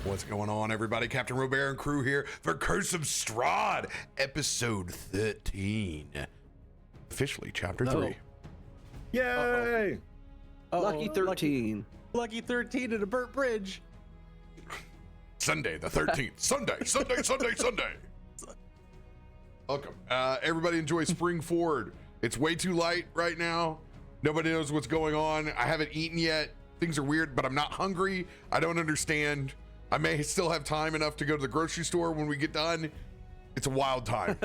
What's going on, everybody? CaptainRoBear and crew here for Curse of Strahd, episode 13. Officially, chapter 3. Yay! Lucky 13. Lucky 13 at a burnt bridge. Sunday the 13th. Sunday. Welcome. Everybody enjoy Spring Forward. It's way too light right now. Nobody knows what's going on. I haven't eaten yet. Things are weird, but I'm not hungry. I don't understand. I may still have time enough to go to the grocery store when we get done. It's a wild time.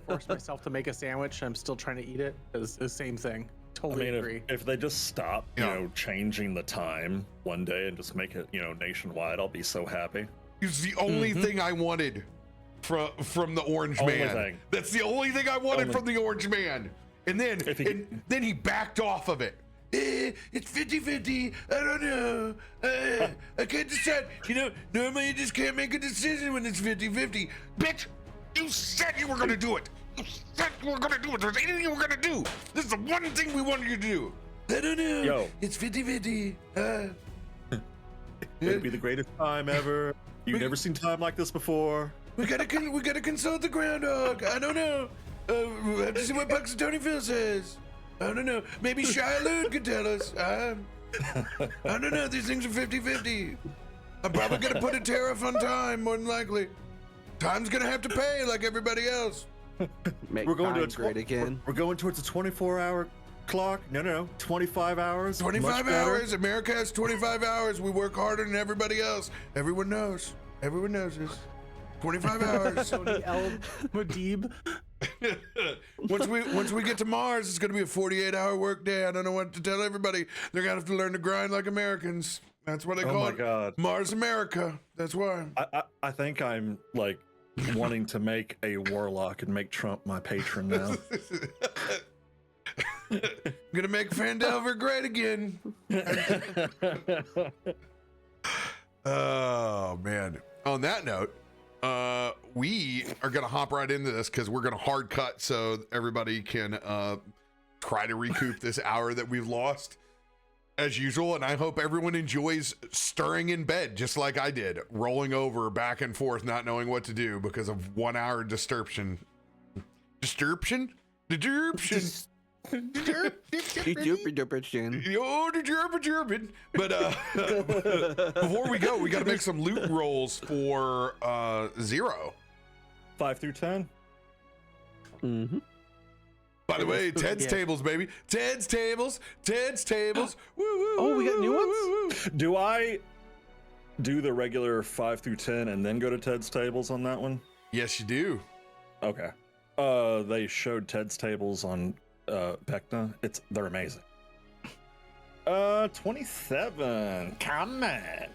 Forced myself to make a sandwich. I'm still trying to eat it. It's the same thing. Totally agree. If they just stop, you know, changing the time one day and just make it, you know, nationwide, I'll be so happy. It's the only thing I wanted from the Orange Man. That's the only thing I wanted from the Orange Man. And then he backed off of it. It's 50-50. I don't know. I can't decide. You know, normally you just can't make a decision when it's 50-50. Bitch, you said you were going to do it. You said you were going to do it. There's anything you were going to do. This is the one thing we wanted you to do. I don't know. Yo. It's 50-50. It'd be the greatest time ever. You've never seen time like this before. We gotta consult the groundhog. I don't know. We have to see what Puxatony Phil says. I don't know. Maybe Shia Lune could tell us. I don't know. These things are 50-50. I'm probably gonna put a tariff on time, more than likely. Time's gonna have to pay like everybody else. Make We're going time to great again. We're going towards a 24-hour clock. No, 25 hours. 25 hours. America has 25 hours. We work harder than everybody else. Everyone knows. Everyone knows this. 25 hours. Tony L. Mudeeb. Once we get to Mars, it's going to be a 48-hour work day. I don't know what to tell everybody. They're going to have to learn to grind like Americans. That's what they call it. God. Mars America. That's why. I think I'm like wanting to make a warlock and make Trump my patron now. I'm going to make Fandelver great again. Oh, man. On that note, we are going to hop right into this because we're going to hard cut so everybody can try to recoup this hour that we've lost as usual. And I hope everyone enjoys stirring in bed just like I did, rolling over back and forth, not knowing what to do because of 1 hour disturbance. Disturbance. But before we go, we got to make some loot rolls for 0. 5 through 10. Mm-hmm. By the way, Ted's tables, baby. Ted's tables. Woo, woo, Oh, we got new woo, ones? woo. Do I do the regular 5 through 10 and then go to Ted's tables on that one? Yes, you do. Okay. They showed Ted's tables on Vecna. They're amazing. 27. Come on.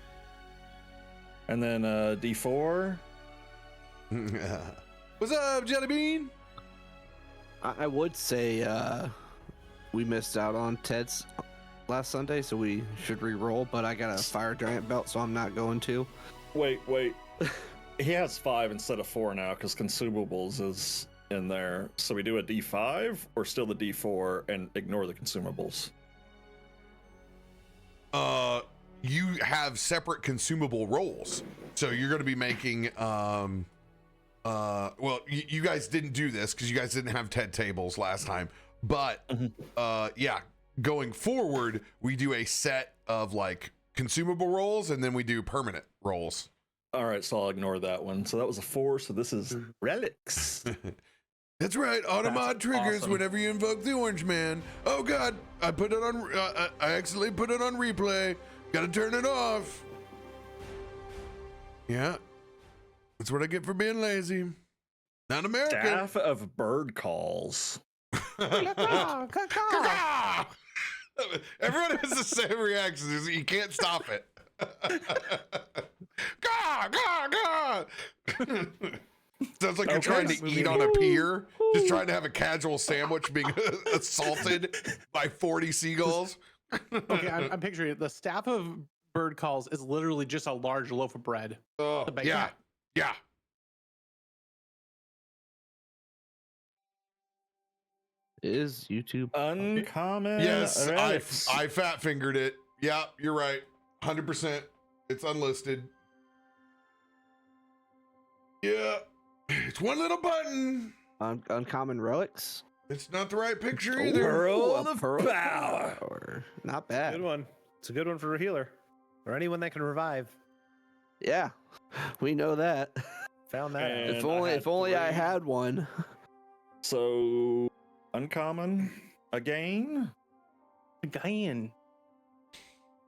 And then D4. What's up, Jelly Bean? I would say we missed out on Ted's last Sunday, so we should re-roll, but I got a fire giant belt, so I'm not going to. Wait. He has 5 instead of 4 now because consumables is in there. So we do a D5 or still the D4 and ignore the consumables? You have separate consumable rolls. So you're going to be making well, you guys didn't do this because you guys didn't have TED tables last time, but yeah, going forward we do a set of like consumable rolls and then we do permanent rolls. All right, so I'll ignore that one. So that was a 4, so this is relics. That's right, automod triggers awesome. whenever you invoke the Orange Man. Oh god, I put it on I accidentally put it on replay. Gotta turn it off. Yeah, that's what I get for being lazy. Not American. Staff of bird calls. Everyone has the same reactions. You can't stop it. Sounds like you're trying to eat on a pier, just trying to have a casual sandwich being assaulted by 40 seagulls. Okay, I'm picturing it. The staff of bird calls is literally just a large loaf of bread. Oh, yeah. Is YouTube Uncommon. Yes, relics. I fat fingered it. Yeah, you're right. 100%. It's unlisted. Yeah. It's one little button. Uncommon relics. It's not the right picture either. Pearl A of pearl power. Not bad. Good one. It's a good one for a healer or anyone that can revive. Yeah, we know that. Found that. And If only I three. had one. So uncommon again, Again.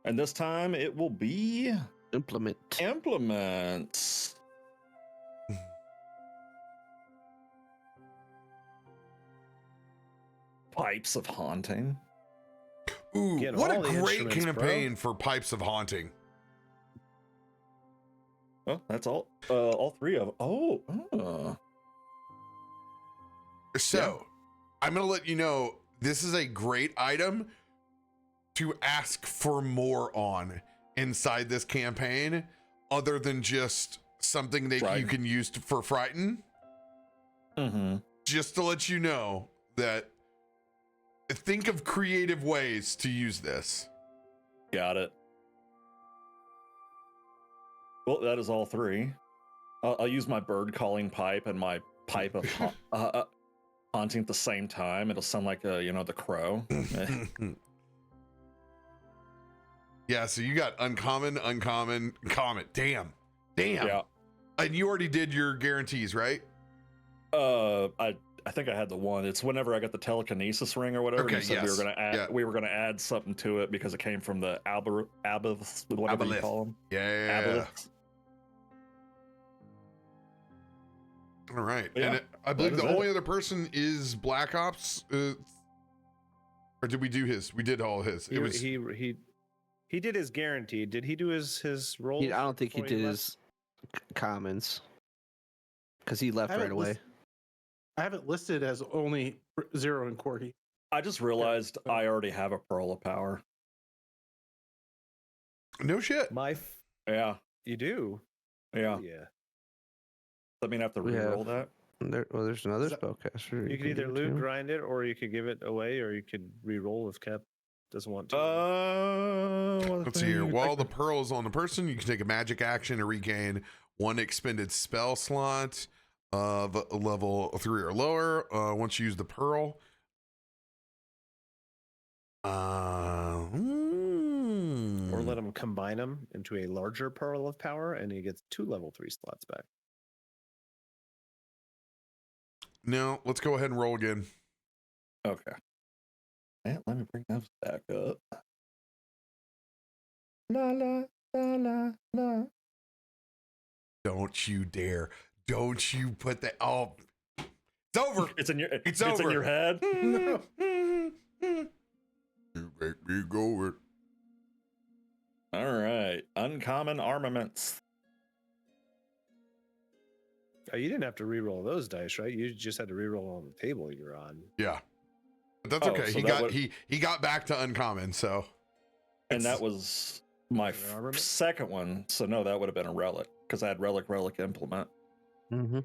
and this time it will be Implement. implements. Pipes of haunting. Ooh, Get what a all the great instruments, campaign for Pipes of Haunting. Oh, that's all three of. Oh, So, I'm going to let you know this is a great item to ask for more on inside this campaign, other than just something that you Frighten. can use for Frighten. mm-hmm. Just to let you know that think of creative ways to use this. Got it. Well, that is all three. I'll use my bird calling pipe and my pipe of haunting at the same time. It'll sound like the crow. Yeah, so you got uncommon, comet. Damn. Yeah. And you already did your guarantees, right? I think I had the one. It's whenever I got the telekinesis ring or whatever. Okay, and you said yes. we were gonna add something to it because it came from the aboleth, whatever you Aboleth. call them. Yeah. Aboleth. All right. Yeah, And I believe that the is only it. other person is Black Ops. Or did we do his? We did all his. It was He did his guaranteed. Did he do his roll? I don't think he did his commons because he left right away. I have it listed as only 0 and Corgi. I just realized I already have a pearl of power. no shit. Yeah, You do. yeah. Yeah. Let me have to We have- re-roll that. There's another Is that- spellcaster. You could either do loot too. grind it, or you could give it away, or you could re-roll if Cap doesn't want to. Let's see here. While the pearl is on the person, you can take a magic action to regain one expended spell slot of level 3 or lower. Once you use the pearl. Or let him combine them into a larger pearl of power, and he gets 2 level 3 slots back. No, let's go ahead and roll again. Okay. Yeah, let me bring those back up. La la la la la. Don't you dare. Don't you put that. Oh, it's over. It's in your. It's in over. your head. You make me go it. All right. Uncommon armaments. Oh, you didn't have to re-roll those dice, right? You just had to re-roll on the table you're on. Yeah. But that's Oh, okay. so He that got would- he got back to uncommon, so And It's- that was my Is it an armament? second one. So no, that would have been a relic because I had relic implement. Mm-hmm.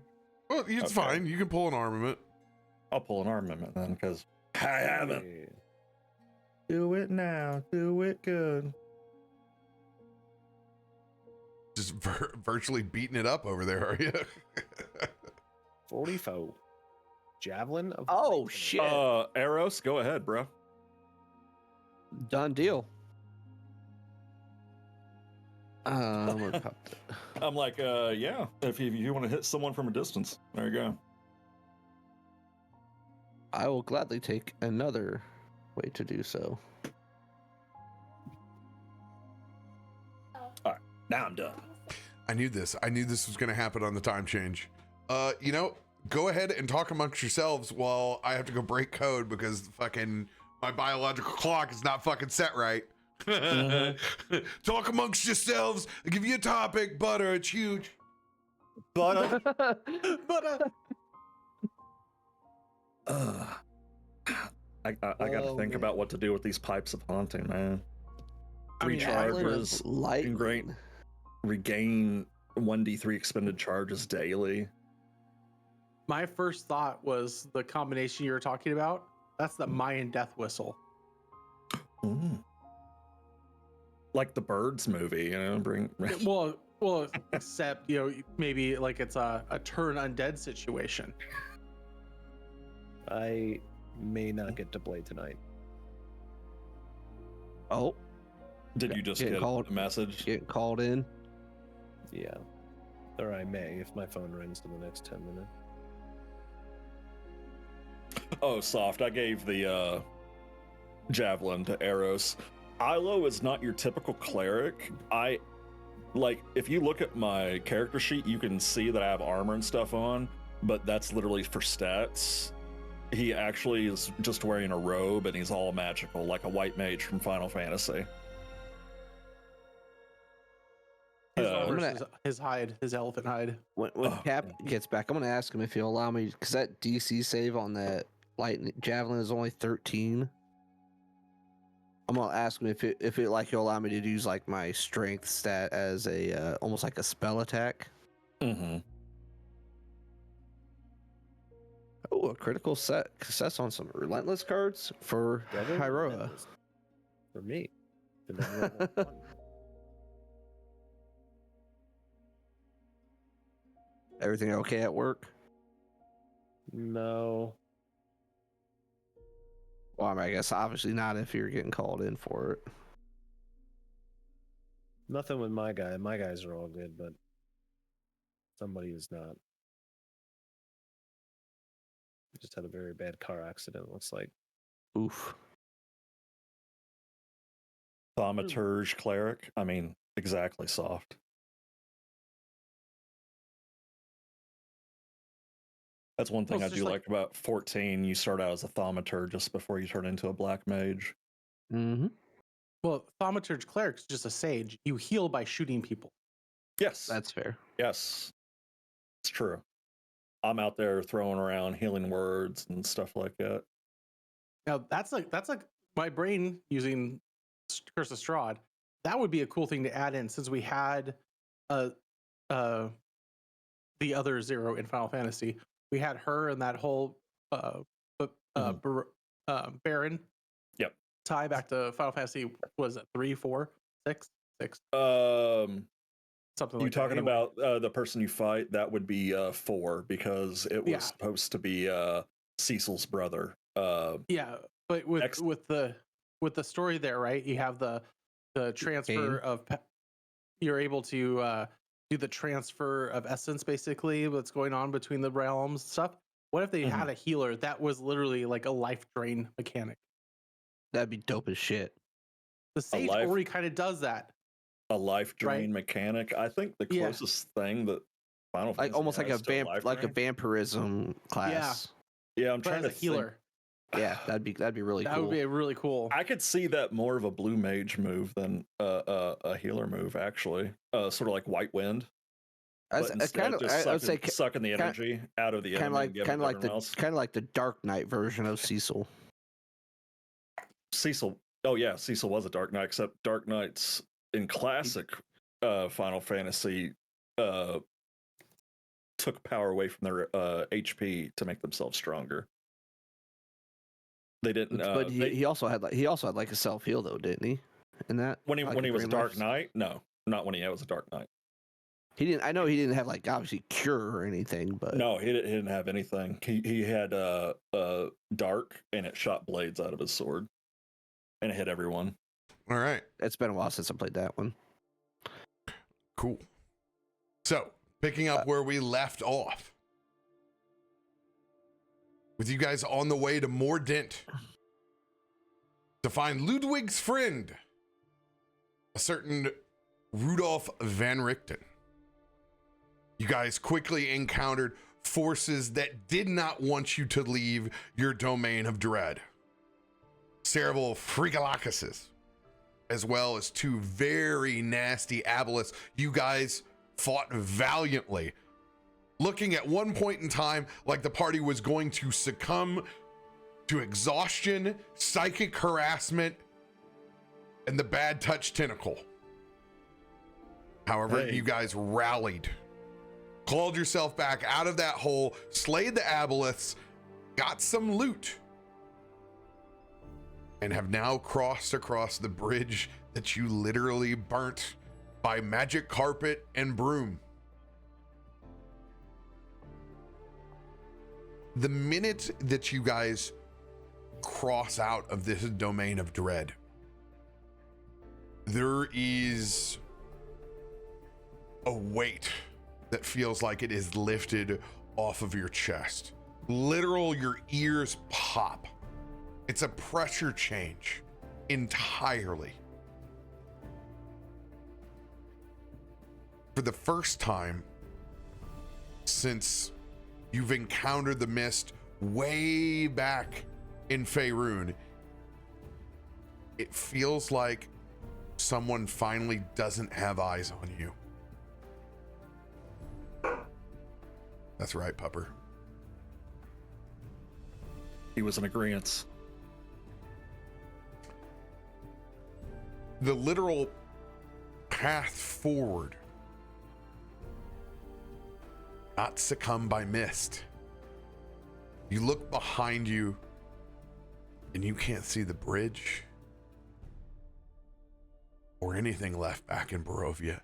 well, it's Okay. fine. You can pull an armament. I'll pull an armament then because I haven't. Hey. Do it now. Do it good. Just virtually beating it up over there, are you? 44. Javelin of Oh Lightning. shit! Eros, go ahead, bro. Done deal. I'm gonna pop that. I'm like, yeah. If you want to hit someone from a distance, there you go. I will gladly take another way to do so. Now I'm done. I knew this. I knew this was going to happen on the time change. Go ahead and talk amongst yourselves while I have to go break code because fucking my biological clock is not fucking set right. Talk amongst yourselves. I'll give you a topic. Butter. It's huge. But I got to Oh, think man. about what to do with these pipes of haunting, man. I Three mean, charges, Lightning. regain 1d3 expended charges daily. My first thought was the combination you were talking about. That's the Mayan death whistle. Ooh. like the Birds movie, you know, bring Well, except maybe like it's a turn undead situation. I may not get to play tonight. Oh, did you just get a message? Getting called in? Yeah. Or I may if my phone rings in the next 10 minutes. Oh, soft. I gave the javelin to Eros. Ilo is not your typical cleric. If you look at my character sheet, you can see that I have armor and stuff on, but that's literally for stats. He actually is just wearing a robe and he's all magical, like a white mage from Final Fantasy. His hide, his elephant hide. When Cap gets back, I'm gonna ask him if he'll allow me, because that DC save on that lightning javelin is only 13. I'm gonna ask him if he'll allow me to use like my strength stat as a almost like a spell attack. Mm-hmm. Oh, a critical success on some relentless cards for Hyroa. For me. And then roll one. Everything okay at work? No. Well, I mean, I guess obviously not if you're getting called in for it. Nothing with my guy. My guys are all good, but somebody who's not. Just had a very bad car accident, looks like. Oof. Thaumaturge cleric. I mean, exactly, soft. That's one thing I do like about 14. You start out as a thaumaturge just before you turn into a black mage. Mm-hmm. Well, Thaumaturge Cleric's just a sage. You heal by shooting people. Yes. That's fair. Yes. It's true. I'm out there throwing around healing words and stuff like that. Now that's like my brain using Curse of Strahd. That would be a cool thing to add in, since we had the other Zero in Final Fantasy. We had her and that whole Baron. Yep. Tie back to Final Fantasy. Was it 3, 4, 6, 6? Something like you that. talking about the person you fight? That would be 4, because it was supposed to be Cecil's brother. Yeah, but with the story there, right? You have the transfer of you're able to do the transfer of essence, basically what's going on between the realms stuff. What if they had a healer that was literally like a life drain mechanic? That'd be dope as shit. The Sage already kind of does that. A life drain mechanic. I think the closest thing that Final Fantasy almost like a vampirism class. Yeah, I'm trying to healer. Yeah, that'd be really cool. That would be really cool. I could see that more of a blue mage move than a healer move, actually. Sort of like White Wind. I would say sucking the energy out of the enemy. Kind of like the Dark Knight version of Cecil. Oh yeah, Cecil was a Dark Knight, except Dark Knights in classic Final Fantasy took power away from their HP to make themselves stronger. They didn't. But he also had like a self heal though, didn't he? In that when he was a Dark Knight, no, not when he was a Dark Knight. He didn't. I know he didn't have like obviously cure or anything, but no, he didn't have anything. He had dark, and it shot blades out of his sword, and it hit everyone. All right, it's been a while since I played that one. Cool. So picking up where we left off. With you guys on the way to Mordent to find Ludwig's friend, a certain Rudolf van Richten. You guys quickly encountered forces that did not want you to leave your domain of dread. Cerebral Frigalacuses, as well as 2 very nasty aboleths. You guys fought valiantly, looking at one point in time like the party was going to succumb to exhaustion, psychic harassment, and the bad touch tentacle. However, you guys rallied, clawed yourself back out of that hole, slayed the aboleths, got some loot, and have now crossed across the bridge that you literally burnt by magic carpet and broom. The minute that you guys cross out of this domain of dread, there is a weight that feels like it is lifted off of your chest. Your ears pop. It's a pressure change entirely. For the first time since you've encountered the mist way back in Faerun, it feels like someone finally doesn't have eyes on you. That's right, Pupper. He was in agreement. The literal path forward, not succumb by mist. You look behind you and you can't see the bridge or anything left back in Barovia,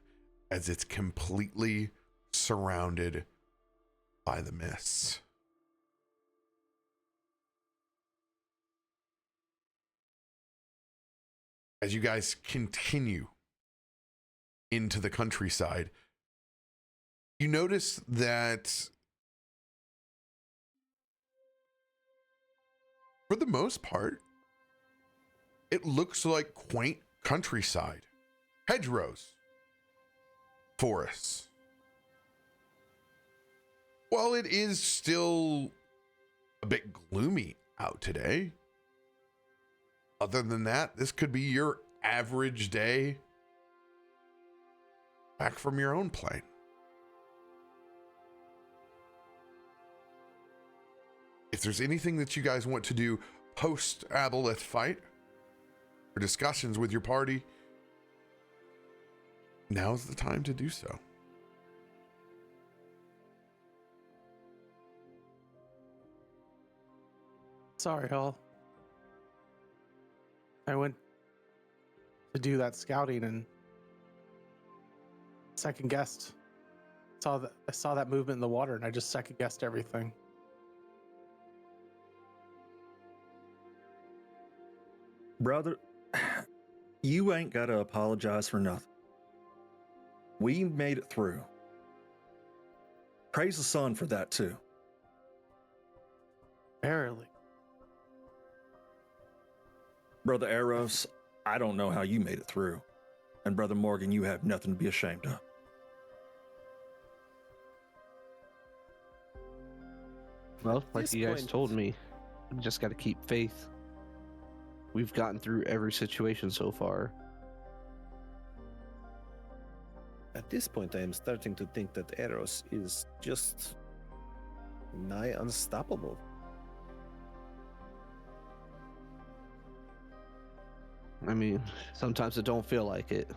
as it's completely surrounded by the mists. As you guys continue into the countryside, you notice that for the most part, it looks like quaint countryside. Hedgerows, forests. While it is still a bit gloomy out today, other than that, this could be your average day back from your own plane. If there's anything that you guys want to do post Aboleth fight or discussions with your party, now's the time to do so. Sorry, Hal. I went to do that scouting and second guessed. I saw that movement in the water and I just second guessed everything. Brother, you ain't got to apologize for nothing. We made it through. Praise the sun for that, too. Barely. Brother Eros, I don't know how you made it through. And Brother Morgan, you have nothing to be ashamed of. Well, like you guys told me, we just got to keep faith. We've gotten through every situation so far. At this point, I am starting to think that Eros is just nigh unstoppable. I mean, sometimes it don't feel like it.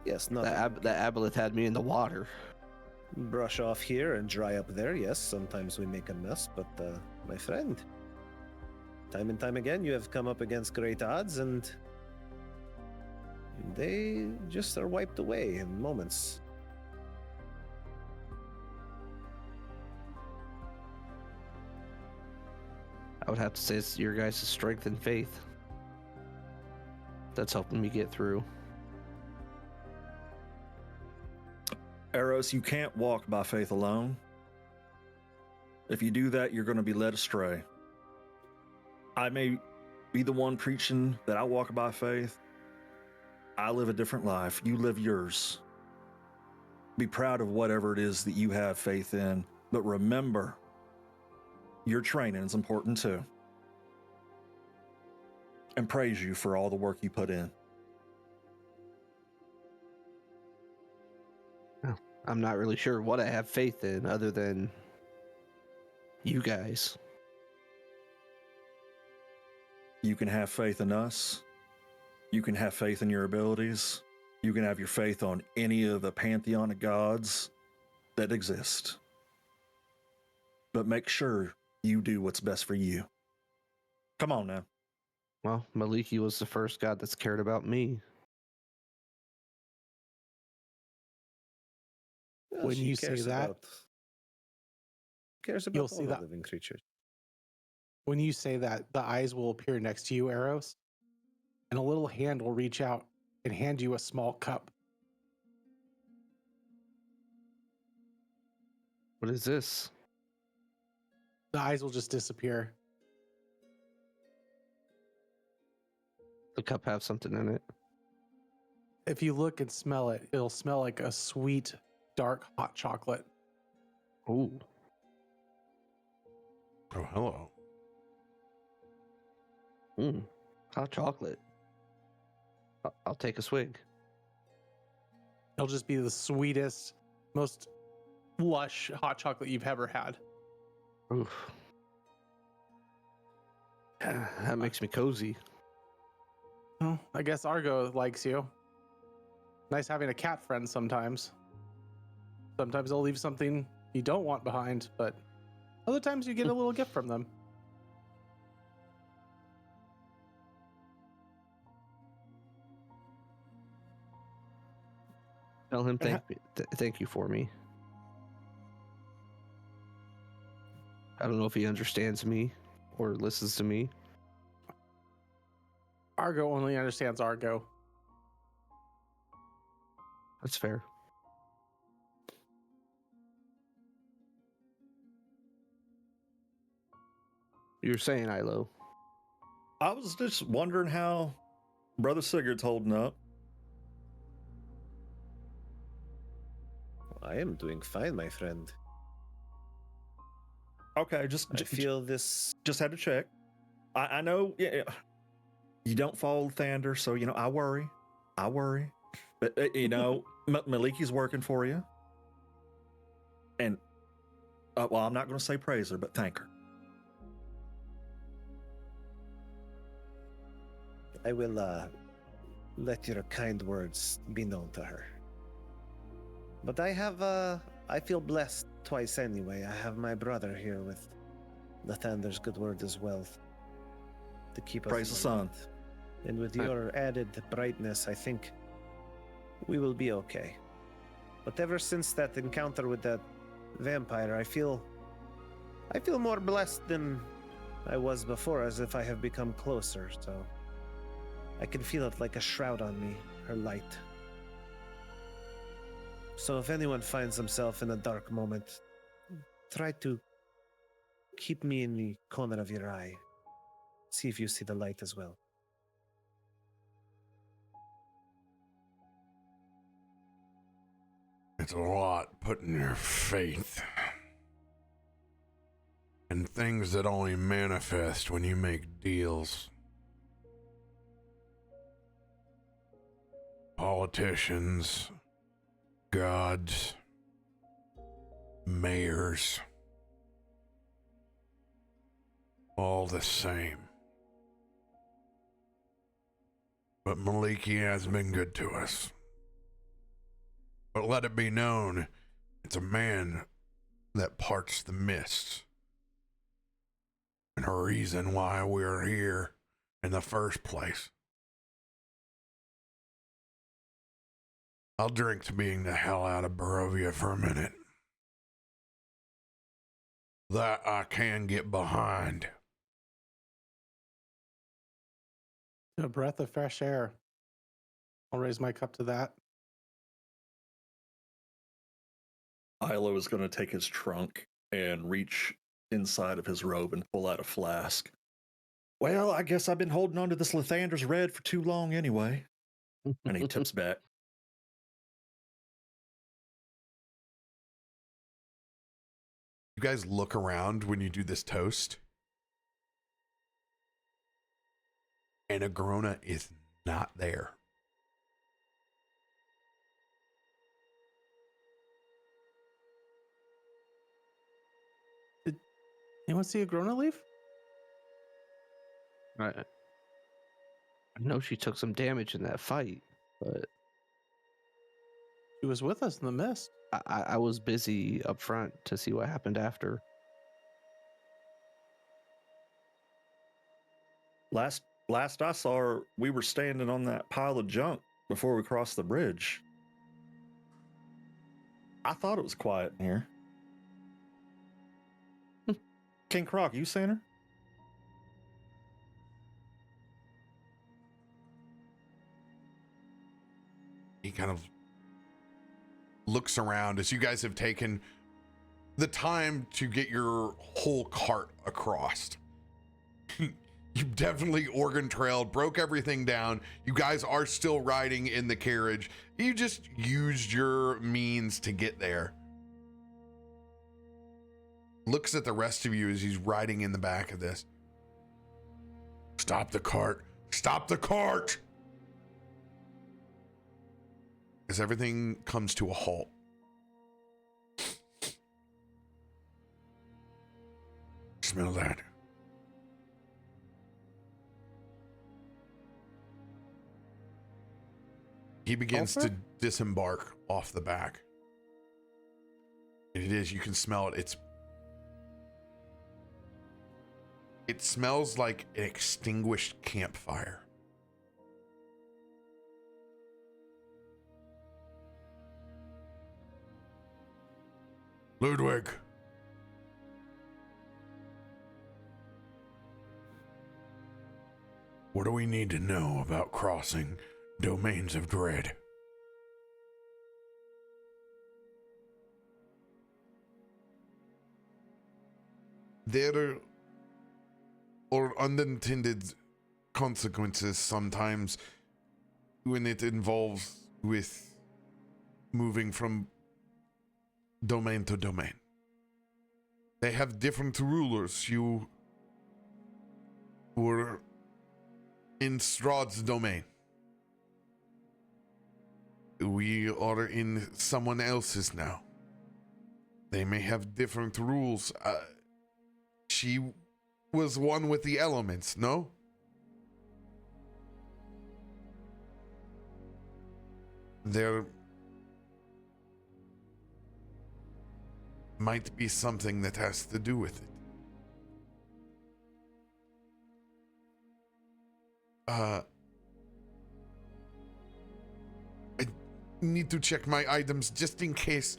Yes, not That Aboleth had me in the water. brush off here and dry up there. Yes, sometimes we make a mess, but my friend, time and time again, you have come up against great odds, and they just are wiped away in moments. I would have to say it's your guys' strength and faith that's helping me get through. Eros, you can't walk by faith alone. If you do that, you're going to be led astray. I may be the one preaching that I walk by faith. I live a different life. You live yours. Be proud of whatever it is that you have faith in, but remember, your training is important too. And praise you for all the work you put in. I'm not really sure what I have faith in other than you guys. You can have faith in us. You can have faith in your abilities. You can have your faith on any of the pantheon of gods that exist. But make sure you do what's best for you. Come on now. Well, Maliki was the first god that's cared about me. Well, When she you say cares that, about, cares you'll about all see the that. living creatures. When you say that, the eyes will appear next to you, Eros, and a little hand will reach out and hand you a small cup. What is this? The eyes will just disappear. The cup have something in it. If you look and smell it, it'll smell like a sweet, dark, hot chocolate. Ooh. Oh, hello. Hot chocolate. I'll take a swig. It'll just be the sweetest, most lush hot chocolate you've ever had. Oof. That makes me cozy. Well, I guess Argo likes you. Nice having a cat friend sometimes. Sometimes they'll leave something you don't want behind, but other times you get a little gift from them. Tell him thank you for me. I don't know if he understands me or listens to me. Argo only understands Argo. That's fair. You're saying, Ilo? I was just wondering how Brother Sigurd's holding up. I am doing fine, my friend. Okay, I feel this. Just had to check. I know you don't follow Thander, so I worry. But Maliki's working for you, and well, I'm not going to say praise her, but thank her. I will let your kind words be known to her. But I feel blessed twice anyway. I have my brother here with the Thander's good word as well to keep us. Praise the sun. And with your added brightness, I think we will be okay. But ever since that encounter with that vampire, I feel more blessed than I was before, as if I have become closer, so I can feel it like a shroud on me, her light. So if anyone finds himself in a dark moment, try to keep me in the corner of your eye. See if you see the light as well. It's a lot putting your faith in things that only manifest when you make deals. Politicians, gods, mayors, all the same. But Maliki has been good to us. But let it be known, it's a man that parts the mists. And a reason why we're here in the first place. I'll drink to being the hell out of Barovia for a minute. That I can get behind. A breath of fresh air. I'll raise my cup to that. Ilo is going to take his trunk and reach inside of his robe and pull out a flask. Well, I guess I've been holding on to this Lathander's Red for too long anyway. And he tips back. You guys look around when you do this toast. And Agrona is not there. Did anyone see Agrona leave? I know she took some damage in that fight, but She was with us in the mist. I was busy up front to see what happened after. Last last I saw her, we were standing on that pile of junk before we crossed the bridge. I thought it was quiet in here. King Croc, you seen her? He kind of looks around as you guys have taken the time to get your whole cart across. You definitely Oregon trailed, broke everything down. You guys are still riding in the carriage. You just used your means to get there. Looks at the rest of you as he's riding in the back of this. Stop the cart. Stop the cart. As everything comes to a halt. Smell that. He begins to disembark off the back. It is, you can smell it. It smells like an extinguished campfire. Ludwig. What do we need to know about crossing domains of dread? There are unintended consequences sometimes when it involves with moving from domain to domain. They have different rulers. You were in Strahd's domain. We are in someone else's now. They may have different rules. She was one with the elements, no? There might be something that has to do with it. I need to check my items just in case.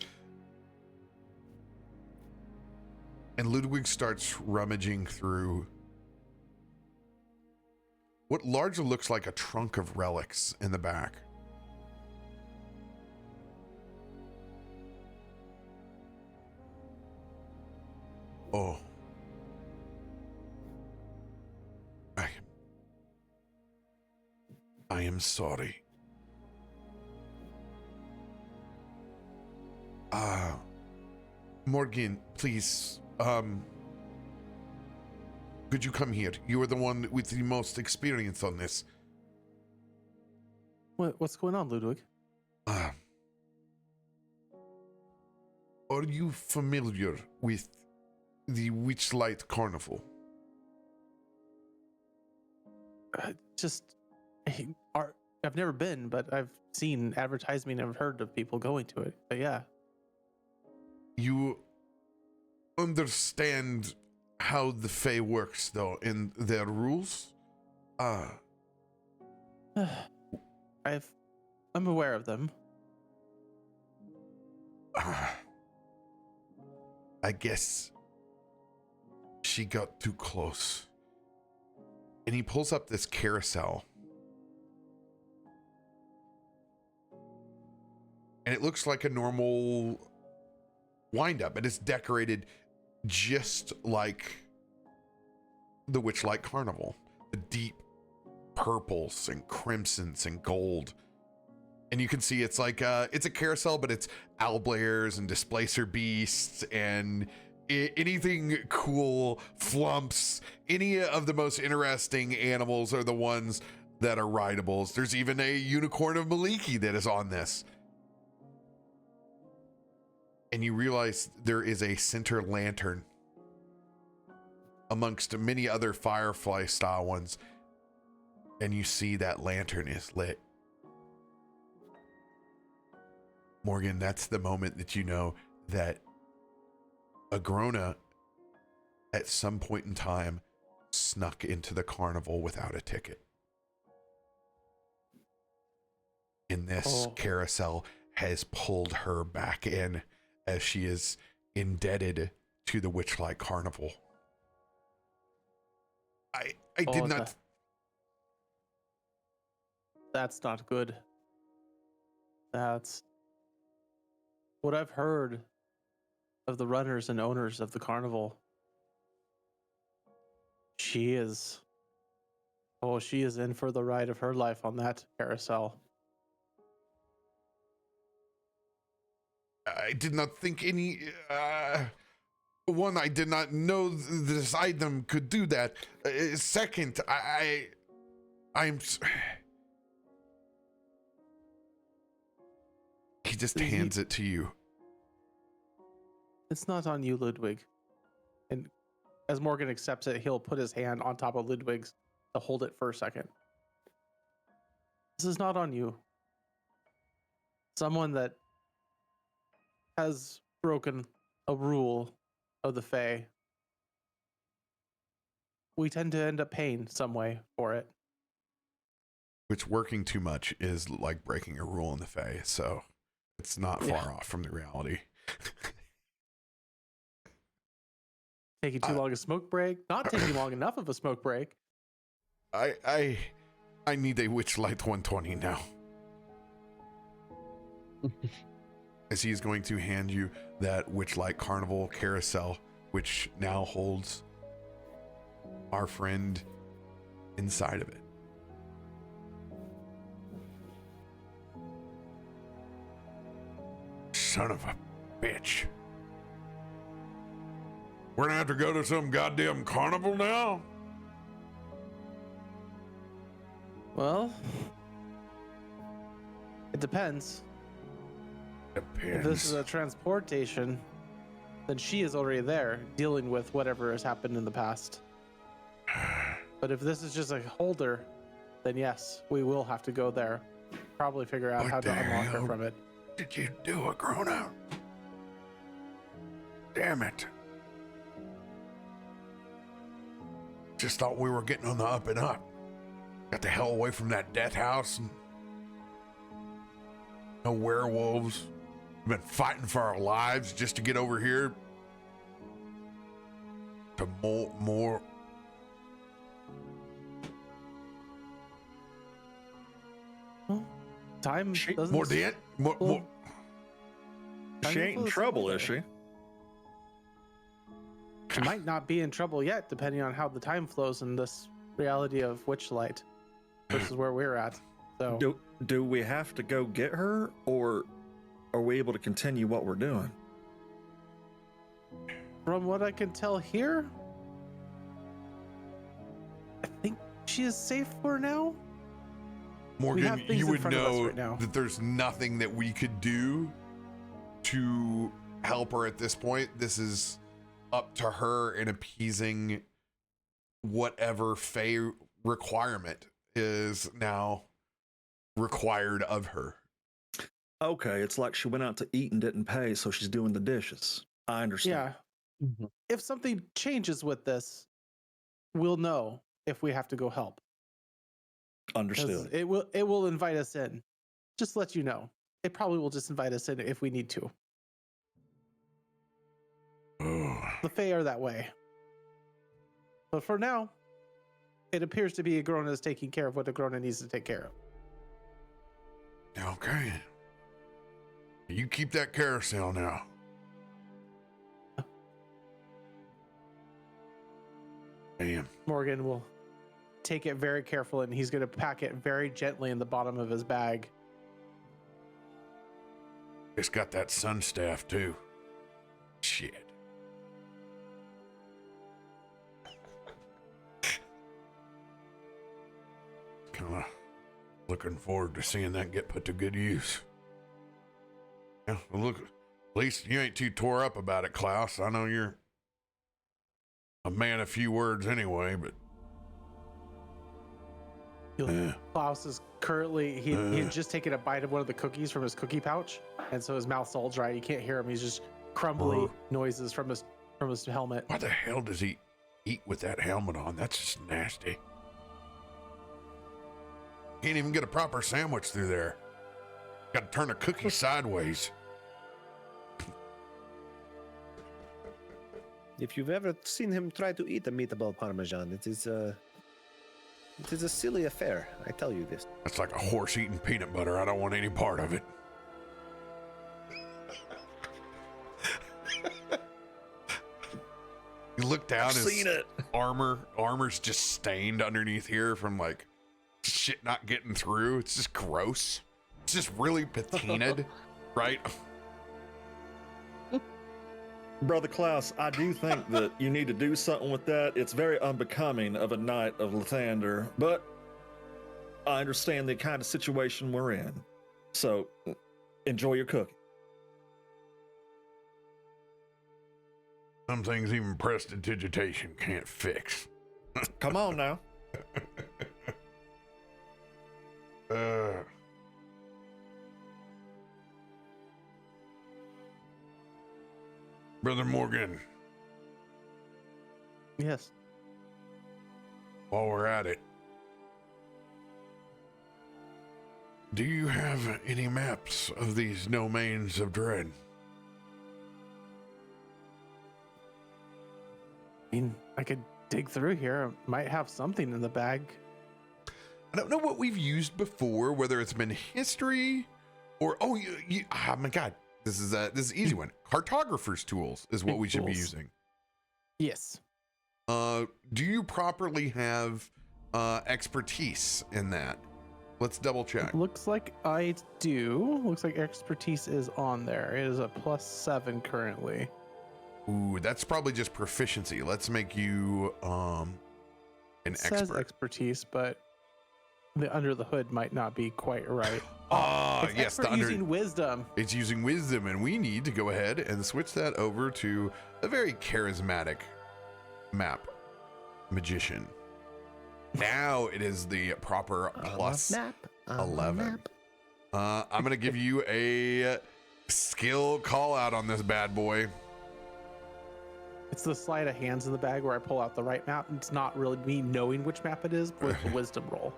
And Ludwig starts rummaging through what largely looks like a trunk of relics in the back. Oh. I am sorry. Morgan, please, could you come here? You are the one with the most experience on this. What's going on, Ludwig? Are you familiar with the Witchlight Carnival? I've never been, but I've seen advertising and I've heard of people going to it. But yeah. You understand how the Fae works, though, in their rules? I'm aware of them. I guess she got too close. And he pulls up this carousel. And it looks like a normal wind-up. It is decorated just like the Witchlight Carnival. The deep purples and crimsons and gold. And you can see it's like it's a carousel, but it's owlbears and displacer beasts and anything cool, flumps. Any of the most interesting animals are the ones that are rideables. There's even a unicorn of Maliki that is on this. And you realize there is a center lantern amongst many other firefly style ones. And you see that lantern is lit. Morgan, that's the moment that you know that Agrona at some point in time snuck into the carnival without a ticket. And this carousel has pulled her back in as she is indebted to the Witchlight Carnival. I did not... That's not good. That's what I've heard of the runners and owners of the carnival. She is in for the ride of her life on that carousel. I did not think any... one, I did not know this item could do that. Second, I'm... He just hands it to you. It's not on you, Ludwig. And as Morgan accepts it, he'll put his hand on top of Ludwig's to hold it for a second. This is not on you. Someone that has broken a rule of the Fae, we tend to end up paying some way for it. Which working too much is like breaking a rule in the Fae, so it's not far off from the reality. Taking too long a smoke break, not taking long enough of a smoke break. I need a Witchlight 120 now. As he is going to hand you that Witchlight Carnival carousel, which now holds our friend inside of it. Son of a bitch. We're gonna have to go to some goddamn carnival now? Well, it depends. Depends. If this is a transportation, then she is already there dealing with whatever has happened in the past. But if this is just a holder, then yes, we will have to go there. Probably figure out how to unlock her from it. Did you do a grown out? Damn it. Just thought we were getting on the up and up. Got the hell away from that death house. And no werewolves. We've been fighting for our lives just to get over here. To more. Well, time doesn't... More debt? More. She ain't in trouble, is she? She might not be in trouble yet, depending on how the time flows in this reality of Witchlight versus where we're at. So, do we have to go get her, or are we able to continue what we're doing? from what I can tell here, I think she is safe for now. Morgan, you would know that there's nothing that we could do to help her at this point. This is up to her in appeasing whatever Fae requirement is now required of her. Okay, it's like she went out to eat and didn't pay, so she's doing the dishes. I understand. Yeah. Mm-hmm. If something changes with this, we'll know if we have to go help. Understood. It will invite us in. Just let you know. It probably will just invite us in if we need to. The Fae are that way. But for now, it appears to be Agrona is taking care of what Agrona needs to take care of. Okay. You keep that carousel now. Damn. Morgan will take it very carefully, and he's going to pack it very gently in the bottom of his bag. It's got that sun staff too. Shit. Kind of looking forward to seeing that get put to good use. Yeah, well, look, at least you ain't too tore up about it, Klaus. I know you're a man of few words anyway, but Klaus is currently, he had just taken a bite of one of the cookies from his cookie pouch, and so his mouth's all dry. You can't hear him. He's just crumbly noises from his helmet. Why the hell does he eat with that helmet on. That's just nasty. Can't even get a proper sandwich through there. Got to turn a cookie sideways. If you've ever seen him try to eat a meatball parmesan, it is a silly affair. I tell you this. That's like a horse eating peanut butter. I don't want any part of it. You look down, his armor's just stained underneath here from like shit not getting through. It's just gross. It's just really patinaed, right? Brother Klaus, I do think that you need to do something with that. It's very unbecoming of a knight of Lathander, but I understand the kind of situation we're in. So enjoy your cookie. Some things even prestidigitation can't fix. Come on now. Brother Morgan, Yes. while we're at it, do you have any maps of these domains of dread? I mean, I could dig through here. I might have something in the bag. I don't know what we've used before, whether it's been history or oh my god, this is an easy one. Cartographer's tools is what we should be using. Yes. Do you properly have expertise in that? Let's double check. Looks like I do. Looks like expertise is on there. It is a +7 currently. Ooh, that's probably just proficiency. Let's make you an It says expert. expertise, but the under the hood might not be quite right. Yes, Expert using wisdom. It's using wisdom, and we need to go ahead and switch that over to a very charismatic map magician. Now it is the proper plus 11. I'm gonna give you a skill call out on this bad boy. It's the sleight of hands in the bag where I pull out the right map. It's not really me knowing which map it is with the wisdom roll.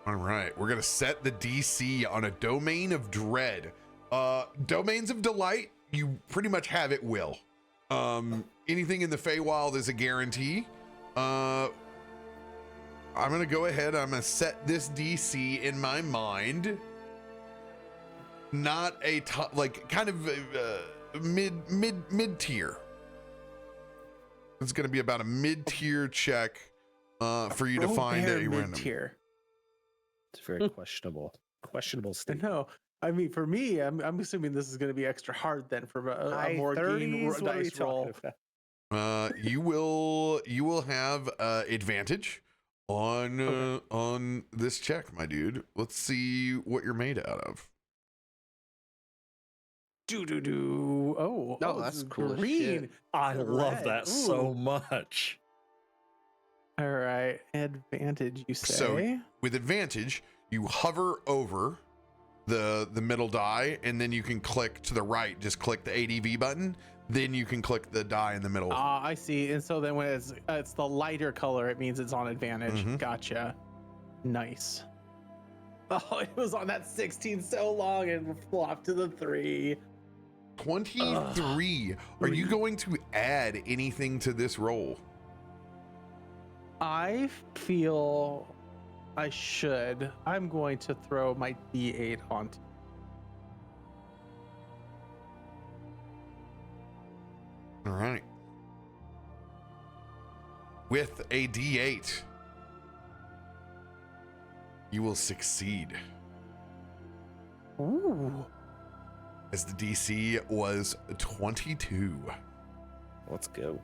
All right, we're gonna set the DC on a domain of dread. Domains of delight, you pretty much have at will. Anything in the Feywild is a guarantee. I'm gonna go ahead. I'm gonna set this DC in my mind. Not a top, like kind of mid tier. It's gonna be about a mid tier check for you to find a random tier. It's very questionable statement. No, I mean for me, I'm assuming this is going to be extra hard then for a more game dice roll. You will have advantage on this check, my dude. Let's see what you're made out of. Oh, that's cool as green. shit. I love Red. that Ooh. so much. All right, advantage. You say? So with advantage, you hover over the middle die, and then you can click to the right. Just click the ADV button. Then you can click the die in the middle. I see. And so then when it's the lighter color, it means it's on advantage. Mhm. Gotcha. Nice. Oh, it was on that 16 so long and flopped to the 3. 23. Are you going to add anything to this roll? I feel I should. I'm going to throw my D8 onto. All right. With a D8, you will succeed. Ooh. As the DC was 22. Let's go.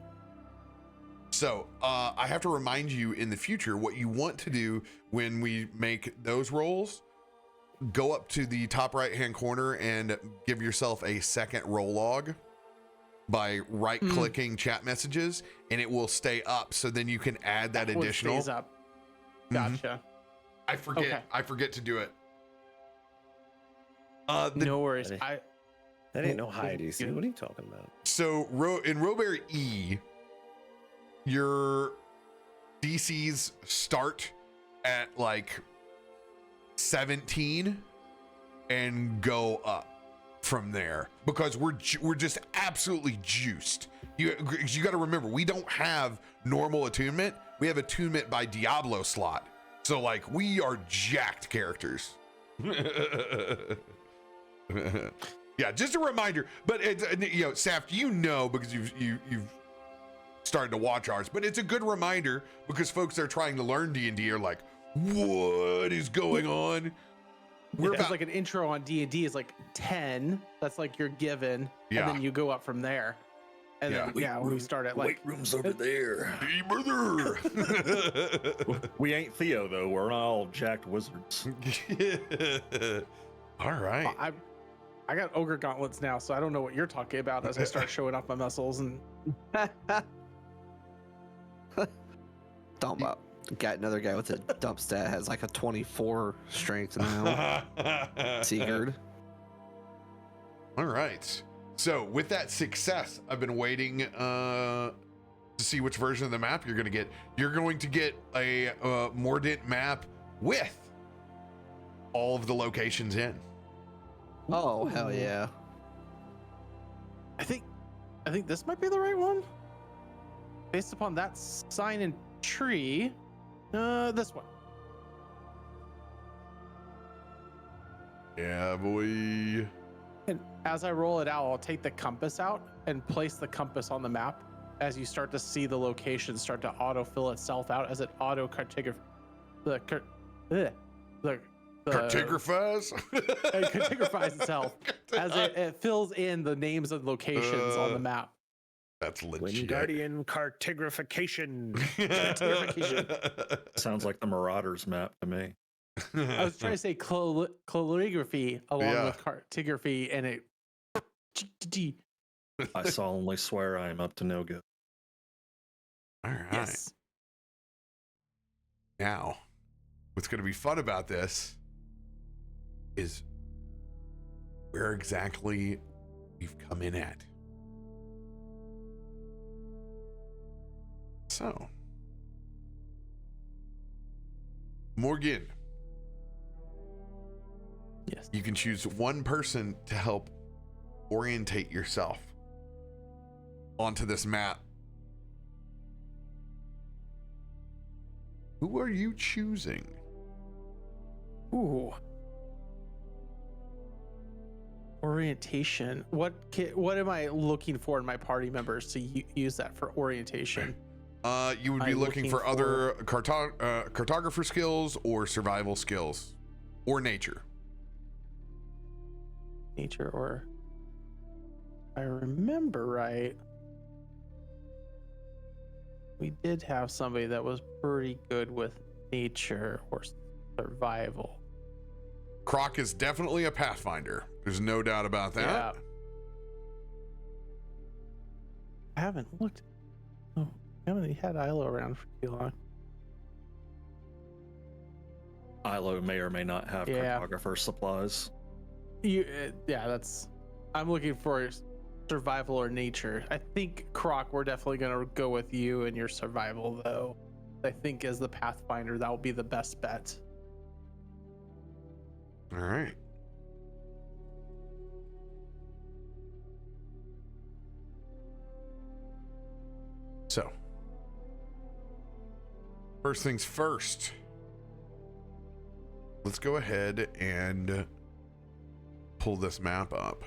So I have to remind you in the future what you want to do when we make those rolls. Go up to the top right hand corner and give yourself a second roll log by right clicking chat messages, and it will stay up. So then you can add that additional. Stays up. Gotcha. I forget. Okay. I forget to do it. No worries. That ain't no high DC. What are you talking about? So in RoBear E, your DCs start at like 17 and go up from there, because we're just absolutely juiced. You got to remember, we don't have normal attunement. We have attunement by Diablo slot. So like, we are jacked characters. Yeah, just a reminder. But it's, Saft, because you've started to watch ours, but it's a good reminder because folks that are trying to learn D&D are like, what is going on? Because like an intro on D&D is like 10. That's like you're given, and then you go up from there. And then we start at like weight room's over there. Hey, brother. We ain't Theo though. We're not all jacked wizards. All right. I got ogre gauntlets now, so I don't know what you're talking about as I start showing off my muscles and. Dump up. Got another guy with a dump stat has like a 24 strength now. Sigurd. All right. So with that success, I've been waiting to see which version of the map you're going to get. You're going to get a Mordant map with all of the locations in. Oh, hell yeah. I think this might be the right one. Based upon that sign and tree. This one. Yeah, boy. And as I roll it out, I'll take the compass out and place the compass on the map as you start to see the location start to autofill itself out as it cartographies itself as it fills in the names of locations on the map. That's legit. Wingardium cartographication. Sounds like the Marauders map to me. I was trying to say calligraphy along with cartography, and it. I solemnly swear I am up to no good. All right. Yes. Now, what's going to be fun about this is where exactly we've come in at. So, Morgan. Yes. You can choose one person to help orientate yourself onto this map. Who are you choosing? Ooh. Orientation. What am I looking for in my party members to use that for orientation? You would be looking for other cartographer skills or survival skills or nature. Nature, or if I remember right, we did have somebody that was pretty good with nature or survival. Croc is definitely a pathfinder. There's no doubt about that. Yeah. I haven't looked. Oh, I haven't had Ilo around for too long. Ilo may or may not have cartographer supplies. I'm looking for survival or nature. I think Croc, we're definitely gonna go with you and your survival though. I think as the pathfinder, that will be the best bet. All right. So, first things first, let's go ahead and pull this map up.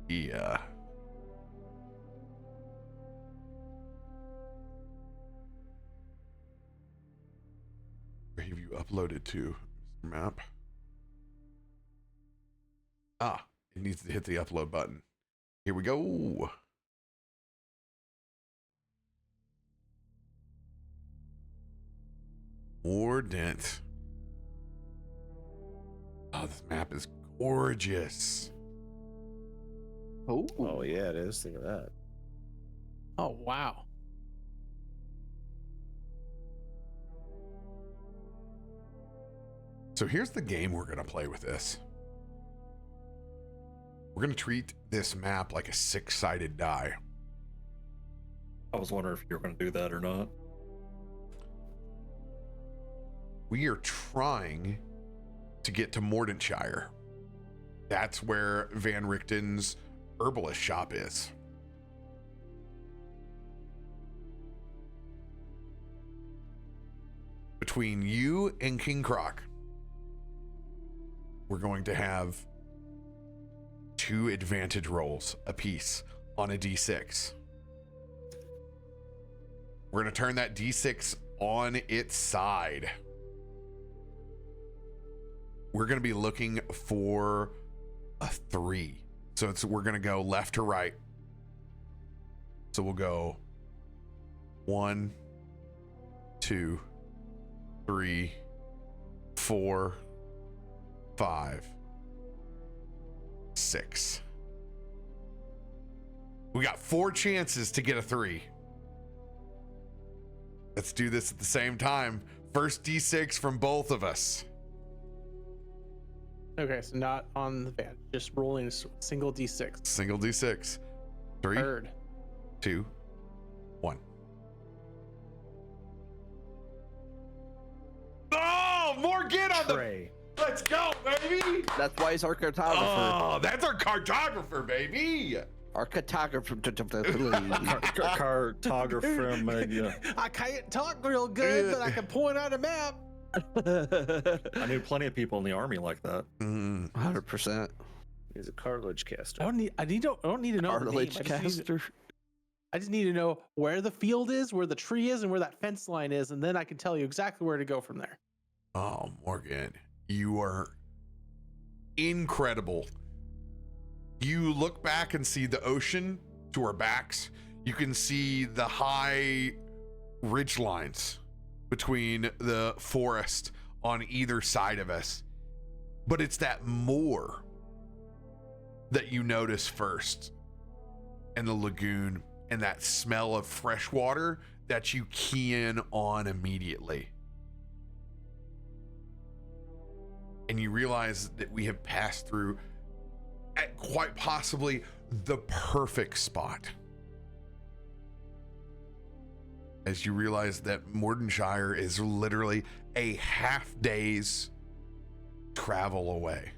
Yeah. Where have you uploaded to, Mr. Map? Ah, it needs to hit the upload button. Here we go. Mordant. Oh, this map is gorgeous. Oh yeah, it is. Look at that. Oh wow. So here's the game we're gonna play with this. We're going to treat this map like a 6-sided die. I was wondering if you were going to do that or not. We are trying to get to Mordenshire. That's where Van Richten's herbalist shop is. Between you and King Croc, we're going to have 2 advantage rolls apiece on a d6. We're going to turn that d6 on its side. We're going to be looking for a 3. So we're going to go left to right. So we'll go 1, 2, 3, 4, 5, 6. We got 4 chances to get a 3. Let's do this at the same time. First d6 from both of us. Okay, so not on the van, just rolling a single d6. Single d6. 3, Third. 2, 1. Oh, Morgan on the. Let's go, baby. That's why he's our cartographer. Oh, that's our cartographer, baby. Our cartographer. Cartographer. Yeah. I can't talk real good, but I can point out a map. I knew plenty of people in the army like that. 100%. He's a cartilage caster. I don't need to know Cartilage the name. caster. I just need to know where the field is, where the tree is, and where that fence line is, and then I can tell you exactly where to go from there. Oh, Morgan, you are incredible. You look back and see the ocean to our backs. You can see the high ridge lines between the forest on either side of us. But it's that moor that you notice first, and the lagoon, and that smell of fresh water that you key in on immediately. And you realize that we have passed through at quite possibly the perfect spot. As you realize that Mordenshire is literally a half day's travel away.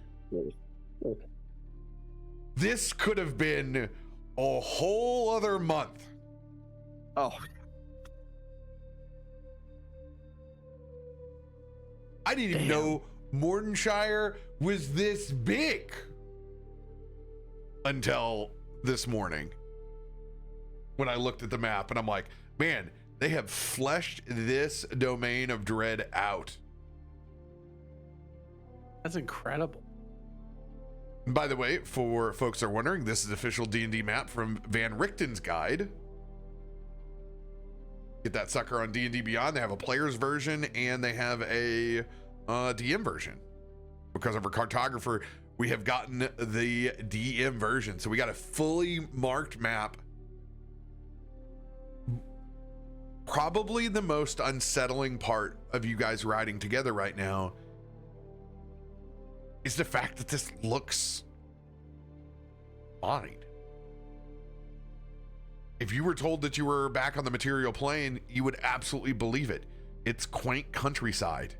This could have been a whole other month. Oh, I didn't even know Mordenshire was this big until this morning when I looked at the map and I'm like, man, they have fleshed this domain of dread out. That's incredible. And by the way, for folks that are wondering, this is official D&D map from Van Richten's guide. Get that sucker on D&D Beyond. They have a player's version and they have a DM version. Because of our cartographer, we have gotten the DM version. So we got a fully marked map. Probably the most unsettling part of you guys riding together right now is the fact that this looks fine. If you were told that you were back on the material plane, you would absolutely believe it. It's quaint countryside.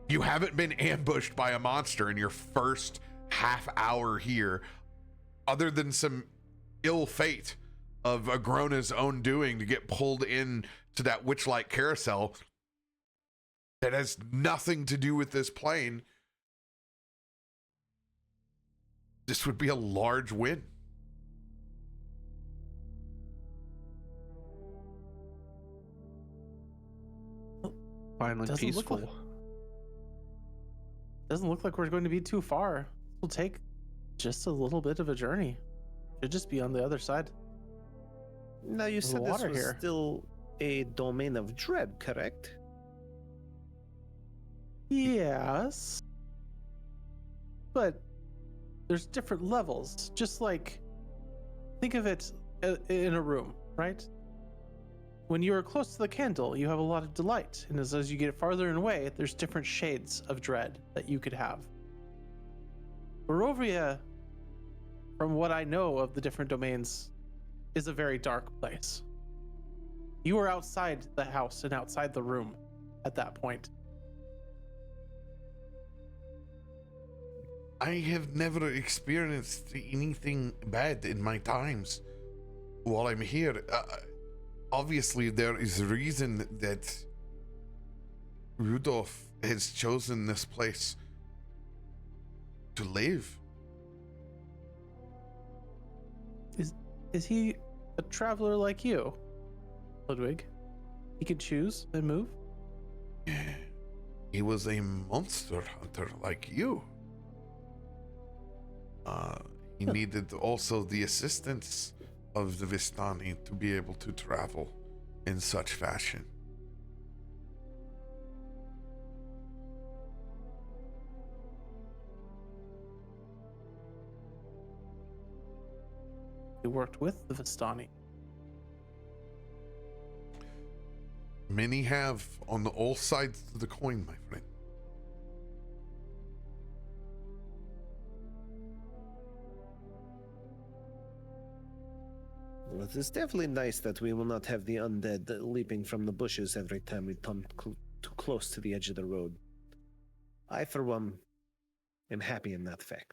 You haven't been ambushed by a monster in your first half hour here, other than some ill fate of Agrona's own doing to get pulled in to that witch-like carousel that has nothing to do with this plane. This would be a large win. finally peaceful. Doesn't look like we're going to be too far. We'll take just a little bit of a journey. Should just be on the other side. Now you said this was here. still a domain of dread, correct? Yes. But there's different levels. Just like, think of it in a room, right? When you are close to the candle, you have a lot of delight. And as you get farther away, there's different shades of dread that you could have. Barovia from what I know of the different domains, is a very dark place. You were outside the house and outside the room at that point. I have never experienced anything bad in my times while I'm here. Obviously, there is a reason that Rudolph has chosen this place to live. Is he a traveler like you, Ludwig? He could choose and move? He was a monster hunter like you. He needed also the assistance of the Vistani to be able to travel in such fashion. He worked with the Vistani. Many have on all sides of the coin, my friend. Well, it is definitely nice that we will not have the undead leaping from the bushes every time we come too close to the edge of the road. I, for one, am happy in that fact.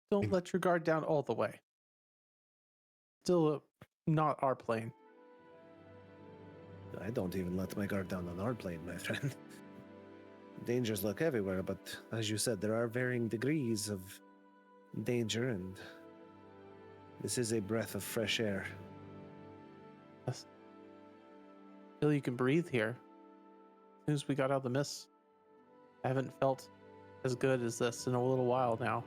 Don't let your guard down all the way. Still not our plane. I don't even let my guard down on our plane, my friend. Dangers lurk everywhere, but as you said, there are varying degrees of danger, and this is a breath of fresh air. Yes. Feel you can breathe here. As soon as we got out of the mist, I haven't felt as good as this in a little while now.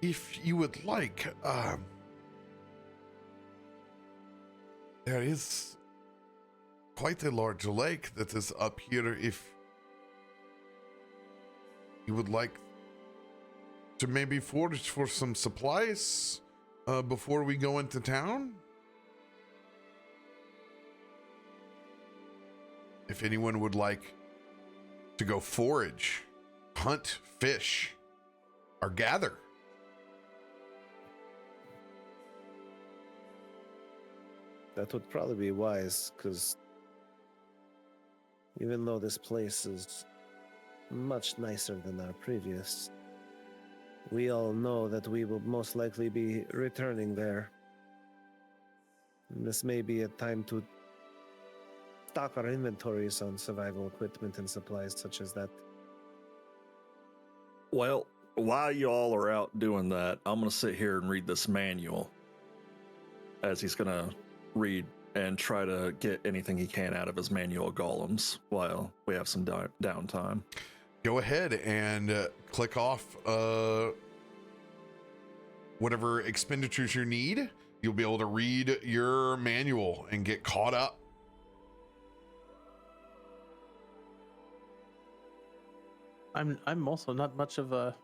If you would like, there is quite a large lake that is up here. If you would like to maybe forage for some supplies before we go into town. If anyone would like to go forage, hunt, fish, or gather. That would probably be wise, because even though this place is much nicer than our previous, we all know that we will most likely be returning there. And this may be a time to stock our inventories on survival equipment and supplies such as that. Well, while you all are out doing that, I'm going to sit here and read this manual as he's going to read and try to get anything he can out of his manual golems while we have some downtime. Go ahead and click off whatever expenditures you need. You'll be able to read your manual and get caught up. I'm also not much of a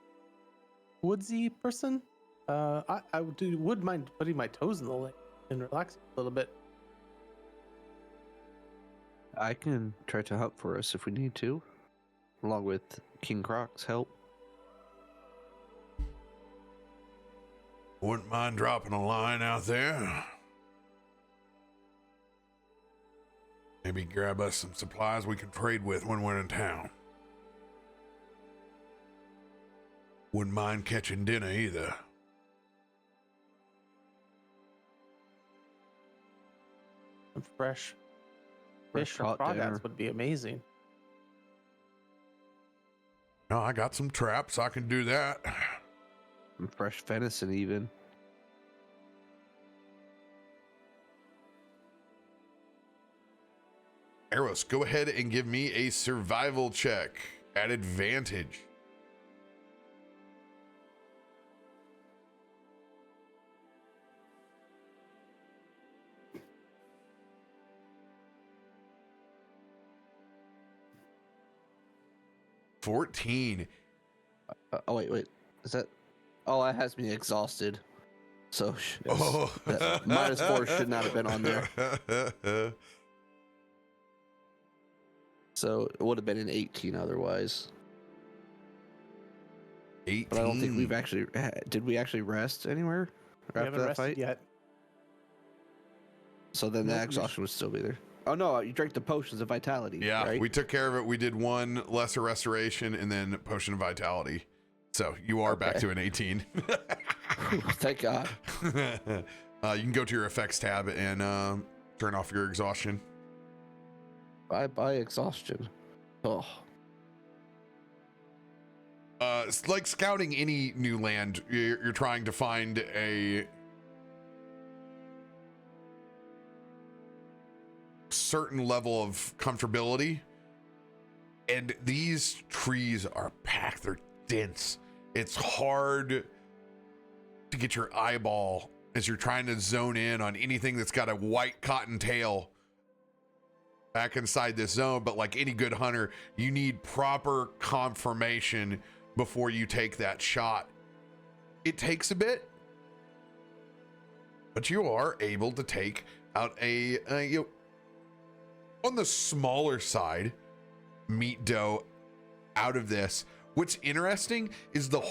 woodsy person. I would mind putting my toes in the lake and relaxing a little bit. I can try to help for us if we need to, along with King Croc's help. Wouldn't mind dropping a line out there. Maybe grab us some supplies we can trade with when we're in town. Wouldn't mind catching dinner either. Some fresh fish or hot crawdads dinner would be amazing. No, I got some traps. I can do that. and fresh venison even. Eros, go ahead and give me a survival check at advantage. $14. Oh wait, is that? Oh, that has me exhausted. So Oh. -4 should not have been on there. So it would have been an 18 otherwise. 18. But I don't think we've actually... Did we actually rest anywhere We after haven't that rested fight? yet. So then the exhaustion would still be there. Oh no, you drank the potions of vitality. Yeah, right? we took care of it. We did one lesser restoration and then potion of vitality. So you are back to an 18. Thank God. You can go to your effects tab and turn off your exhaustion. Bye exhaustion. Oh. It's like scouting any new land. You're trying to find a certain level of comfortability, and these trees are packed. They're dense. It's hard to get your eyeball as you're trying to zone in on anything that's got a white cotton tail back inside this zone. But like any good hunter, you need proper confirmation before you take that shot. It takes a bit, but you are able to take out a on the smaller side meat dough out of this. What's interesting is the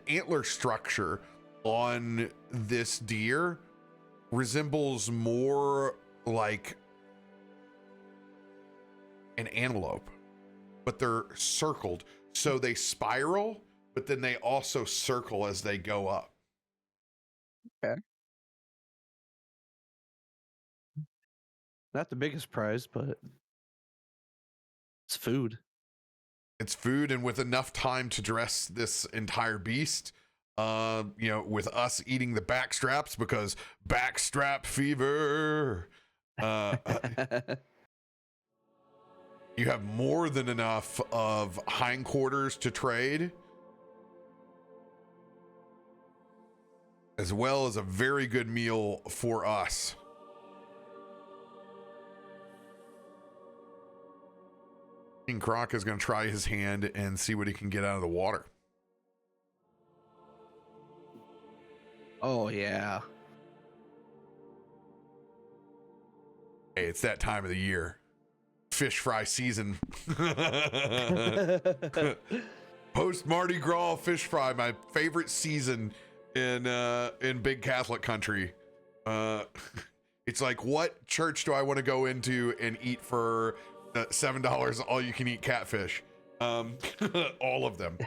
antler structure on this deer resembles more like an antelope, but they're circled, so they spiral, but then they also circle as they go up. Okay. Not the biggest prize, but it's food. It's food, and with enough time to dress this entire beast, with us eating the back straps because backstrap fever, you have more than enough of hindquarters to trade, as well as a very good meal for us. And Croc is going to try his hand and see what he can get out of the water. Oh, yeah. Hey, it's that time of the year. Fish fry season. Post Mardi Gras fish fry, my favorite season in big Catholic country. It's like, what church do I want to go into and eat for $7 all you can eat catfish? All of them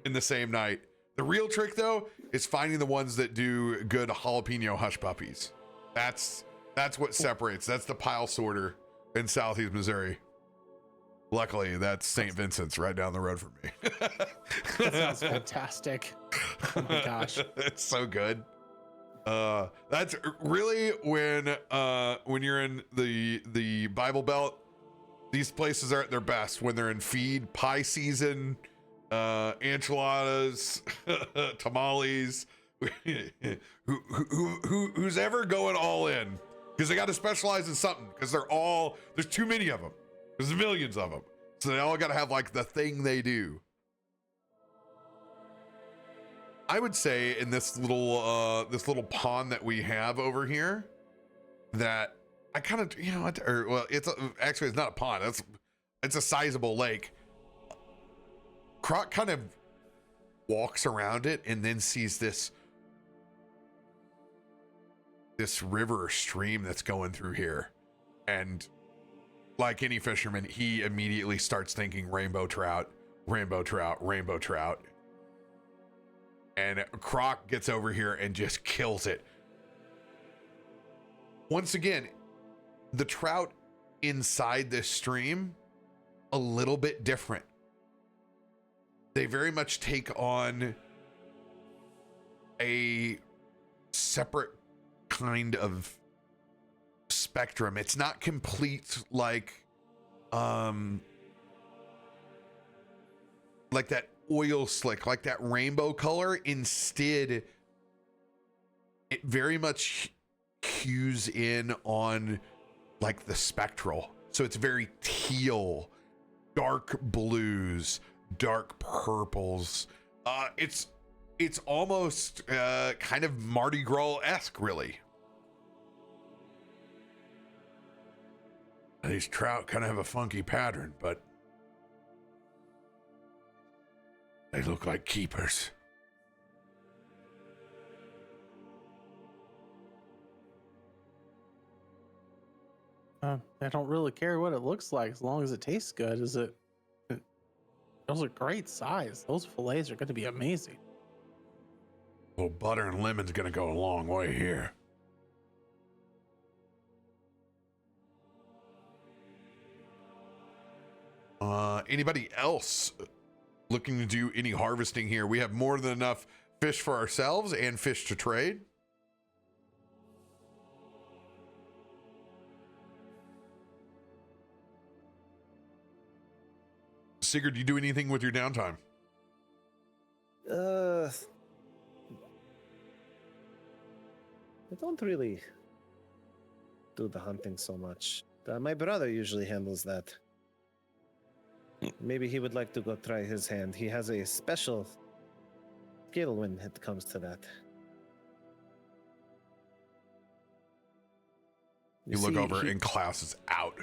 in the same night. The real trick though is finding the ones that do good jalapeno hush puppies. That's what separates. That's the pile sorter in Southeast Missouri. Luckily, that's St. Vincent's right down the road from me. That sounds fantastic. Oh my gosh. It's so good. That's really when you're in the Bible Belt, these places are at their best when they're in feed, pie season, enchiladas, tamales. Who's ever going all in, because they got to specialize in something, because there's too many of them. There's millions of them, so they all got to have like the thing they do. I would say in this little pond that we have over here, that I kind of, it's not a pond. It's a sizable lake. Croc kind of walks around it and then sees this river or stream that's going through here, and like any fisherman, he immediately starts thinking rainbow trout, rainbow trout, rainbow trout. And Croc gets over here and just kills it. Once again, the trout inside this stream, a little bit different. They very much take on a separate kind of spectrum. It's not complete like that oil slick, like that rainbow color. Instead, it very much cues in on like the spectral. So it's very teal, dark blues, dark purples. It's almost kind of Mardi Gras-esque, really. These trout kind of have a funky pattern, but they look like keepers. I don't really care what it looks like as long as it tastes good. Those are great size. Those fillets are going to be amazing. Well, butter and lemon's gonna go a long way here. Anybody else looking to do any harvesting here? We have more than enough fish for ourselves and fish to trade. Sigurd, do you do anything with your downtime? I don't really do the hunting so much. My brother usually handles that. Maybe he would like to go try his hand. He has a special skill when it comes to that. You look over and Klaus is out.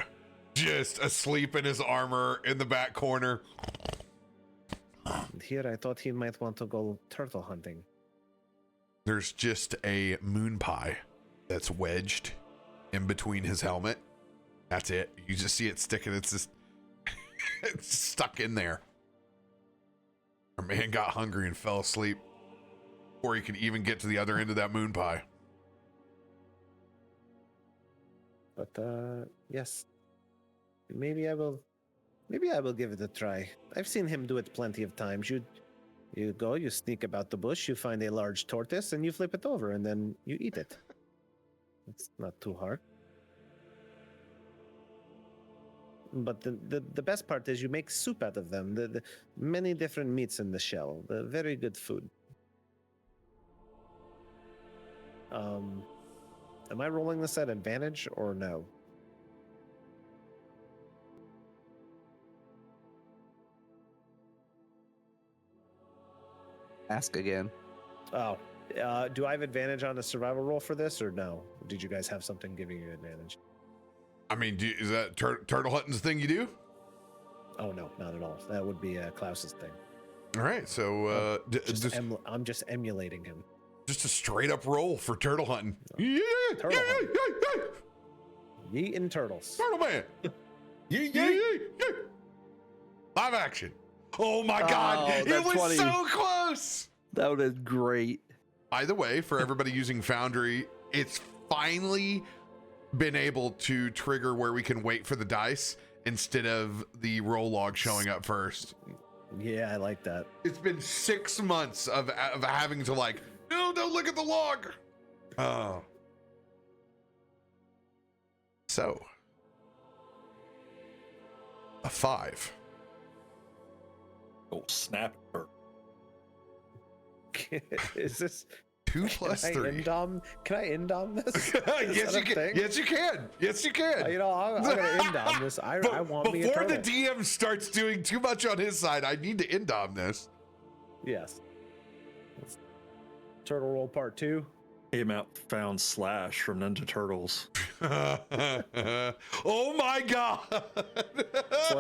Just asleep in his armor in the back corner. Here I thought he might want to go turtle hunting. There's just a moon pie that's wedged in between his helmet. That's it. You just see it sticking. It's just it's stuck in there. Our man got hungry and fell asleep before he could even get to the other end of that moon pie. But yes, maybe I will give it a try. I've seen him do it plenty of times. You go, you sneak about the bush, you find a large tortoise, and you flip it over, and then you eat it. It's not too hard. But the best part is you make soup out of them. The many different meats in the shell. The very good food. Am I rolling this at advantage or no? Ask again. Oh, do I have advantage on a survival roll for this or no? Did you guys have something giving you advantage? I mean, is that turtle hunting's thing you do? Oh no, not at all. That would be Klaus's thing. All right, so I'm just emulating him. Just a straight up roll for turtle hunting. No. Turtle hunting. Yeeting turtles. Turtle man. Live action. Oh my God. It was 20. so close. That would have been great. By the way, for everybody using Foundry, it's finally been able to trigger where we can wait for the dice instead of the roll log showing up first. Yeah, I like that. It's been 6 months of having to like, no, don't look at the log. Oh. So, a 5. Oh, snap. Is this 2 plus 3. Can I indom this? Yes, you can. Yes, you can. Yes, you can. You know, I'm gonna indom this. I want me a before turtle. the DM starts doing too much on his side, I need to indom this. Yes. Turtle roll part 2. Came out found Slash from Ninja Turtles. Oh my God.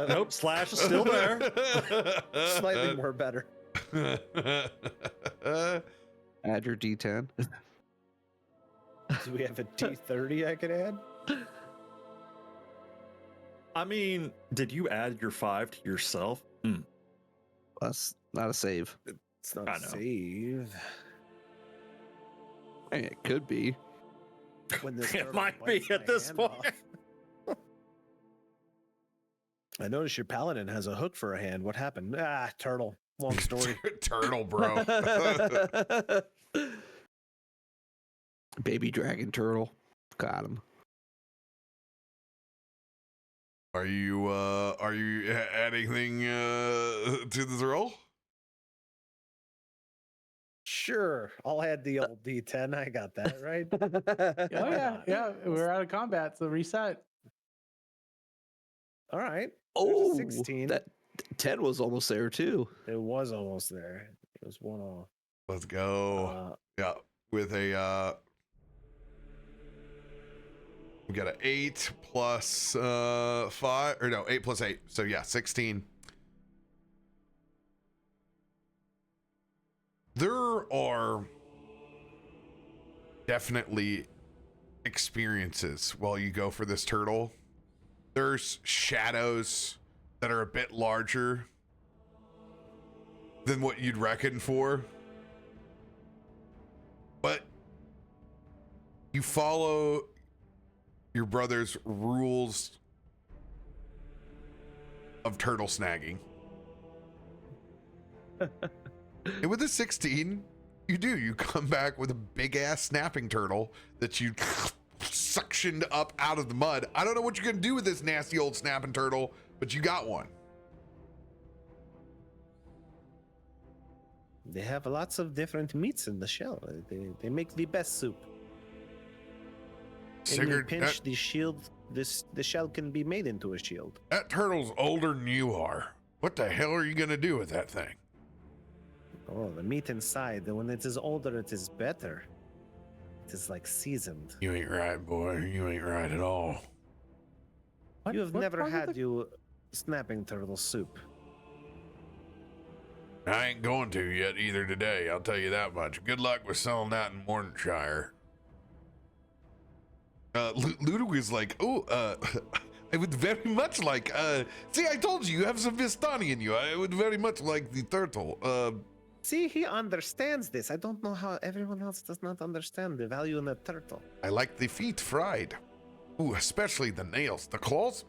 Nope, Slash is still there. Slightly more better. Add your D10. Do we have a D30 I could add? I mean, did you add your 5 to yourself? That's not a save. It's not a save. I mean, it could be. When this It turtle might bites be at my this hand point. off. I noticed your paladin has a hook for a hand. What happened? Ah, turtle. Long story. Turtle, bro. Baby dragon turtle. Got him. Are you adding anything to this roll? Sure. I'll add the old D10. I got that, right? Oh yeah. We're out of combat, so reset. All right. Oh, 16. That 10 was almost there too. It was almost there. It was 1 off. Let's go. Yeah, with a We got an 8 plus 5, or no, 8 plus 8. So yeah, 16. There are definitely experiences while you go for this turtle. There's shadows that are a bit larger than what you'd reckon for. But you follow your brother's rules of turtle snagging. And with a 16, you do. You come back with a big ass snapping turtle that you suctioned up out of the mud. I don't know what you're going to do with this nasty old snapping turtle, but you got one. They have lots of different meats in the shell. They make the best soup. When you pinch the shield, the shell can be made into a shield. That turtle's older than you are. What the hell are you going to do with that thing? Oh, the meat inside. When it is older, it is better. It is like seasoned. You ain't right, boy. You ain't right at all. You have never had you snapping turtle soup. I ain't going to yet either today. I'll tell you that much. Good luck with selling that in Morningshire. Ludwig is like, I would very much like, see, I told you have some Vistani in you. I would very much like the turtle. See, he understands this. I don't know how everyone else does not understand the value in a turtle. I like the feet fried. Ooh, especially the nails. The claws,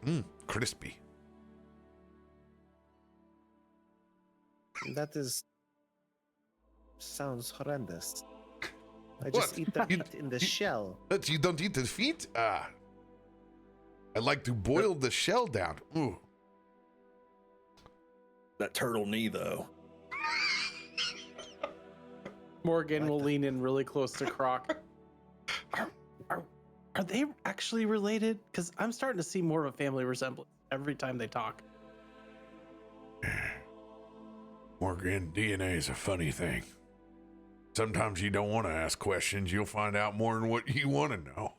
crispy. That sounds horrendous. I just eat the meat in the shell. But you don't eat the feet? I like to boil the shell down. Ooh. That turtle knee, though. Morgan will lean in really close to Croc. Are they actually related? Because I'm starting to see more of a family resemblance every time they talk. Morgan, DNA is a funny thing. Sometimes you don't want to ask questions. You'll find out more than what you want to know.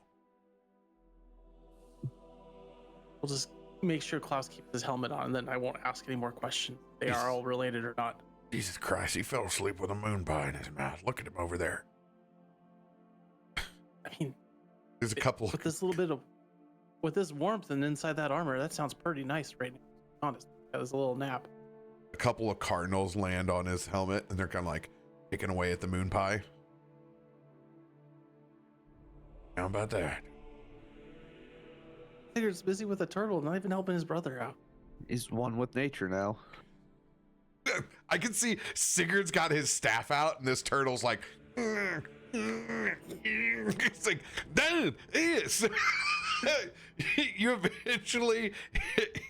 We'll just make sure Klaus keeps his helmet on, and then I won't ask any more questions. They are all related or not. Jesus Christ, he fell asleep with a moon pie in his mouth. Look at him over there. I mean, there's a couple with this little bit of, with this warmth and inside that armor, that sounds pretty nice right now. To be honest, that was a little nap. A couple of cardinals land on his helmet, and they're kind of like picking away at the moon pie. How about that? Sigurd's busy with a turtle, not even helping his brother out. He's one with nature now. I can see Sigurd's got his staff out, and this turtle's like, it's like, dude, it's. You eventually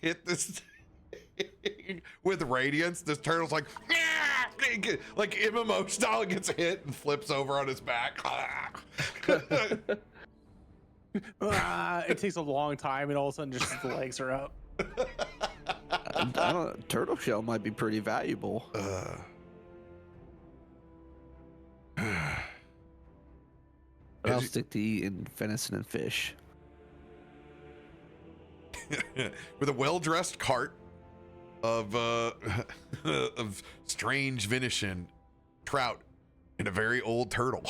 hit this with radiance. This turtle's like MMO style, gets hit and flips over on his back. It takes a long time, and all of a sudden, just the legs are up. I don't, turtle shell might be pretty valuable. But I'll stick to eating venison and fish. With a well-dressed cart of of strange venison, trout, and a very old turtle.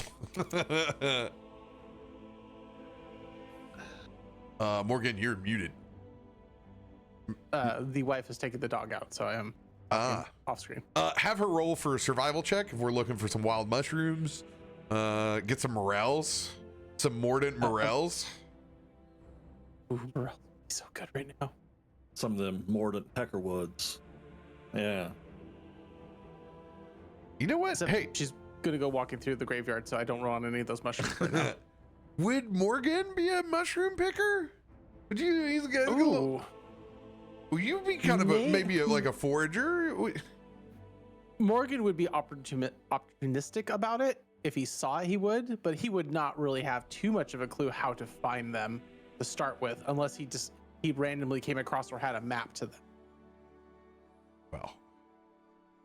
Morgan, you're muted. The wife has taken the dog out, so I am off screen. Have her roll for a survival check if we're looking for some wild mushrooms. Get some morels, some mordant morels. Ooh, morels would be so good right now. Some of them mordant peckerwoods. Yeah. You know what? Except hey, she's gonna go walking through the graveyard, so I don't roll on any of those mushrooms right now. Would Morgan be a mushroom picker? Would you? He's got a little. Will you be kind of maybe like a forager? Morgan would be opportunistic about it. If he saw it, he would, but he would not really have too much of a clue how to find them to start with, unless he randomly came across or had a map to them. Well,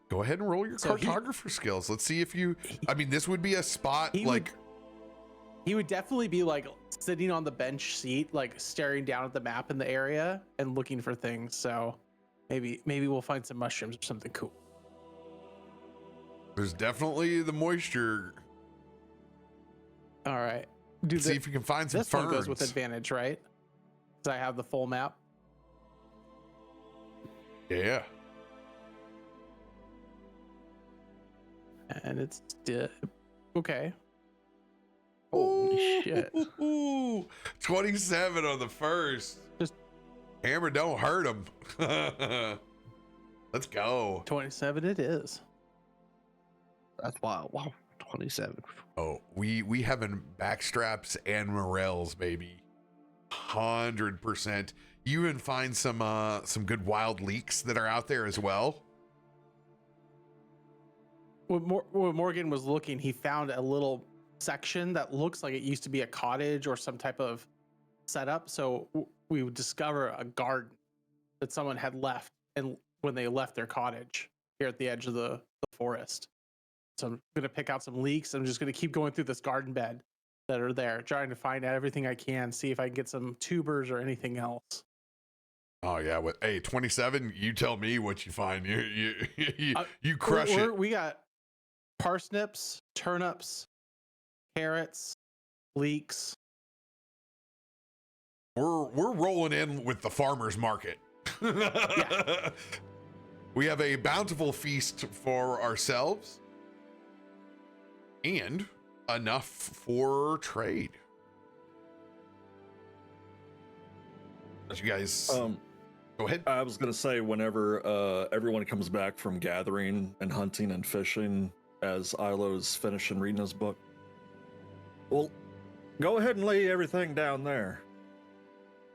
go ahead and roll your cartographer skills. Let's see if you. I mean, this would be a spot like. he would definitely be like sitting on the bench seat, like staring down at the map in the area and looking for things. So maybe we'll find some mushrooms or something cool. There's definitely the moisture. All right. See if you can find some this ferns. One goes with advantage, right? Because I have the full map. Yeah. And it's okay. Holy shit. 27 on the first. Just hammer, don't hurt him. Let's go. 27 it is. That's wild. Wow. 27. Oh, we having backstraps and morels, baby. 100%. You even find some good wild leeks that are out there as well. When Morgan was looking, he found a little section that looks like it used to be a cottage or some type of setup. So we would discover a garden that someone had left, and when they left their cottage here at the edge of the forest. So I'm gonna pick out some leeks. I'm just gonna keep going through this garden bed that are there, trying to find out everything I can, see if I can get some tubers or anything else. Oh yeah, hey, 27. You tell me what you find. You crush it. We got parsnips, turnips, carrots, leeks. We're rolling in with the farmer's market. Yeah. We have a bountiful feast for ourselves and enough for trade. As you guys go ahead. I was gonna say, whenever everyone comes back from gathering and hunting and fishing, as Ilo's finishing reading his book, well, go ahead and lay everything down there.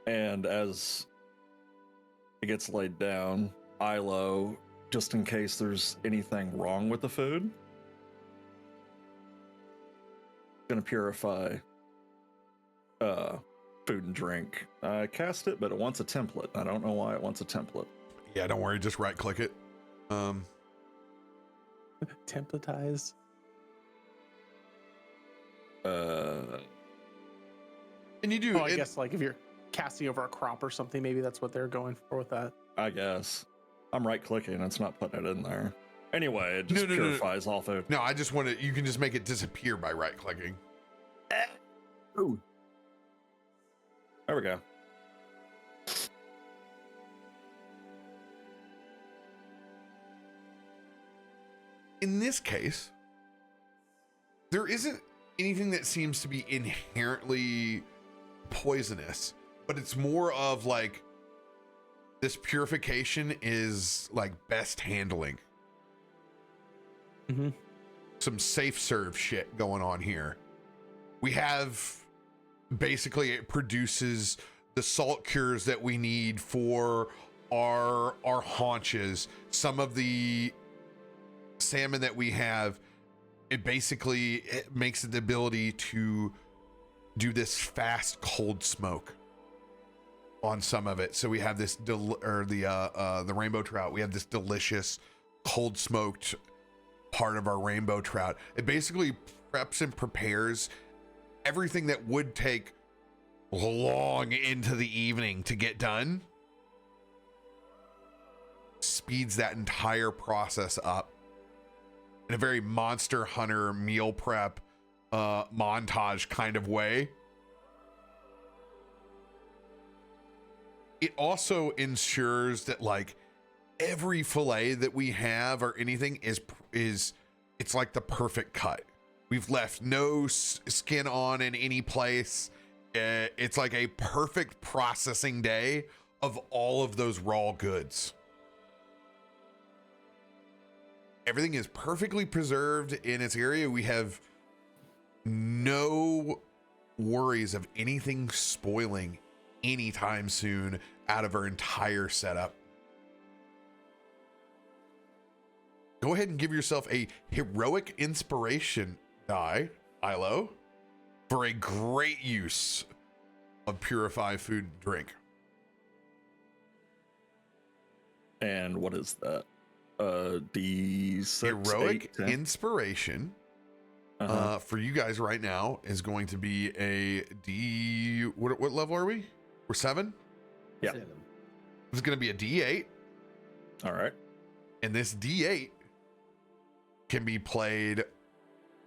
And as it gets laid down, Ilo, just in case there's anything wrong with the food, gonna purify food and drink. I cast it, but it wants a template. I don't know why it wants a template. Yeah, don't worry, just right click it. Templatize. And you do. I guess like if you're casting over a crop or something, maybe that's what they're going for with that. I guess. I'm right clicking, it's not putting it in there. Anyway, it just purifies all food. No, I just want to, you can just make it disappear by right clicking. Ooh. There we go. In this case, there isn't anything that seems to be inherently poisonous, but it's more of like this purification is like best handling. Mm-hmm. Some safe serve shit going on here. We have basically, it produces the salt cures that we need for our haunches. Some of the salmon that we have, it makes it the ability to do this fast cold smoke on some of it. So we have this the rainbow trout. We have this delicious cold smoked part of our rainbow trout. It basically preps and prepares everything that would take long into the evening to get done. Speeds that entire process up in a very Monster Hunter meal prep montage kind of way. It also ensures that like every fillet that we have or anything is it's like the perfect cut. We've left no skin on in any place. It's like a perfect processing day of all of those raw goods. Everything is perfectly preserved in its area. We have no worries of anything spoiling anytime soon out of our entire setup. Go ahead and give yourself a heroic inspiration die, Ilo, for a great use of purify food and drink. And what is that? D6, Heroic 8, 10. inspiration for you guys right now is going to be a D. What level are we? We're 7. Yeah. It's going to be a D8. All right. And this D8 can be played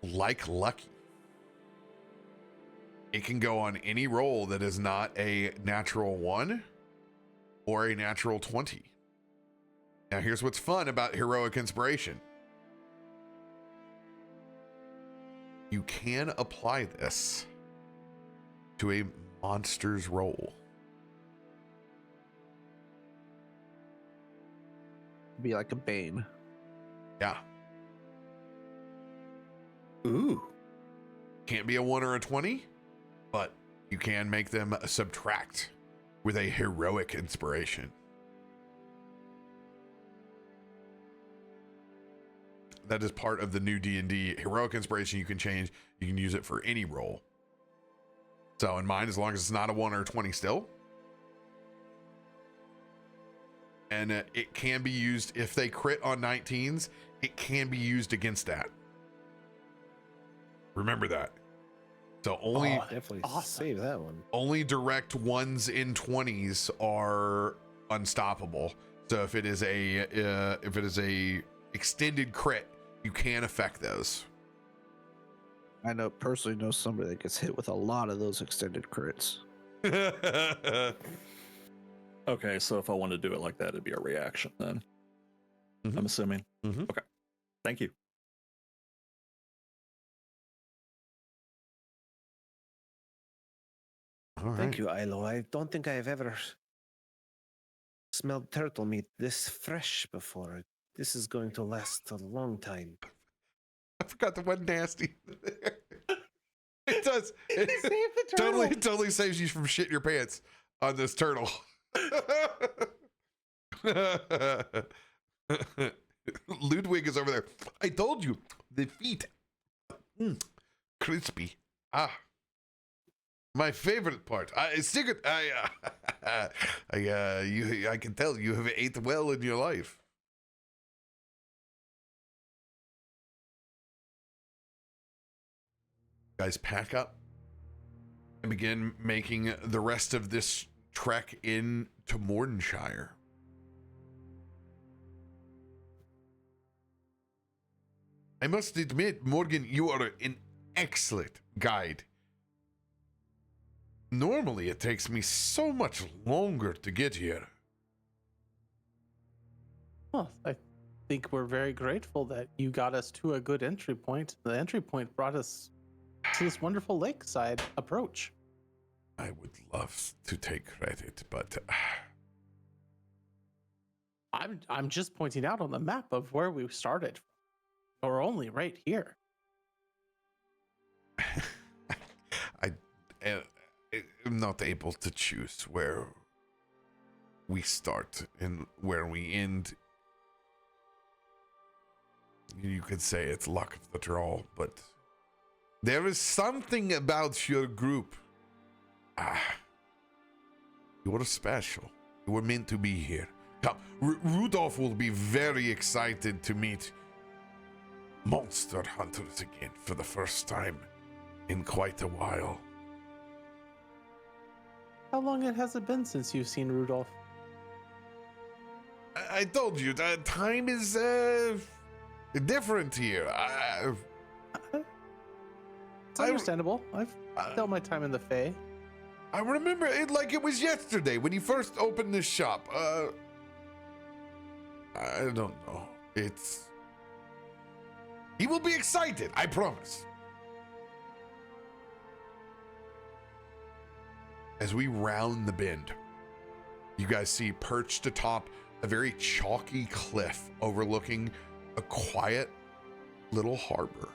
like Lucky. It can go on any roll that is not a natural 1 or a natural 20. Now, here's what's fun about Heroic Inspiration. You can apply this to a monster's roll. Be like a Bane. Yeah. Ooh. Can't be a 1 or a 20, but you can make them subtract with a Heroic Inspiration. That is part of the new D&D. Heroic Inspiration you can change. You can use it for any roll. So in mine, as long as it's not a 1 or a 20 still. And it can be used, if they crit on 19s, it can be used against that. Remember that. So only definitely save that one. Only direct 1s in 20s are unstoppable. So if it is a extended crit, you can affect those. I personally know somebody that gets hit with a lot of those extended crits. Okay, so if I want to do it like that, it'd be a reaction then. Mm-hmm. I'm assuming. Mm-hmm. Okay. Thank you. All right. Thank you, Ilo. I don't think I have ever smelled turtle meat this fresh before. This is going to last a long time. I forgot the one nasty. It does. It Save the turtle. totally saves you from shitting your pants on this turtle. Ludwig is over there. I told you, the feet, crispy. My favorite part. I can tell you have ate well in your life. Guys, pack up and begin making the rest of this trek into Mordenshire. I must admit, Morgan, you are an excellent guide. Normally, it takes me so much longer to get here. Well, I think we're very grateful that you got us to a good entry point. The entry point brought us to this wonderful lakeside approach. I would love to take credit, but I'm just pointing out on the map of where we started. We're only right here. I'm not able to choose where we start and where we end. You could say it's luck of the draw, but there is something about your group. You're special. You were meant to be here. Come, Rudolph will be very excited to meet monster hunters again for the first time in quite a while. How long has it been since you've seen Rudolph? I told you that time is different here. It's understandable. I've dealt my time in the Fae. I remember it like it was yesterday when he first opened this shop. I don't know. He will be excited, I promise. As we round the bend, you guys see perched atop a very chalky cliff overlooking a quiet little harbor.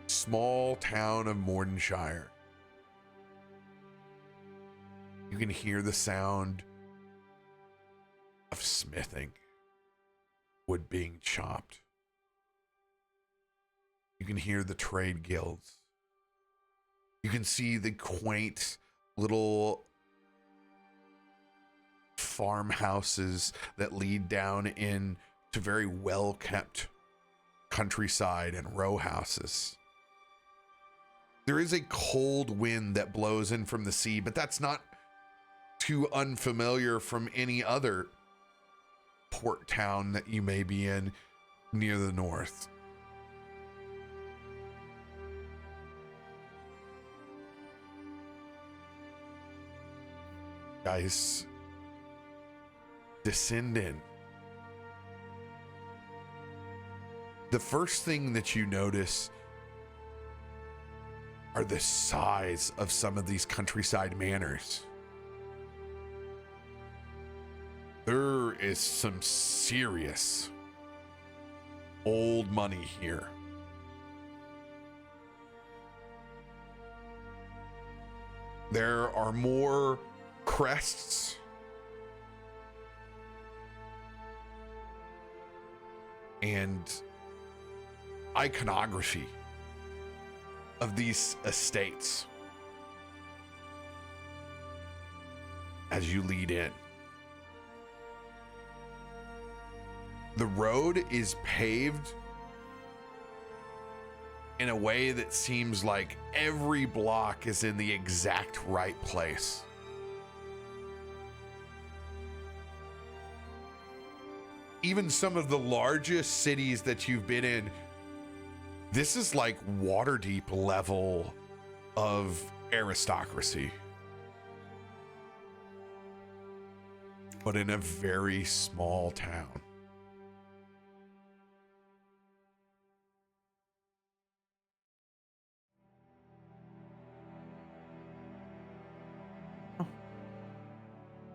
Small town of Mordenshire. You can hear the sound of smithing, wood being chopped. You can hear the trade guilds. You can see the quaint little farmhouses that lead down into very well-kept countryside and row houses. There is a cold wind that blows in from the sea, but that's not too unfamiliar from any other port town that you may be in near the north. Guys, descend in. The first thing that you notice are the size of some of these countryside manors. There is some serious old money here. There are more crests and iconography of these estates as you lead in. The road is paved in a way that seems like every block is in the exact right place. Even some of the largest cities that you've been in, this is like Waterdeep level of aristocracy, but in a very small town.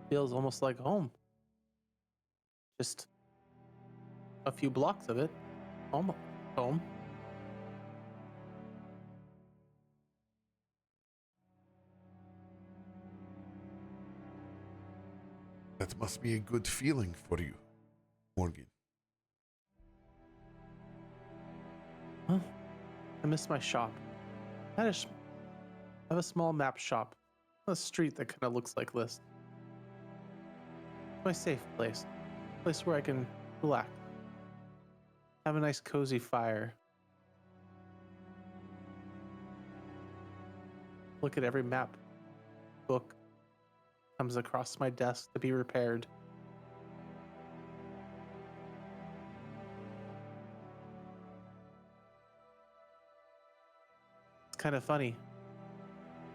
Feels almost like home. Just a few blocks of it. Home. That must be a good feeling for you, Morgan. Huh? I miss my shop. I have a small map shop on a street that kind of looks like this. It's my safe place. A place where I can relax. Have a nice cozy fire. Look at every map, book comes across my desk to be repaired. It's kind of funny.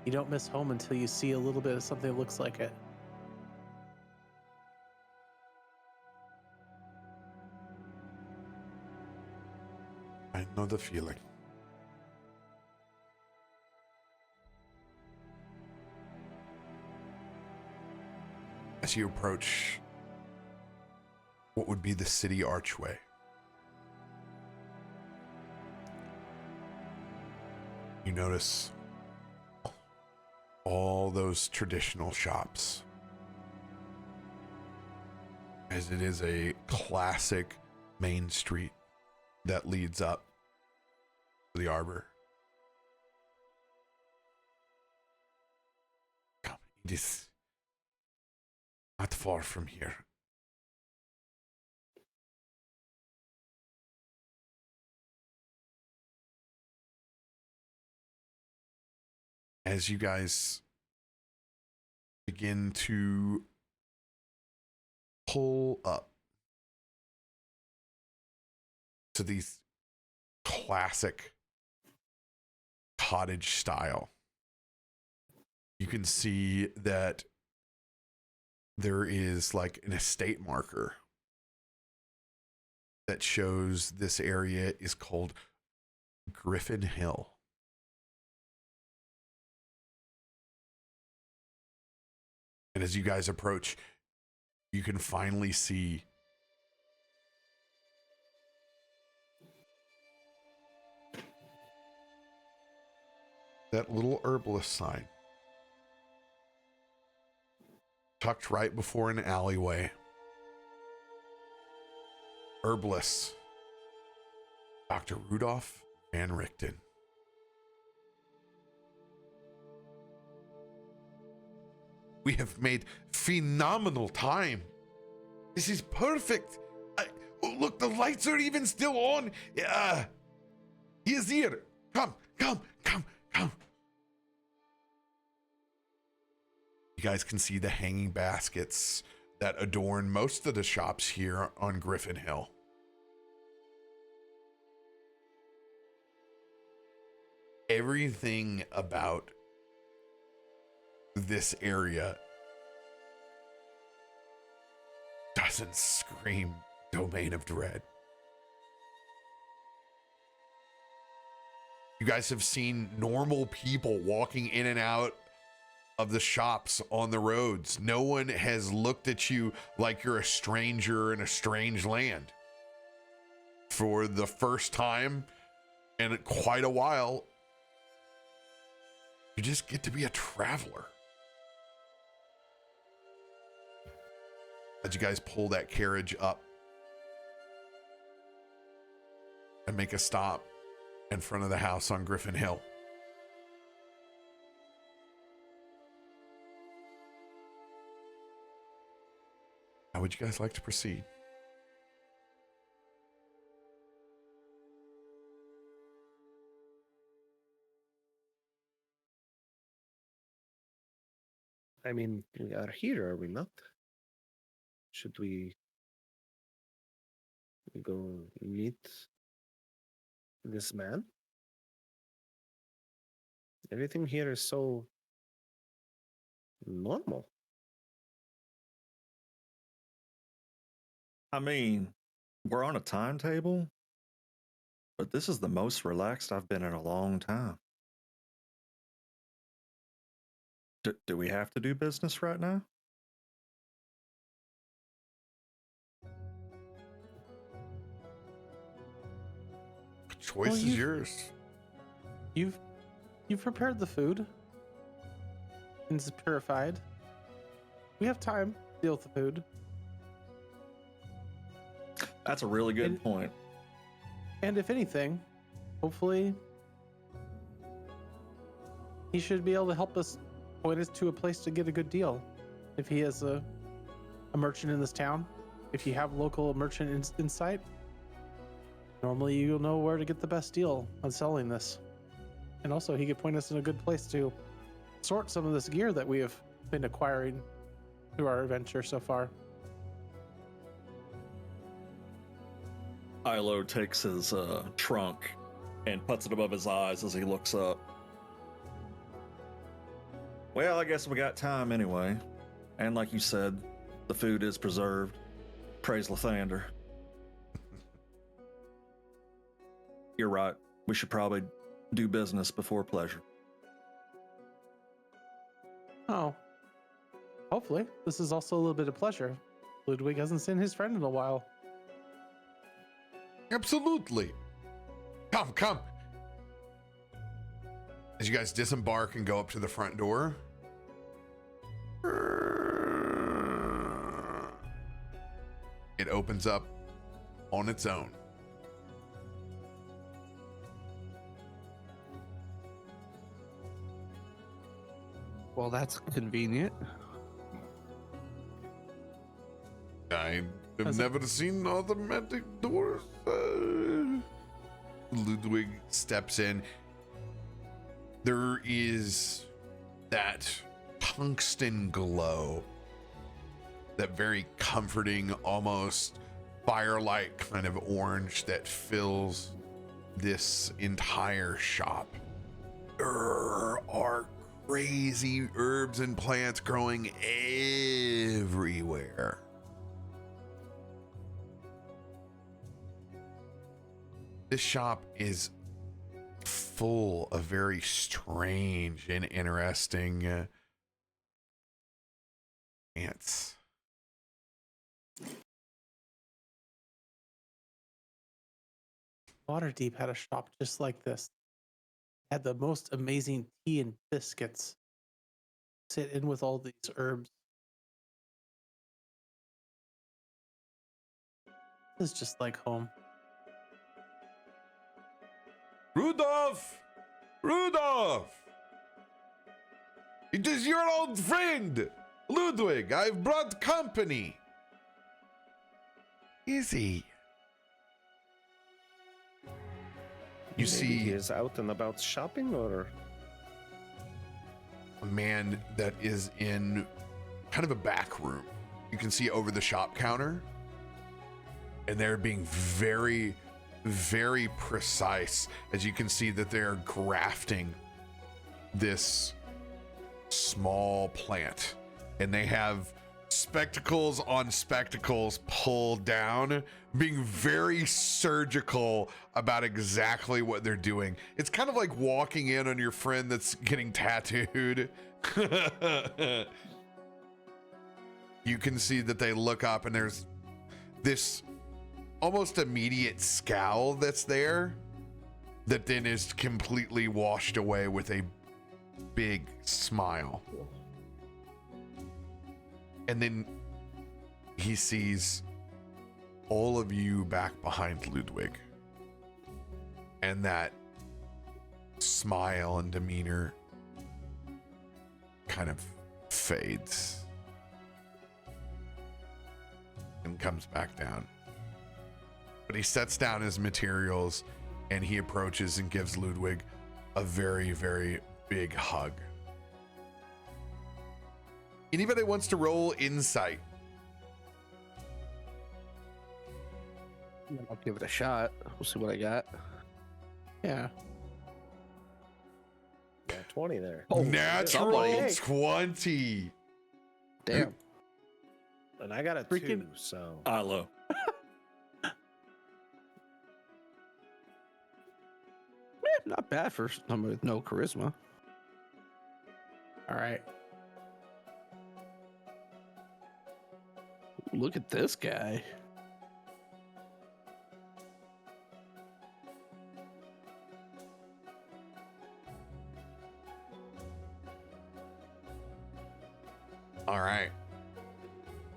You don't miss home until you see a little bit of something that looks like it. I know the feeling. As you approach what would be the city archway, you notice all those traditional shops, as it is a classic main street that leads up to the arbor. Come, it is not far from here. As you guys begin to pull up to these classic cottage style, you can see that there is like an estate marker that shows this area is called Griffin Hill. And as you guys approach, you can finally see that little herbalist sign tucked right before an alleyway. Herbalist Dr. Rudolph Van Richten. We have made phenomenal time. This is perfect. look, the lights are even still on. He is here. Come. You guys can see the hanging baskets that adorn most of the shops here on Griffin Hill. Everything about this area doesn't scream Domain of Dread. You guys have seen normal people walking in and out of the shops on the roads. No one has looked at you like you're a stranger in a strange land. For the first time in quite a while, you just get to be a traveler. As you guys pull that carriage up and make a stop in front of the house on Griffin Hill. How would you guys like to proceed? I mean, we are here, are we not? Should we go meet this man? Everything here is so normal. I mean, we're on a timetable, but this is the most relaxed I've been in a long time. Do we have to do business right now? The choice is yours. You've prepared the food. And it's purified. We have time to deal with the food. That's a really good point. And if anything, hopefully he should be able to help us point us to a place to get a good deal. If he has a merchant in this town, if you have local merchant in sight, normally you'll know where to get the best deal on selling this. And also he could point us in a good place to sort some of this gear that we have been acquiring through our adventure so far. Ilo takes his trunk and puts it above his eyes as he looks up. Well, I guess we got time anyway. And like you said, the food is preserved. Praise Lathander. You're right. We should probably do business before pleasure. Oh. Hopefully. This is also a little bit of pleasure. Ludwig hasn't seen his friend in a while. Absolutely. Come. As you guys disembark and go up to the front door, it opens up on its own. Well, that's convenient. I have never seen automatic doors. Ludwig steps in. There is that tungsten glow, that very comforting, almost firelight kind of orange that fills this entire shop. There are crazy herbs and plants growing everywhere. This shop is full of very strange and interesting plants. Waterdeep had a shop just like this. Had the most amazing tea and biscuits. Sit in with all these herbs. This is just like home. Rudolph! It is your old friend, Ludwig. I've brought company. Is he? Maybe he is out and about shopping, or a man that is in kind of a back room. You can see over the shop counter, and they're being very, very precise, as you can see that they're grafting this small plant, and they have spectacles on spectacles pulled down, being very surgical about exactly what they're doing. It's kind of like walking in on your friend that's getting tattooed. You can see that they look up, and there's this almost immediate scowl that's there that then is completely washed away with a big smile. And then he sees all of you back behind Ludwig, and that smile and demeanor kind of fades and comes back down. But he sets down his materials, and he approaches and gives Ludwig a very, very big hug. Anybody wants to roll insight? I'll give it a shot. We'll see what I got. Yeah. yeah, 20 there. Oh, Natural somebody. 20. Damn. And I got a Freaking- 2, so Ilo. Not bad for someone with no charisma. All right. Look at this guy. All right.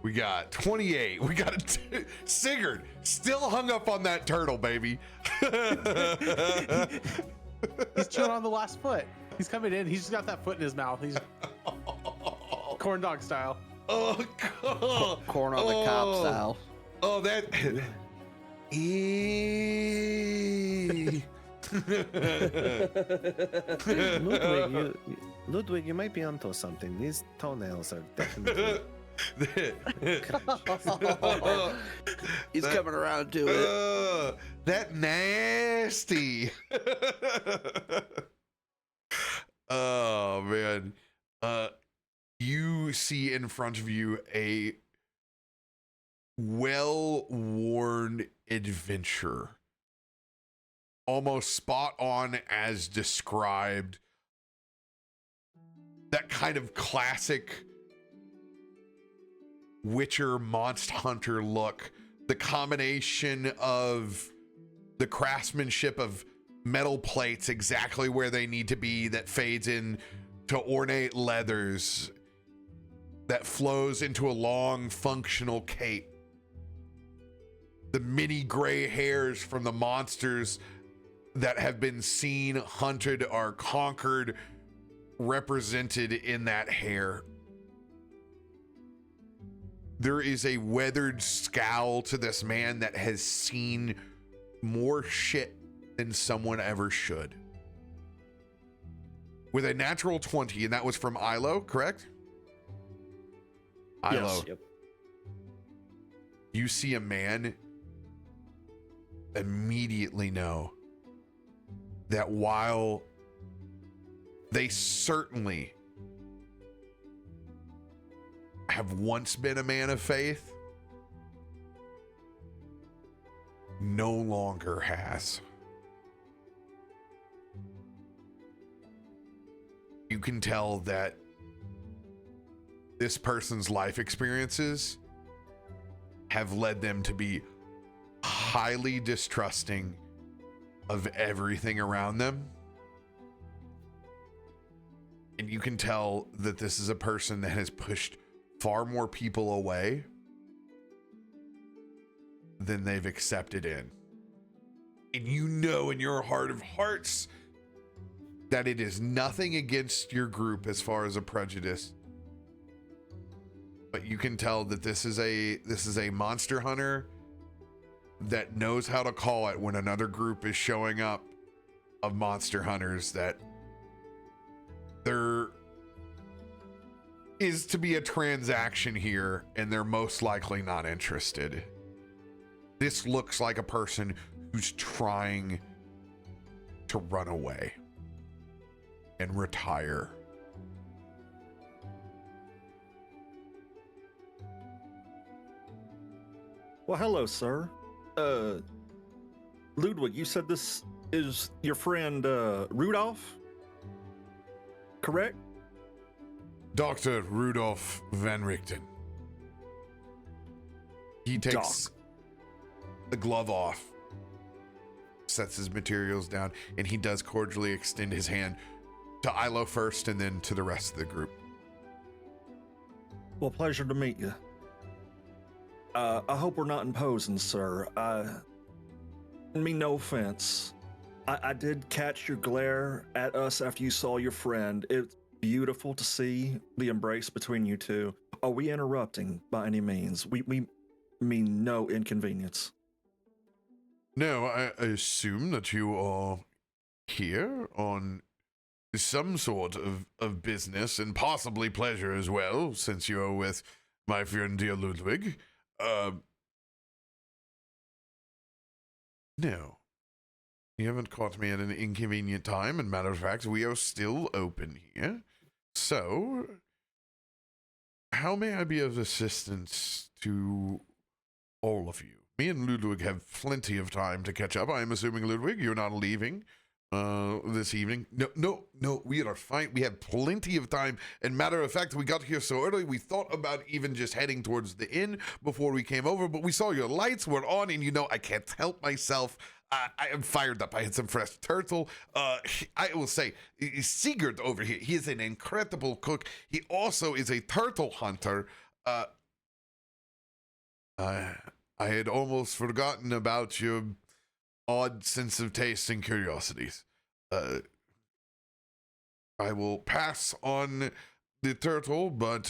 We got 28. We got Sigurd still hung up on that turtle, baby. He's chilling on the last foot. He's coming in. He's just got that foot in his mouth. He's corn dog style. Oh, God. Corn on the cob style. Oh, that. Ludwig, you might be onto something. These toenails are definitely. He's coming around to it. That nasty. Oh man. You see in front of you a well-worn adventurer, almost spot on as described. That kind of classic Witcher monster hunter look, the combination of the craftsmanship of metal plates exactly where they need to be, that fades in to ornate leathers, that flows into a long functional cape, the many gray hairs from the monsters that have been seen, hunted, or conquered, represented in that hair. There is a weathered scowl to this man that has seen more shit than someone ever should. With a natural 20, and that was from Ilo, correct? Ilo, Yes. Yep. you see a man immediately know that while they certainly have once been a man of faith, no longer has. You can tell that this person's life experiences have led them to be highly distrusting of everything around them. And you can tell that this is a person that has pushed far more people away than they've accepted in. And you know in your heart of hearts that it is nothing against your group as far as a prejudice. But you can tell that this is a monster hunter that knows how to call it when another group is showing up monster hunters that there is to be a transaction here, and they're most likely not interested. This looks like a person who's trying to run away and retire. Well, hello, sir. Ludwig, you said this is your friend, Rudolph? Correct? Dr. Rudolph Van Richten. He takes the glove off, sets his materials down, and he does cordially extend his hand to Ilo first and then to the rest of the group. Well, pleasure to meet you. I hope we're not imposing, sir. I mean no offense. I did catch your glare at us after you saw your friend. It's beautiful to see the embrace between you two. Are we interrupting by any means? We mean no inconvenience. No, I assume that you are here on some sort of business and possibly pleasure as well, since you're with my friend dear Ludwig. No. You haven't caught me at an inconvenient time, and matter of fact, we are still open here. So, how may I be of assistance to all of you? Me and Ludwig have plenty of time to catch up. I'm assuming, Ludwig, you're not leaving this evening. No, we are fine. We have plenty of time. And matter of fact, we got here so early, we thought about even just heading towards the inn before we came over, but we saw your lights were on, and I can't help myself. I am fired up. I had some fresh turtle. I will say, Sigurd over here, he is an incredible cook. He also is a turtle hunter. I had almost forgotten about your odd sense of taste and curiosities. I will pass on the turtle, but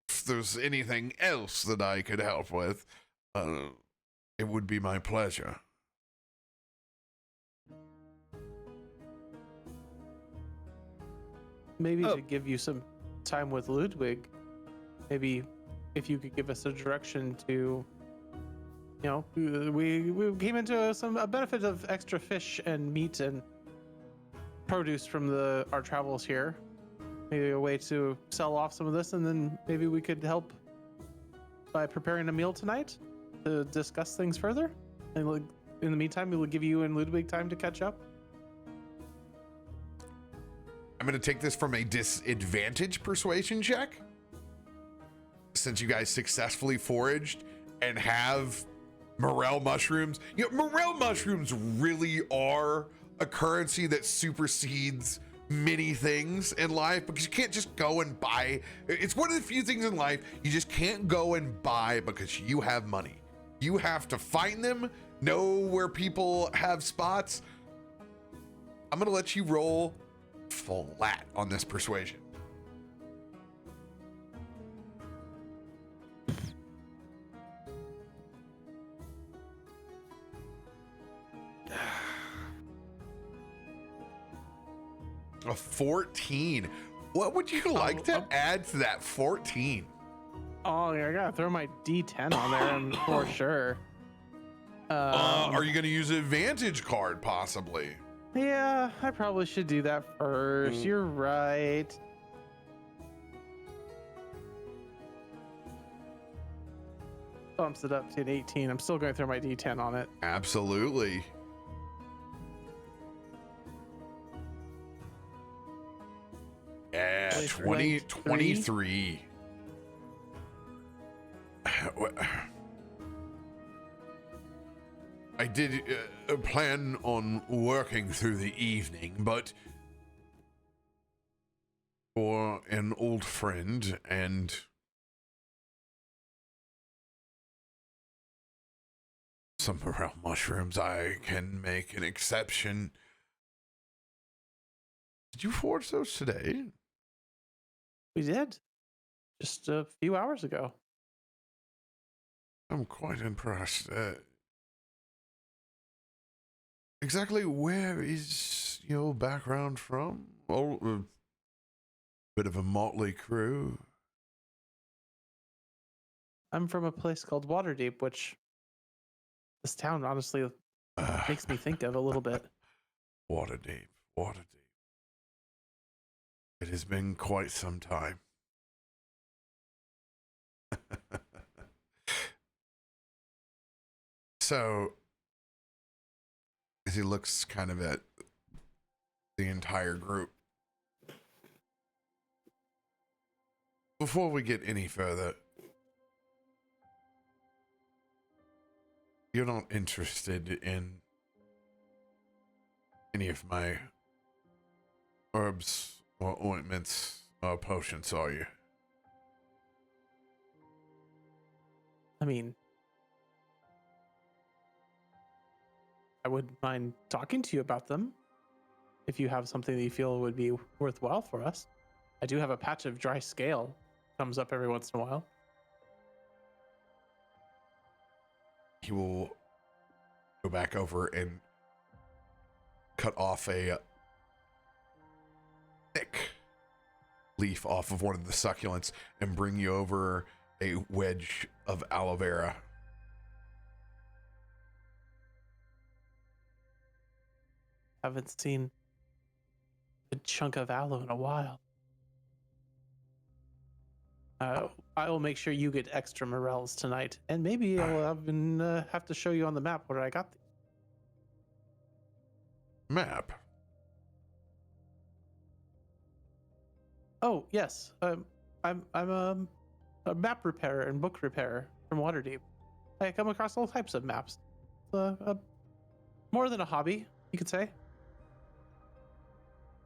if there's anything else that I could help with, it would be my pleasure. Maybe to give you some time with Ludwig, maybe if you could give us a direction to, we came into a benefit of extra fish and meat and produce from our travels here. Maybe a way to sell off some of this, and then maybe we could help by preparing a meal tonight to discuss things further. And in the meantime, we will give you and Ludwig time to catch up. I'm going to take this from a disadvantage persuasion check. Since you guys successfully foraged and have morel mushrooms. Morel mushrooms really are a currency that supersedes many things in life, because you can't just go and buy. It's one of the few things in life you just can't go and buy because you have money. You have to find them, know where people have spots. I'm going to let you roll flat on this persuasion. A 14. What would you like to add to that 14? Oh, I gotta throw my D10 on there for sure. Are you gonna use an advantage card possibly? Yeah, I probably should do that first. You're right. Bumps it up to an 18. I'm still going to throw my D10 on it. Absolutely. Yeah, 23. I did plan on working through the evening, but for an old friend and some morel mushrooms, I can make an exception. Did you forge those today? We did. Just a few hours ago. I'm quite impressed. exactly where is your background from? Oh, a bit of a motley crew. I'm from a place called Waterdeep, which this town honestly makes me think of a little bit. Waterdeep, Waterdeep. It has been quite some time. So, as he looks kind of at the entire group, before we get any further, you're not interested in any of my herbs or ointments or potions, are you? I mean, I wouldn't mind talking to you about them if you have something that you feel would be worthwhile for us. I do have a patch of dry scale, comes up every once in a while. He will go back over and cut off a thick leaf off of one of the succulents and bring you over a wedge of aloe vera. Haven't seen a chunk of aloe in a while. I will make sure you get extra morels tonight, and maybe I'll even have to show you on the map where I got these. Map? Oh yes, I'm a map repairer and book repairer from Waterdeep. I come across all types of maps. More than a hobby, you could say.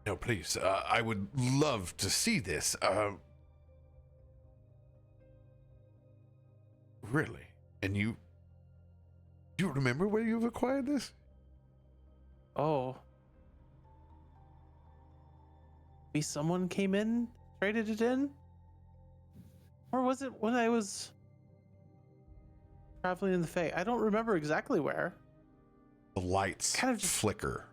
No, please. I would love to see this. Really? And you remember where you've acquired this? Oh. Maybe someone came in, traded it in? Or was it when I was traveling in the Fae? I don't remember exactly where. The lights kind of just flicker.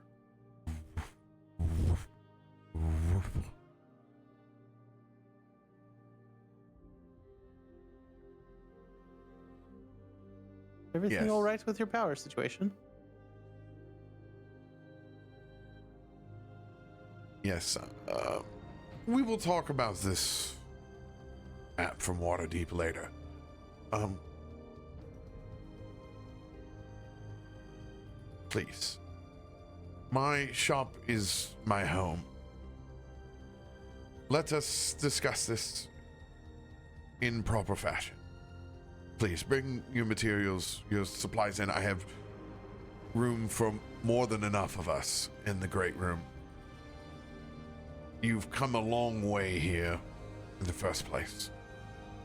Everything Yes. all right with your power situation? Yes. We will talk about this map from Waterdeep later. Please. My shop is my home. Let us discuss this in proper fashion. Please bring your materials, your supplies in. I have room for more than enough of us in the great room. You've come a long way here in the first place.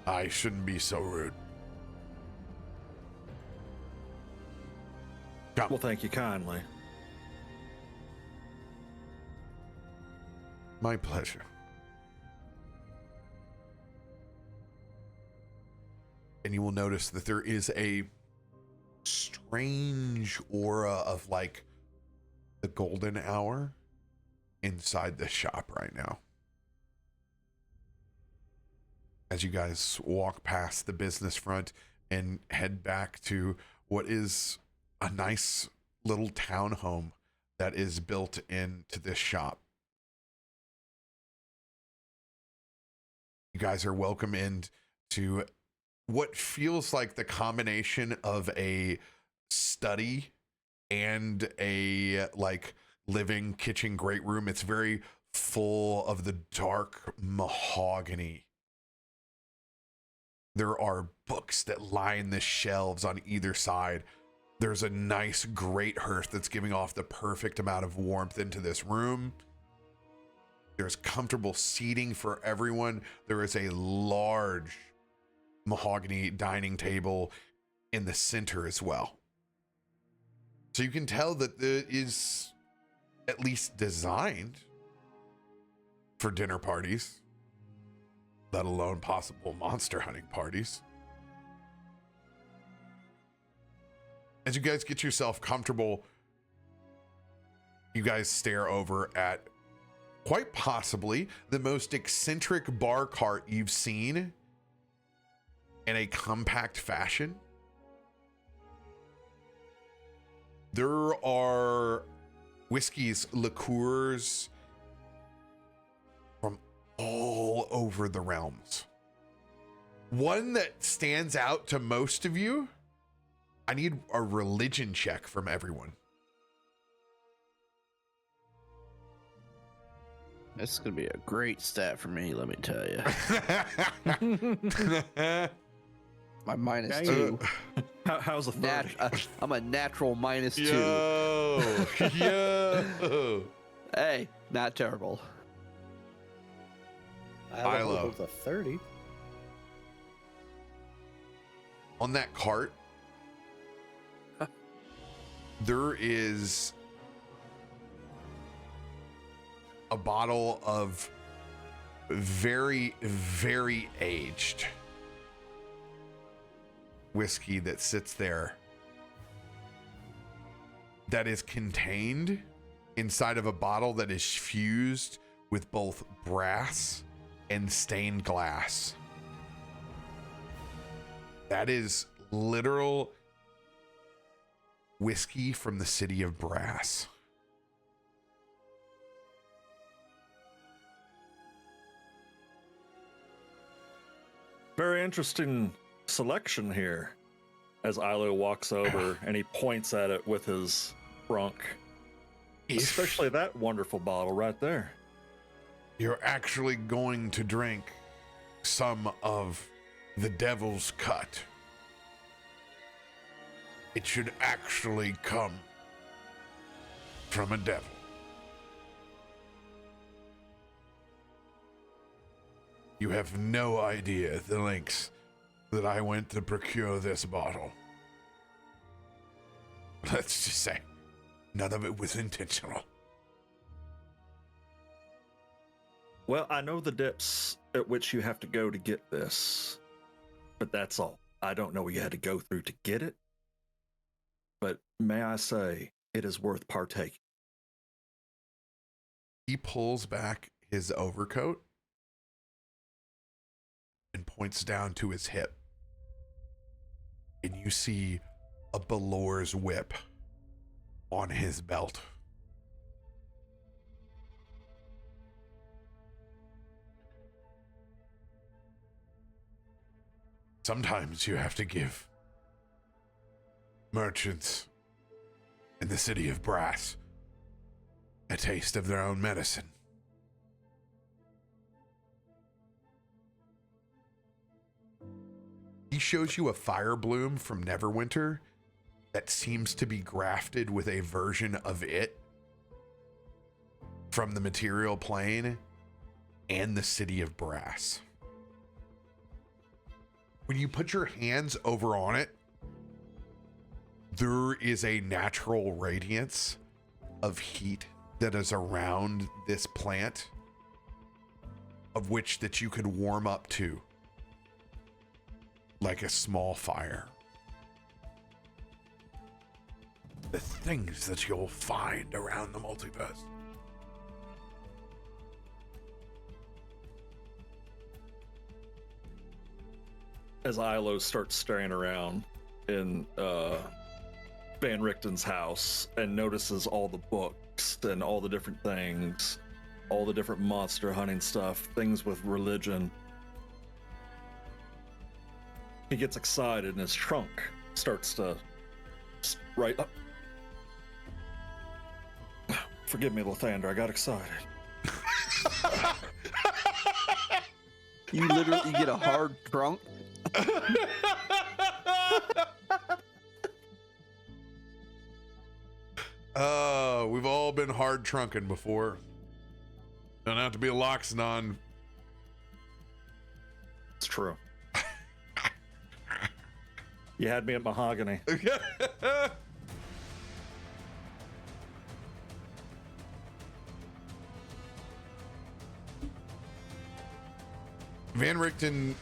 I shouldn't be so rude. Come. Well, thank you kindly. My pleasure. And you will notice that there is a strange aura of like the golden hour inside the shop right now. As you guys walk past the business front and head back to what is a nice little townhome that is built into this shop. You guys are welcome into what feels like the combination of a study and a like living kitchen great room. It's very full of the dark mahogany. There are books that line the shelves on either side. There's a nice grate hearth that's giving off the perfect amount of warmth into this room. There's comfortable seating for everyone. There is a large mahogany dining table in the center as well. So you can tell that it is at least designed for dinner parties, let alone possible monster hunting parties. As you guys get yourself comfortable, You guys stare over at quite possibly the most eccentric bar cart you've seen in a compact fashion. There are whiskeys, liqueurs from all over the realms. One that stands out to most of you, I need a religion check from everyone. This is going to be a great stat for me, let me tell you. My -2. How's the 30? I'm a natural -2. Yo. Hey, not terrible. I Ilo. rolled a 30. On that cart, there is a bottle of very, very aged whiskey that sits there that is contained inside of a bottle that is fused with both brass and stained glass. That is literal whiskey from the city of Brass. Very interesting selection here. As Ilo walks over and he points at it with his trunk. Especially that wonderful bottle right there. You're actually going to drink some of the devil's cut. It should actually come from a devil. You have no idea the lengths that I went to procure this bottle. Let's just say, none of it was intentional. Well, I know the depths at which you have to go to get this, but that's all. I don't know what you had to go through to get it, but may I say, it is worth partaking. He pulls back his overcoat and points down to his hip. And you see a Belor's whip on his belt. Sometimes you have to give merchants in the city of Brass a taste of their own medicine. He shows you a fire bloom from Neverwinter that seems to be grafted with a version of it from the material plane and the city of Brass. When you put your hands over on it, there is a natural radiance of heat that is around this plant, of which that you could warm up to like a small fire. The things that you'll find around the multiverse. As Ilo starts staring around in Van Richten's house and notices all the books and all the different things, all the different monster hunting stuff, things with religion, he gets excited and his trunk starts to right up. Forgive me, Lathander, I got excited. You literally get a hard trunk. We've all been hard trunking before. Don't have to be a Loxodon. It's true. You had me at mahogany. Van Richten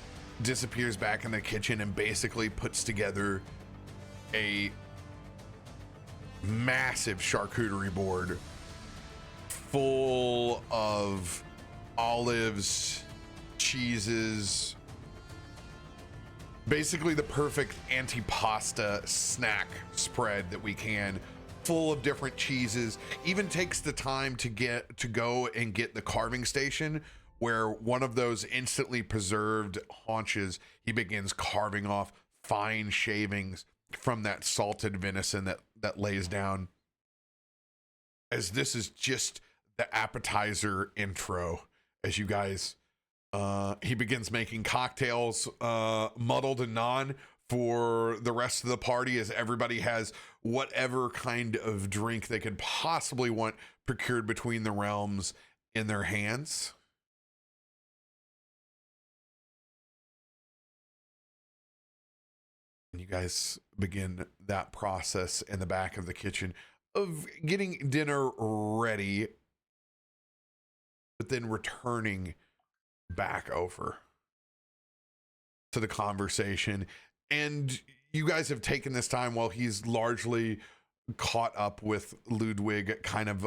disappears back in the kitchen and basically puts together a massive charcuterie board full of olives, cheeses, basically the perfect antipasta snack spread that we can, full of different cheeses. Even takes the time to go and get the carving station, where one of those instantly preserved haunches, he begins carving off fine shavings from that salted venison that lays down. As this is just the appetizer intro, as you guys, he begins making cocktails, muddled and non, for the rest of the party, as everybody has whatever kind of drink they could possibly want procured between the realms in their hands. And you guys begin that process in the back of the kitchen of getting dinner ready, but then returning back over to the conversation. And you guys have taken this time while he's largely caught up with Ludwig, kind of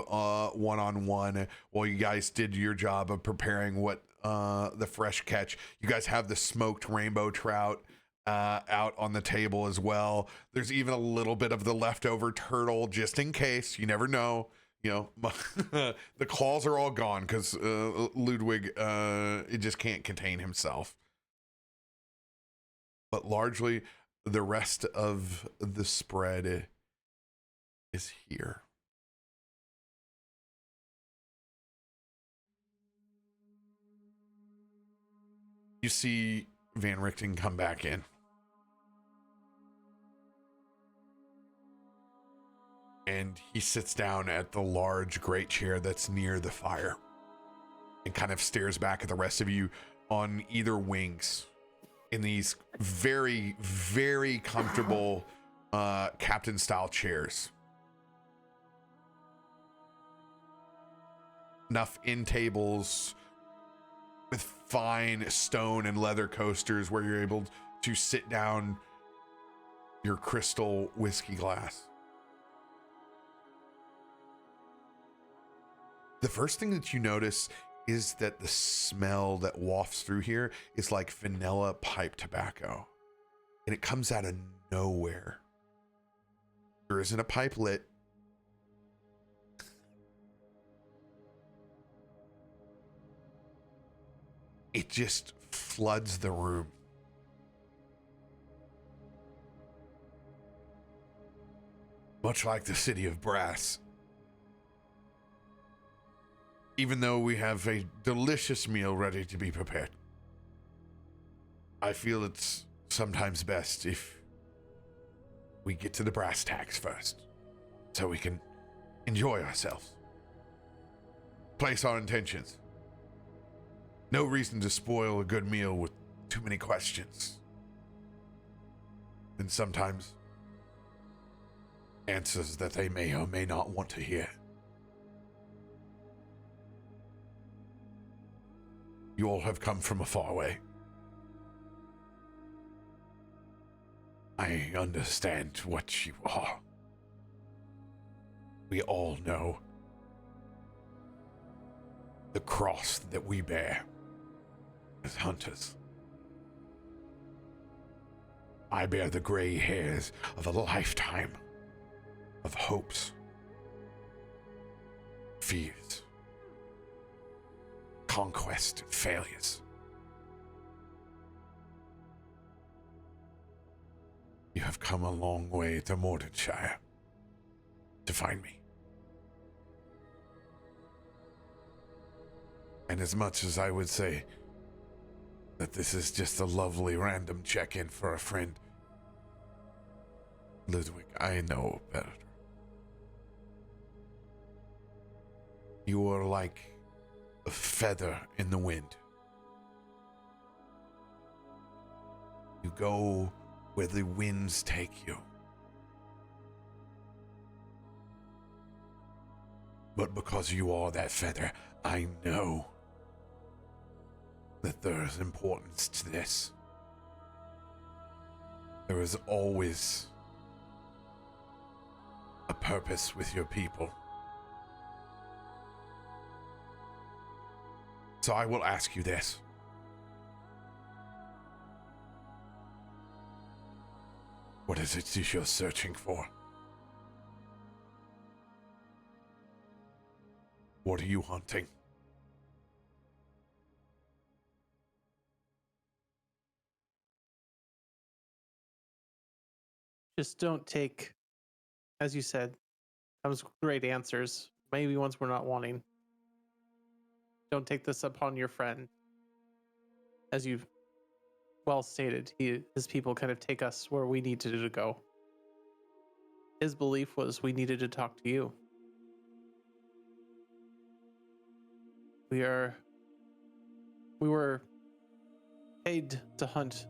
one-on-one, while you guys did your job of preparing what the fresh catch. You guys have the smoked rainbow trout out on the table as well. There's even a little bit of the leftover turtle, just in case. You never know. You know, the claws are all gone because Ludwig it just can't contain himself. But largely, the rest of the spread is here. You see Van Richten come back in. And he sits down at the large great chair that's near the fire and kind of stares back at the rest of you on either wings in these very, very comfortable captain style chairs. Enough end tables with fine stone and leather coasters where you're able to sit down your crystal whiskey glass. The first thing that you notice is that the smell that wafts through here is like vanilla pipe tobacco, and it comes out of nowhere. There isn't a pipe lit. It just floods the room. Much like the city of brass. Even though we have a delicious meal ready to be prepared, I feel it's sometimes best if we get to the brass tacks first, so we can enjoy ourselves, place our intentions. No reason to spoil a good meal with too many questions. And sometimes answers that they may or may not want to hear. You all have come from a far way. I understand what you are. We all know the cross that we bear as hunters. I bear the gray hairs of a lifetime of hopes, fears, conquest, and failures. You have come a long way to Mordenshire to find me. And as much as I would say that this is just a lovely random check-in for a friend, Ludwig, I know better. You are like a feather in the wind. You go where the winds take you. But because you are that feather, I know that there is importance to this. There is always a purpose with your people. So I will ask you this. What is it that you're searching for? What are you hunting? Just don't take, as you said, that was great answers. Maybe ones we're not wanting. Don't take this upon your friend. As you've well stated, his people kind of take us where we needed to go. His belief was we needed to talk to you. We were paid to hunt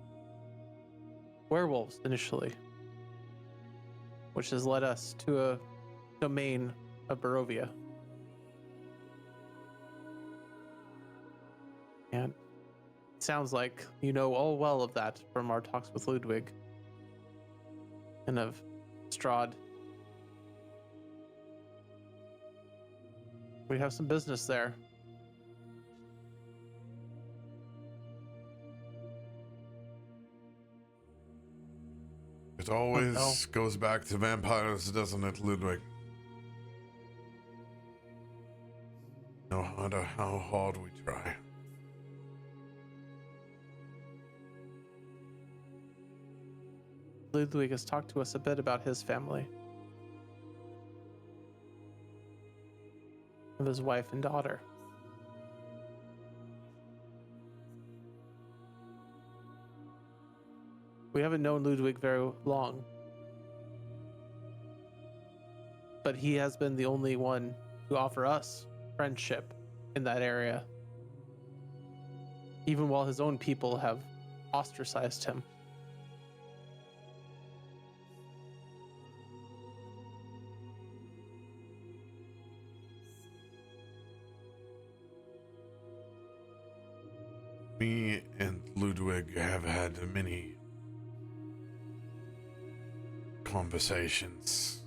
werewolves initially, which has led us to a domain of Barovia. And it sounds like you know all well of that from our talks with Ludwig and of Strahd. We have some business there. It always goes back to vampires, doesn't it, Ludwig? No matter how hard we try. Ludwig has talked to us a bit about his family, of his wife and daughter. We haven't known Ludwig very long, but he has been the only one to offer us friendship in that area, even while his own people have ostracized him. Me and Ludwig have had many conversations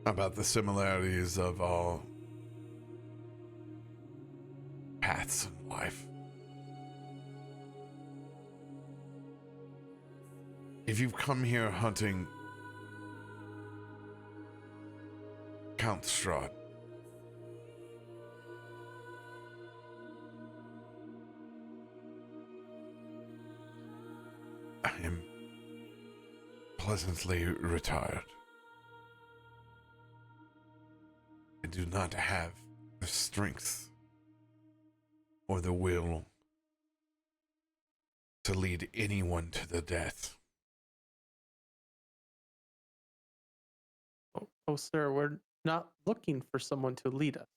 about the similarities of our paths in life. If you've come here hunting Count Strahd, I am pleasantly retired. I do not have the strength or the will to lead anyone to the death. Oh, sir, we're not looking for someone to lead us.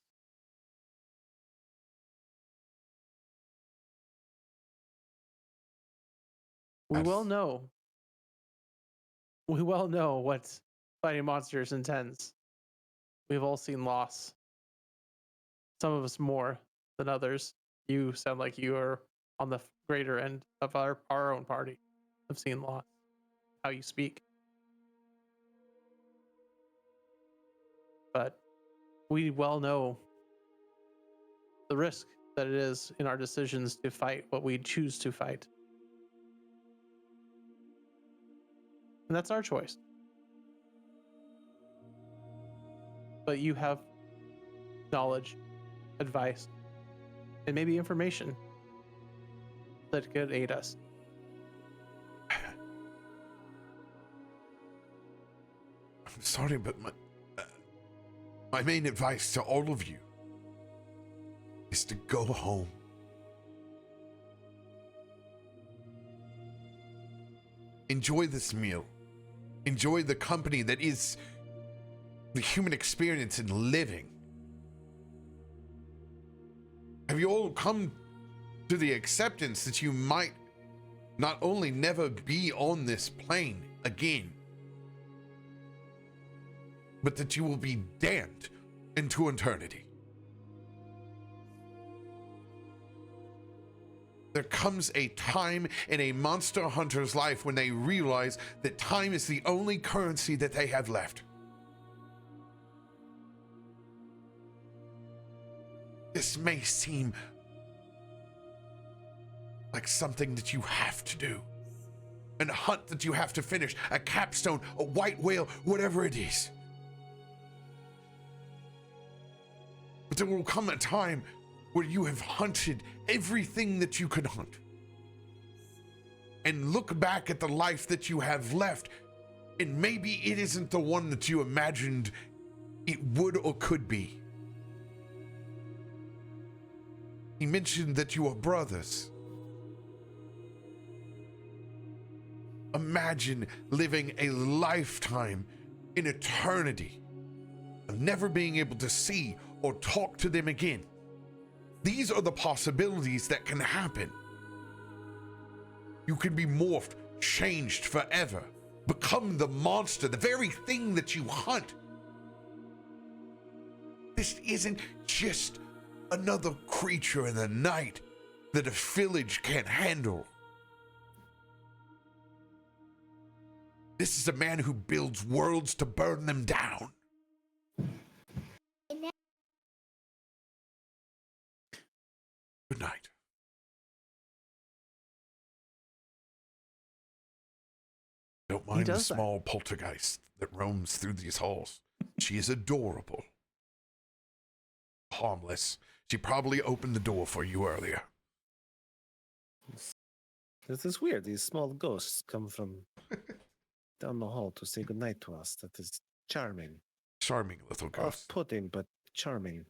We well know what fighting monsters intends. We've all seen loss. Some of us more than others. You sound like you are on the greater end of our own party of seeing loss. How you speak. But we well know the risk that it is in our decisions to fight what we choose to fight. And that's our choice. But you have knowledge, advice, and maybe information that could aid us. I'm sorry, but my main advice to all of you is to go home. Enjoy this meal. Enjoy the company that is the human experience in living. Have you all come to the acceptance that you might not only never be on this plane again, but that you will be damned into eternity? There comes a time in a monster hunter's life when they realize that time is the only currency that they have left. this may seem like something that you have to do, and a hunt that you have to finish, a capstone, a white whale, whatever it is. But there will come a time where you have hunted everything that you could hunt, and look back at the life that you have left, and maybe it isn't the one that you imagined it would or could be. He mentioned that you are brothers. Imagine living a lifetime in eternity of never being able to see or talk to them again. These are the possibilities that can happen. You can be morphed, changed forever, become the monster, the very thing that you hunt. This isn't just another creature in the night that a village can't handle. This is a man who builds worlds to burn them down. Good night. Don't mind the small poltergeist that roams through these halls. She is adorable. Harmless. She probably opened the door for you earlier. This is weird. These small ghosts come from down the hall to say goodnight to us. That is charming. Charming little ghosts. Off-putting, but charming.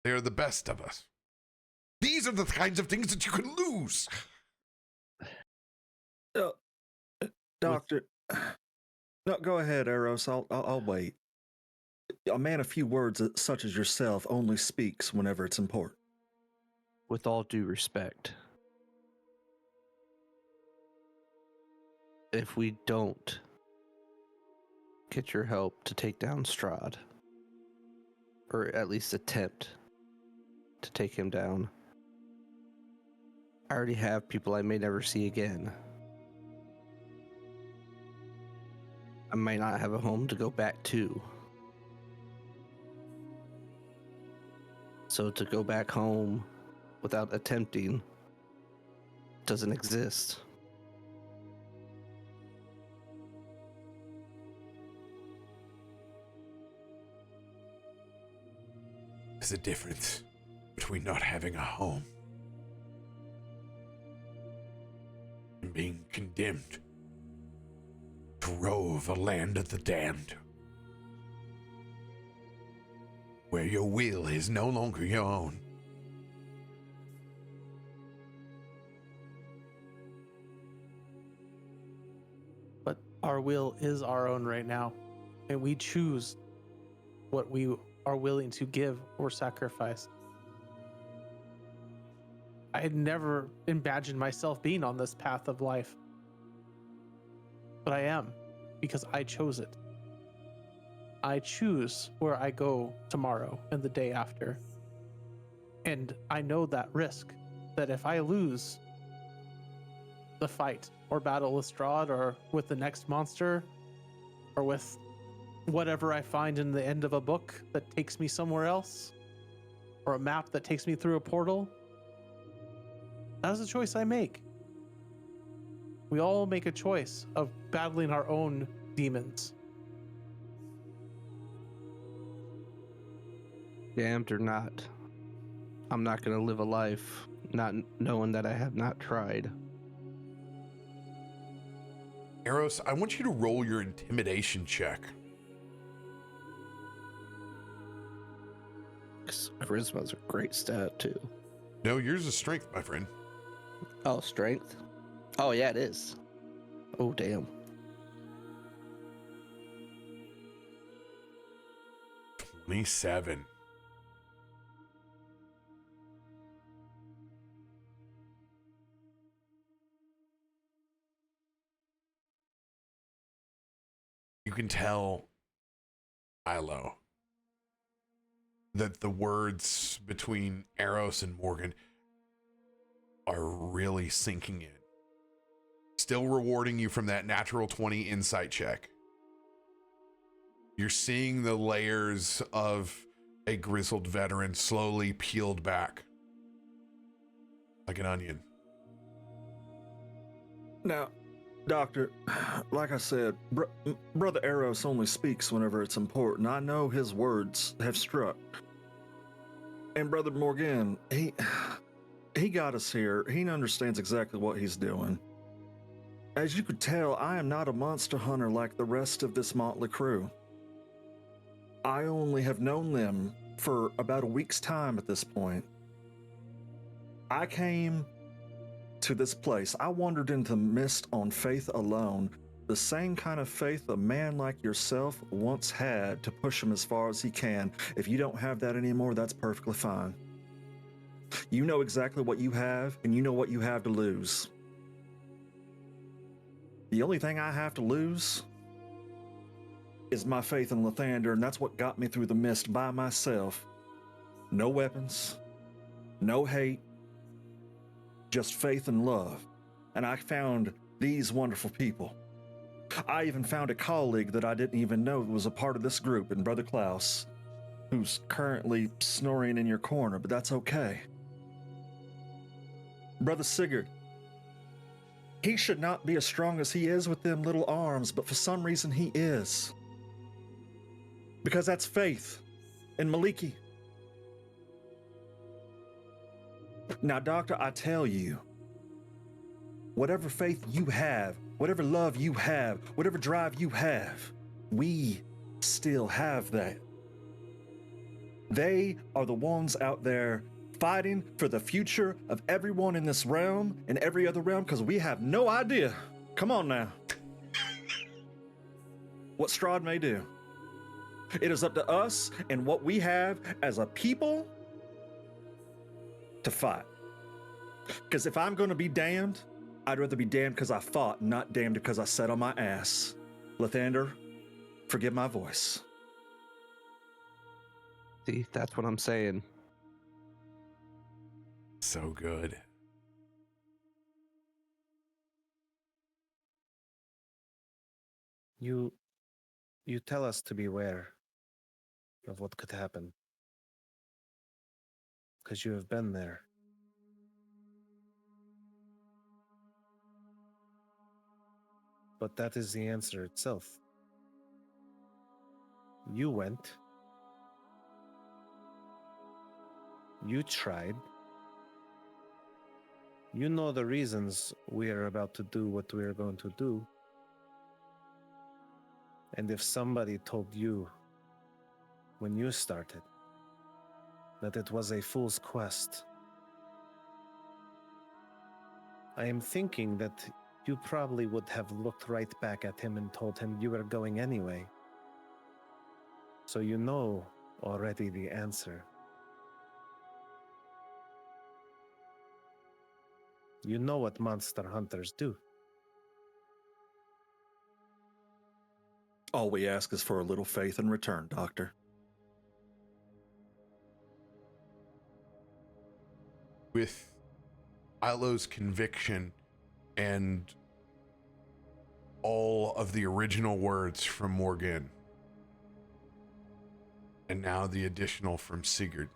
They are the best of us. These are the kinds of things that you can lose. Doctor, no, go ahead, Eros. I'll wait. A man of few words such as yourself only speaks whenever it's important. With all due respect, if we don't get your help to take down Strahd, or at least attempt to take him down, I already have people I may never see again. I might not have a home to go back to. So to go back home without attempting doesn't exist. There's a difference between not having a home and being condemned to rove a land of the damned, where your will is no longer your own. But our will is our own right now, and we choose what we are willing to give or sacrifice. I had never imagined myself being on this path of life, but I am, because I chose it. I choose where I go tomorrow and the day after. And I know that risk, that if I lose the fight or battle with Strahd or with the next monster or with whatever I find in the end of a book that takes me somewhere else, or a map that takes me through a portal, that is a choice I make. We all make a choice of battling our own demons. Damned or not, I'm not going to live a life not knowing that I have not tried. Eros, I want you to roll your intimidation check. Charisma's a great stat, too. No, yours is strength, my friend. Oh, strength? Oh, yeah, it is. Oh, damn. 27. You can tell, Ilo, that the words between Eros and Morgan are really sinking in. Still rewarding you from that natural 20 insight check. You're seeing the layers of A grizzled veteran slowly peeled back like an onion. Now, Doctor, like I said, Brother Eros only speaks whenever it's important. I know his words have struck. And Brother Morgan, he got us here. He understands exactly what he's doing. As you could tell, I am not a monster hunter like the rest of this motley crew. I only have known them for about a week's time at this point. I came to this place. I wandered into the mist on faith alone, the same kind of faith a man like yourself once had to push him as far as he can. If you don't have that anymore, that's perfectly fine. You know exactly what you have, and you know what you have to lose. The only thing I have to lose is my faith in Lathander, and that's what got me through the mist by myself. No weapons, no hate, just faith and love. And I found these wonderful people. I even found a colleague that I didn't even know was a part of this group in Brother Klaus, who's currently snoring in your corner, but that's okay. Brother Sigurd, he should not be as strong as he is with them little arms, but for some reason he is. Because that's faith in Maliki. Now, Doctor, I tell you, whatever faith you have, whatever love you have, whatever drive you have, we still have that. They are the ones out there fighting for the future of everyone in this realm and every other realm, because we have no idea. Come on now. What Strahd may do. It is up to us and what we have as a people to fight. Because if I'm going to be damned, I'd rather be damned because I fought, not damned because I sat on my ass. Lathander, forgive my voice. See, that's what I'm saying. So good. You tell us to beware of what could happen. Because you have been there. But that is the answer itself. You went. You tried. You know the reasons we are about to do what we are going to do. And if somebody told you when you started that it was a fool's quest, I am thinking that you probably would have looked right back at him and told him you were going anyway. So you know already the answer. You know what monster hunters do. All we ask is for a little faith in return, Doctor. With Ilo's conviction and all of the original words from Morgan, and now the additional from Sigurd,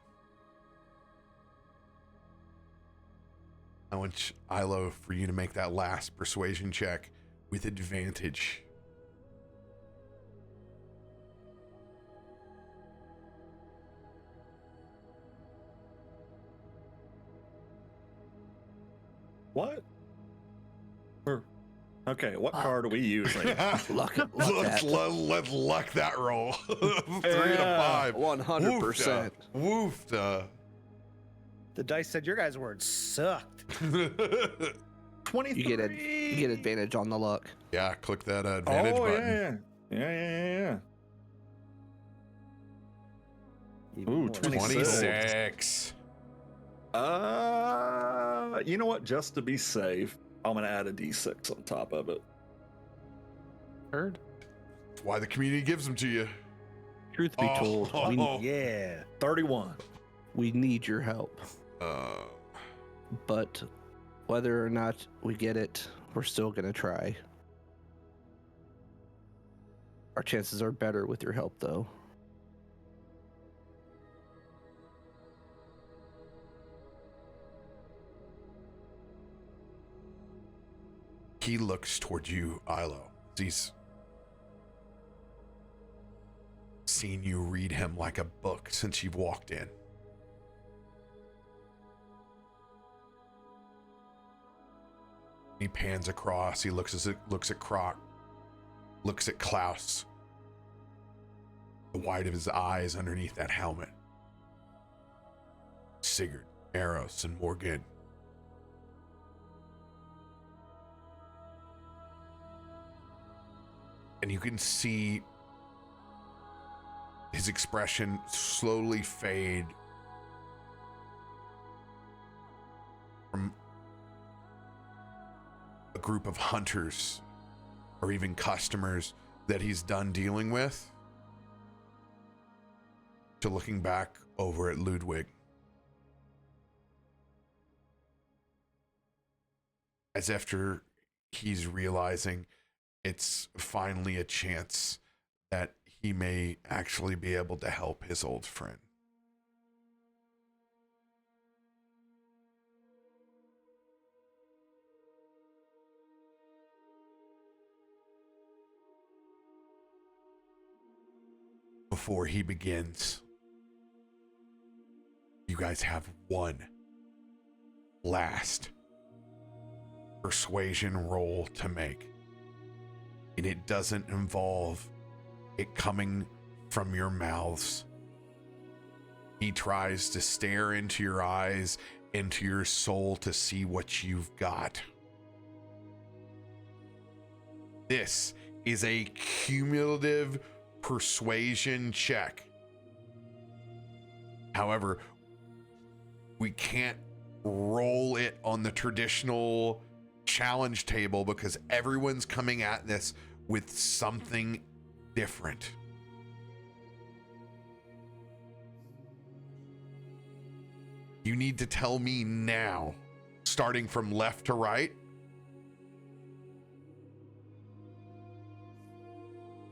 I want Ilo for you to make that last persuasion check with advantage. What? Okay, what card are we using? Let's luck that roll. 3 to 5. 100%. Woofda. The dice said your guys' words sucked. 23. You get advantage on the luck. Yeah, click that advantage button. Yeah. Even Ooh, more. 26. You know what? Just to be safe, I'm gonna add a D6 on top of it. Heard? That's why the community gives them to you. Truth be told, Yeah. 31. we need your help. But whether or not we get it, we're still going to try. Our chances are better with your help, though. He looks toward you, Ilo. He's seen you read him like a book since you've walked in. He pans across. He looks at Croc, looks at Klaus. The white of his eyes underneath that helmet. Sigurd, Eros, and Morgan. And you can see his expression slowly fade from a group of hunters or even customers that he's done dealing with to looking back over at Ludwig. As after he's realizing it's finally a chance that he may actually be able to help his old friend. Before he begins, you guys have one last persuasion roll to make. And it doesn't involve it coming from your mouths. He tries to stare into your eyes, into your soul to see what you've got. This is a cumulative persuasion check. However, we can't roll it on the traditional challenge table because everyone's coming at this with something different. You need to tell me now, starting from left to right,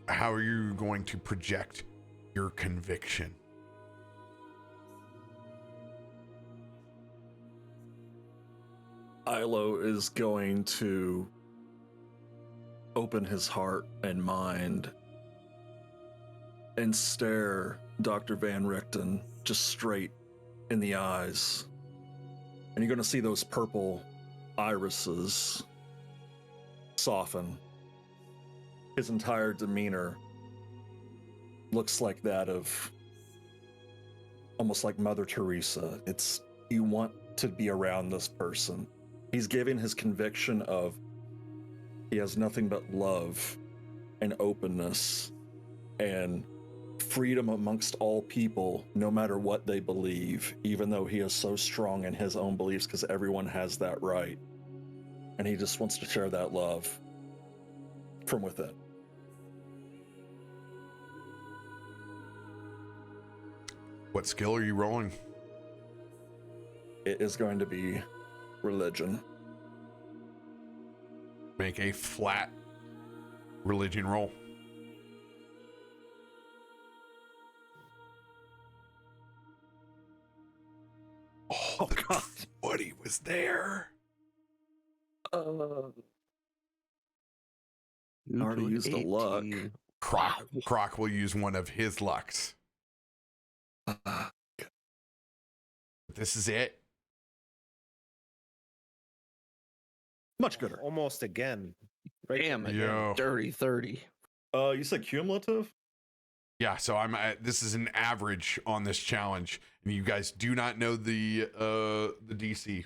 how are you going to project your conviction? Ilo is going to open his heart and mind and stare Dr. Van Richten just straight in the eyes. And you're going to see those purple irises soften. His entire demeanor looks like that of almost like Mother Teresa. It's, you want to be around this person. He's giving his conviction of he has nothing but love and openness and freedom amongst all people, no matter what they believe, even though he is so strong in his own beliefs, because everyone has that right. And he just wants to share that love from within. What skill are you rolling? It is going to be religion. Make a flat religion roll. Oh God, Woody was there. I already used a luck. Croc will use one of his lucks. This is it. Much gooder. Almost again. Right. Damn it. Yo. Dirty 30. You said cumulative? Yeah, so this is an average on this challenge, and you guys do not know the DC.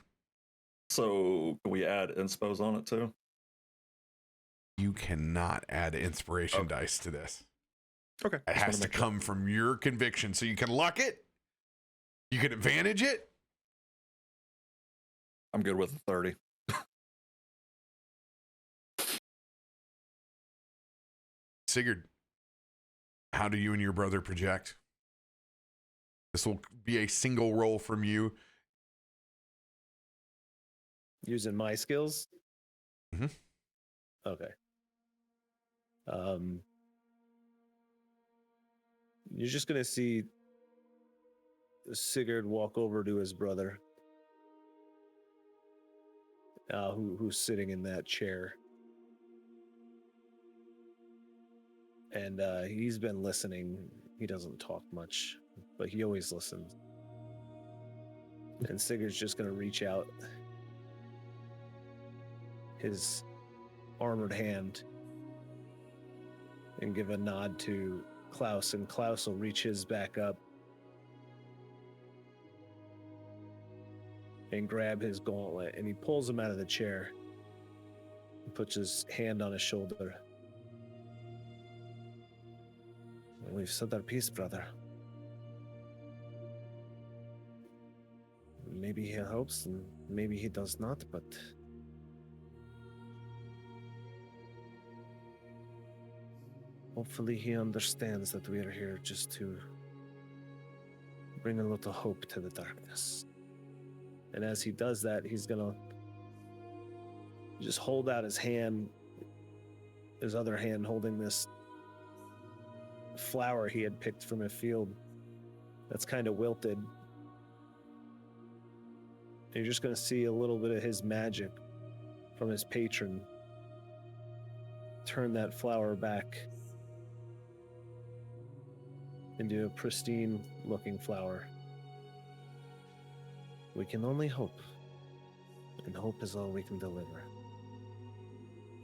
So can we add inspos on it too? You cannot add inspiration dice to this. Okay. It has to come from your conviction. So you can luck it, you can advantage it. I'm good with 30. Sigurd, how do you and your brother project? This will be a single roll from you. Using my skills? Mm-hmm. Okay. You're just going to see Sigurd walk over to his brother, who's sitting in that chair. and he's been listening. He doesn't talk much, but he always listens. And Sigurd's just going to reach out his armored hand and give a nod to Klaus, and Klaus will reach his back up and grab his gauntlet, and he pulls him out of the chair and puts his hand on his shoulder. We've said our piece, brother. Maybe he hopes and maybe he does not, but hopefully he understands that we are here just to bring a little hope to the darkness. And as he does that, he's gonna just hold out his hand, his other hand holding this flower he had picked from a field that's kind of wilted. And you're just going to see a little bit of his magic from his patron turn that flower back into a pristine looking flower. We can only hope, and hope is all we can deliver.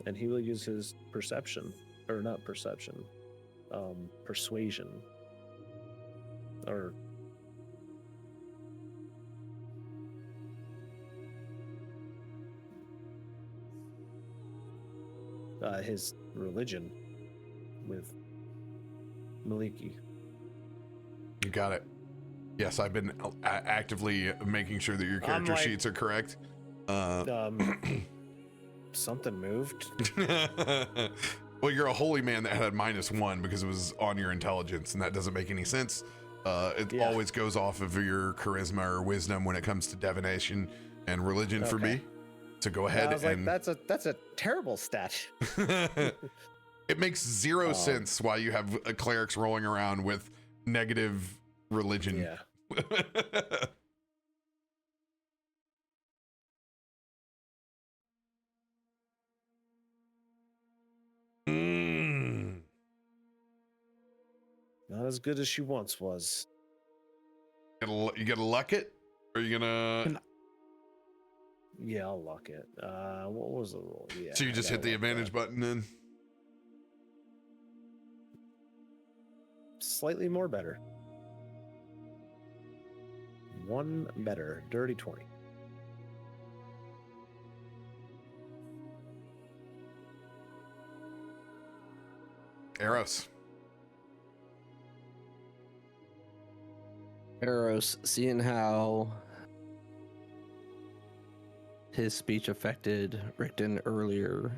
And he will use his perception, or not perception, persuasion, or his religion with Maliki. You got it. Yes, I've been actively making sure that your character sheets are correct. Something moved. Well, you're a holy man that had -1 because it was on your intelligence, and that doesn't make any sense. It always goes off of your charisma or wisdom when it comes to divination and religion for me. So go ahead. I was like, that's a terrible stat. It makes zero sense why you have clerics rolling around with negative religion. Yeah. Not as good as she once was. You gonna luck it? Or are you gonna... Yeah, I'll luck it. What was the roll? Yeah. So you just hit the advantage button then? Slightly more better. One better. Dirty 20. Eros. Eros, seeing how his speech affected Rickton earlier,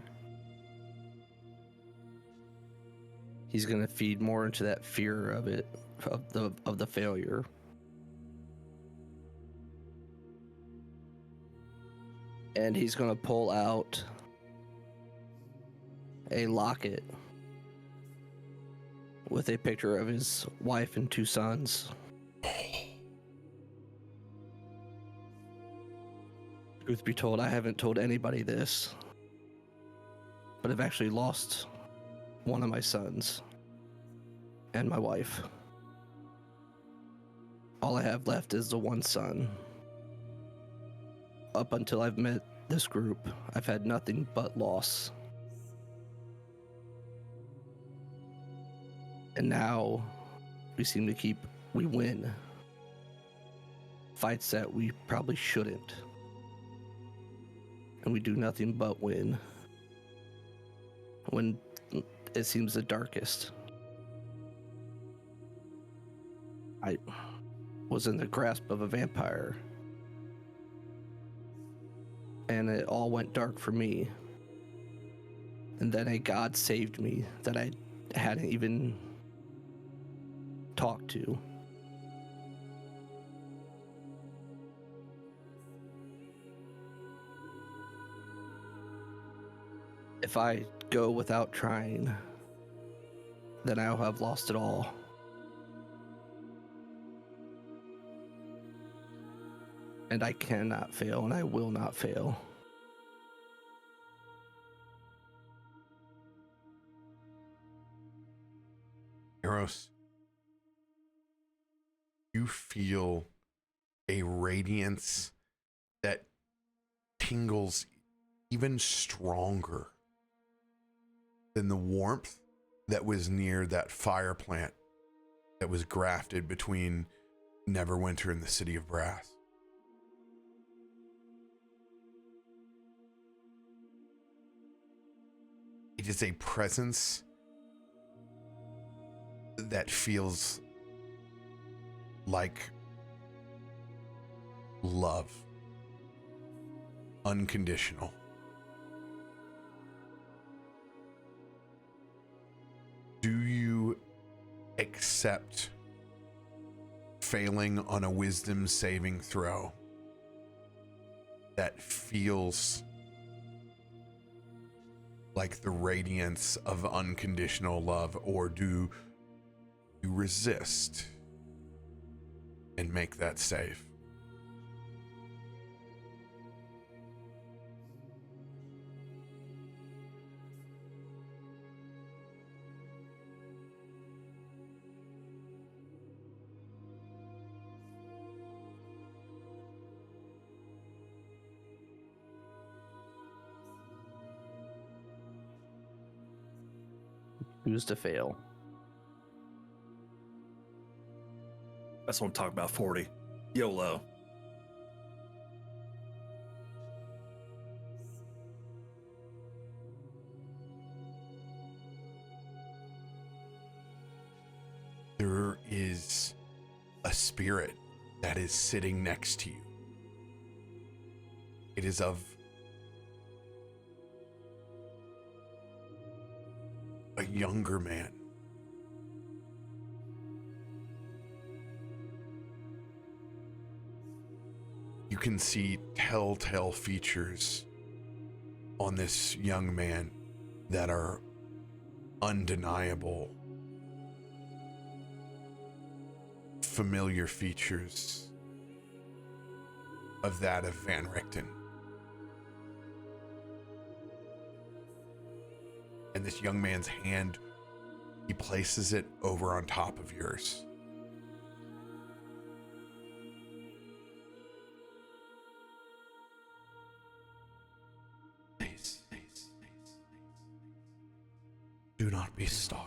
he's gonna feed more into that fear of it, of the failure. And he's gonna pull out a locket with a picture of his wife and 2 sons. Truth be told, I haven't told anybody this, but I've actually lost one of my sons and my wife. All I have left is the one son. Up until I've met this group, I've had nothing but loss. And now we win fights that we probably shouldn't. And we do nothing but win when it seems the darkest. I was in the grasp of a vampire, and it all went dark for me. And then a god saved me that I hadn't even talked to. If I go without trying, then I'll have lost it all. And I cannot fail, and I will not fail. Eros, you feel a radiance that tingles even stronger than the warmth that was near that fire plant that was grafted between Neverwinter and the City of Brass. It is a presence that feels like love, unconditional. Do you accept failing on a wisdom saving throw that feels like the radiance of unconditional love, or do you resist and make that save? Who's to fail? That's what I'm talking about, 40. YOLO. There is a spirit that is sitting next to you. It is of a younger man. You can see telltale features on this young man that are undeniable, familiar features of that of Van Richten. And this young man's hand, he places it over on top of yours. Please, do not be stopped.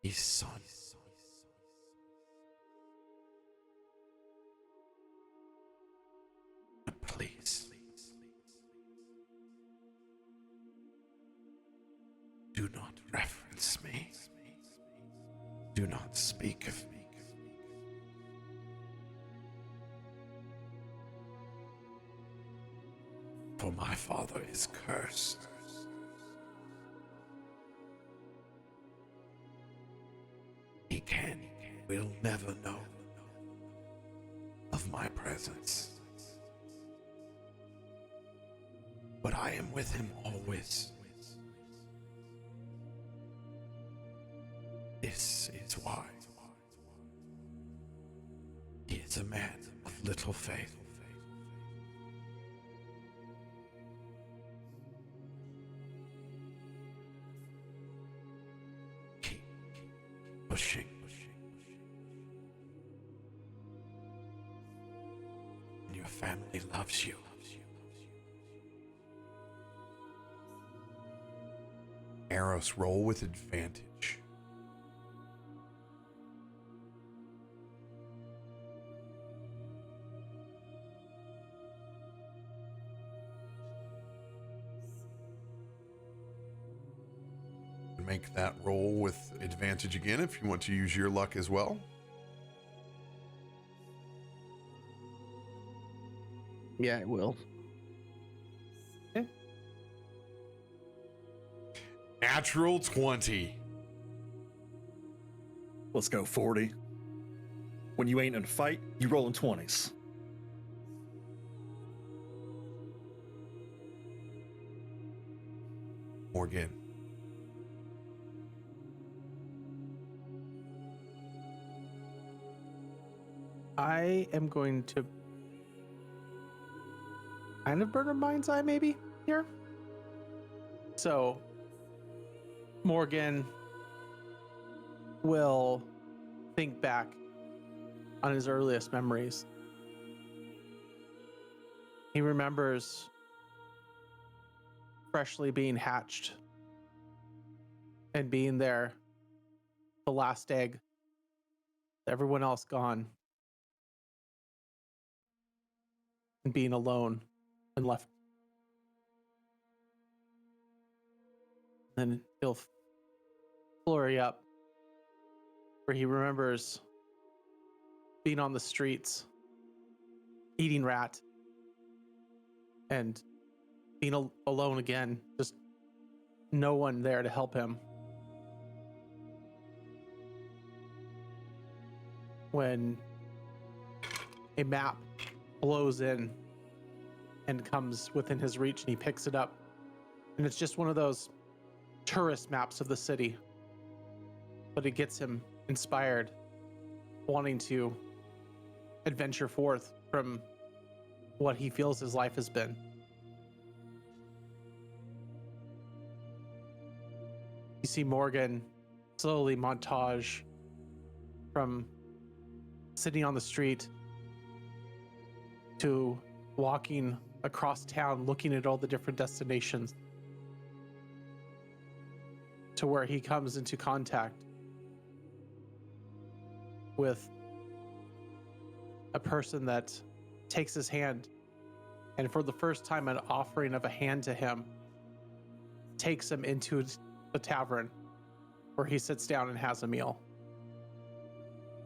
His son. Please, do not reference me. Do not speak of me. For my father is cursed. Will never know of my presence. But I am with him always. This is why. He is a man of little faith. Keep pushing. Your family loves you. Eros, roll with advantage. Make that roll with advantage again if you want to use your luck as well. Yeah, it will. Okay. Natural 20. Let's go, 40. When you ain't in a fight, you rolling 20s. Morgan. I am going to kind of burn a mind's eye maybe here. So Morgan will think back on his earliest memories. He remembers freshly being hatched and being there, the last egg, everyone else gone, and being alone and left. Then he'll flurry up where he remembers being on the streets, eating rat, and being alone again, just no one there to help him. When a map blows in and comes within his reach and he picks it up, and it's just one of those tourist maps of the city, but it gets him inspired, wanting to adventure forth from what he feels his life has been. You see Morgan slowly montage from sitting on the street to walking across town, looking at all the different destinations, to where he comes into contact with a person that takes his hand, and for the first time, an offering of a hand to him takes him into the tavern where he sits down and has a meal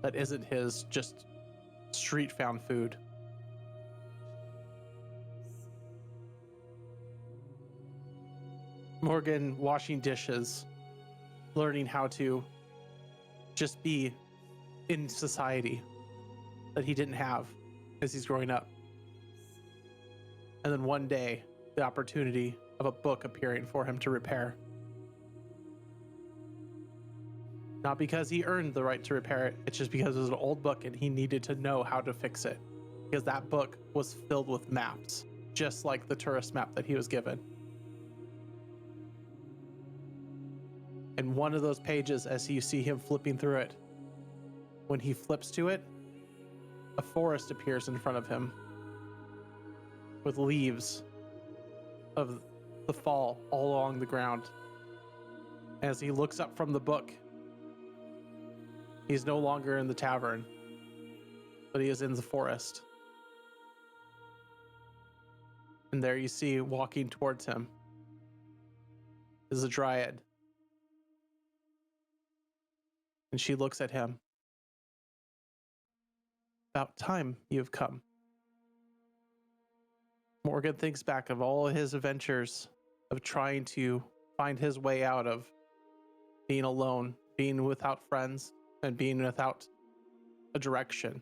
that isn't his just street found food. Morgan washing dishes, learning how to just be in society that he didn't have as he's growing up. And then one day, the opportunity of a book appearing for him to repair. Not because he earned the right to repair it, it's just because it was an old book and he needed to know how to fix it. Because that book was filled with maps, just like the tourist map that he was given. And one of those pages, as you see him flipping through it, when he flips to it, a forest appears in front of him with leaves of the fall all along the ground. As he looks up from the book, he's no longer in the tavern, but he is in the forest. And there you see, walking towards him, is a dryad. And she looks at him. About time you have come. Morgan thinks back of all his adventures of trying to find his way out of being alone, being without friends, and being without a direction,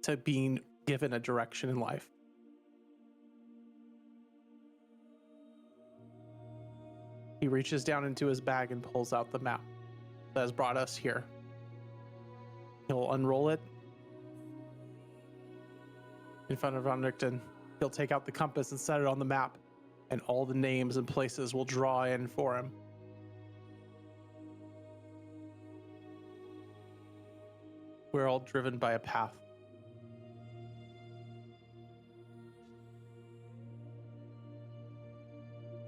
to being given a direction in life. He reaches down into his bag and pulls out the map that has brought us here. He'll unroll it in front of Ronrichten. He'll take out the compass and set it on the map, and all the names and places will draw in for him. We're all driven by a path.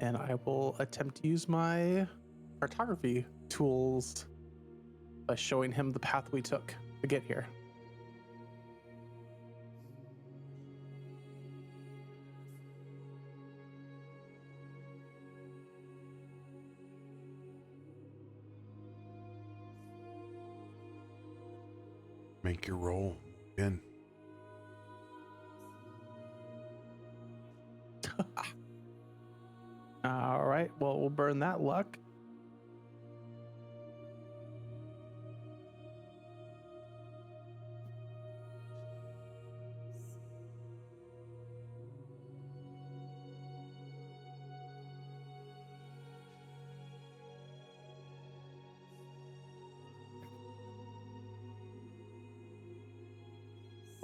And I will attempt to use my cartography tools by showing him the path we took to get here. Make your roll again. All right, well, we'll burn that luck.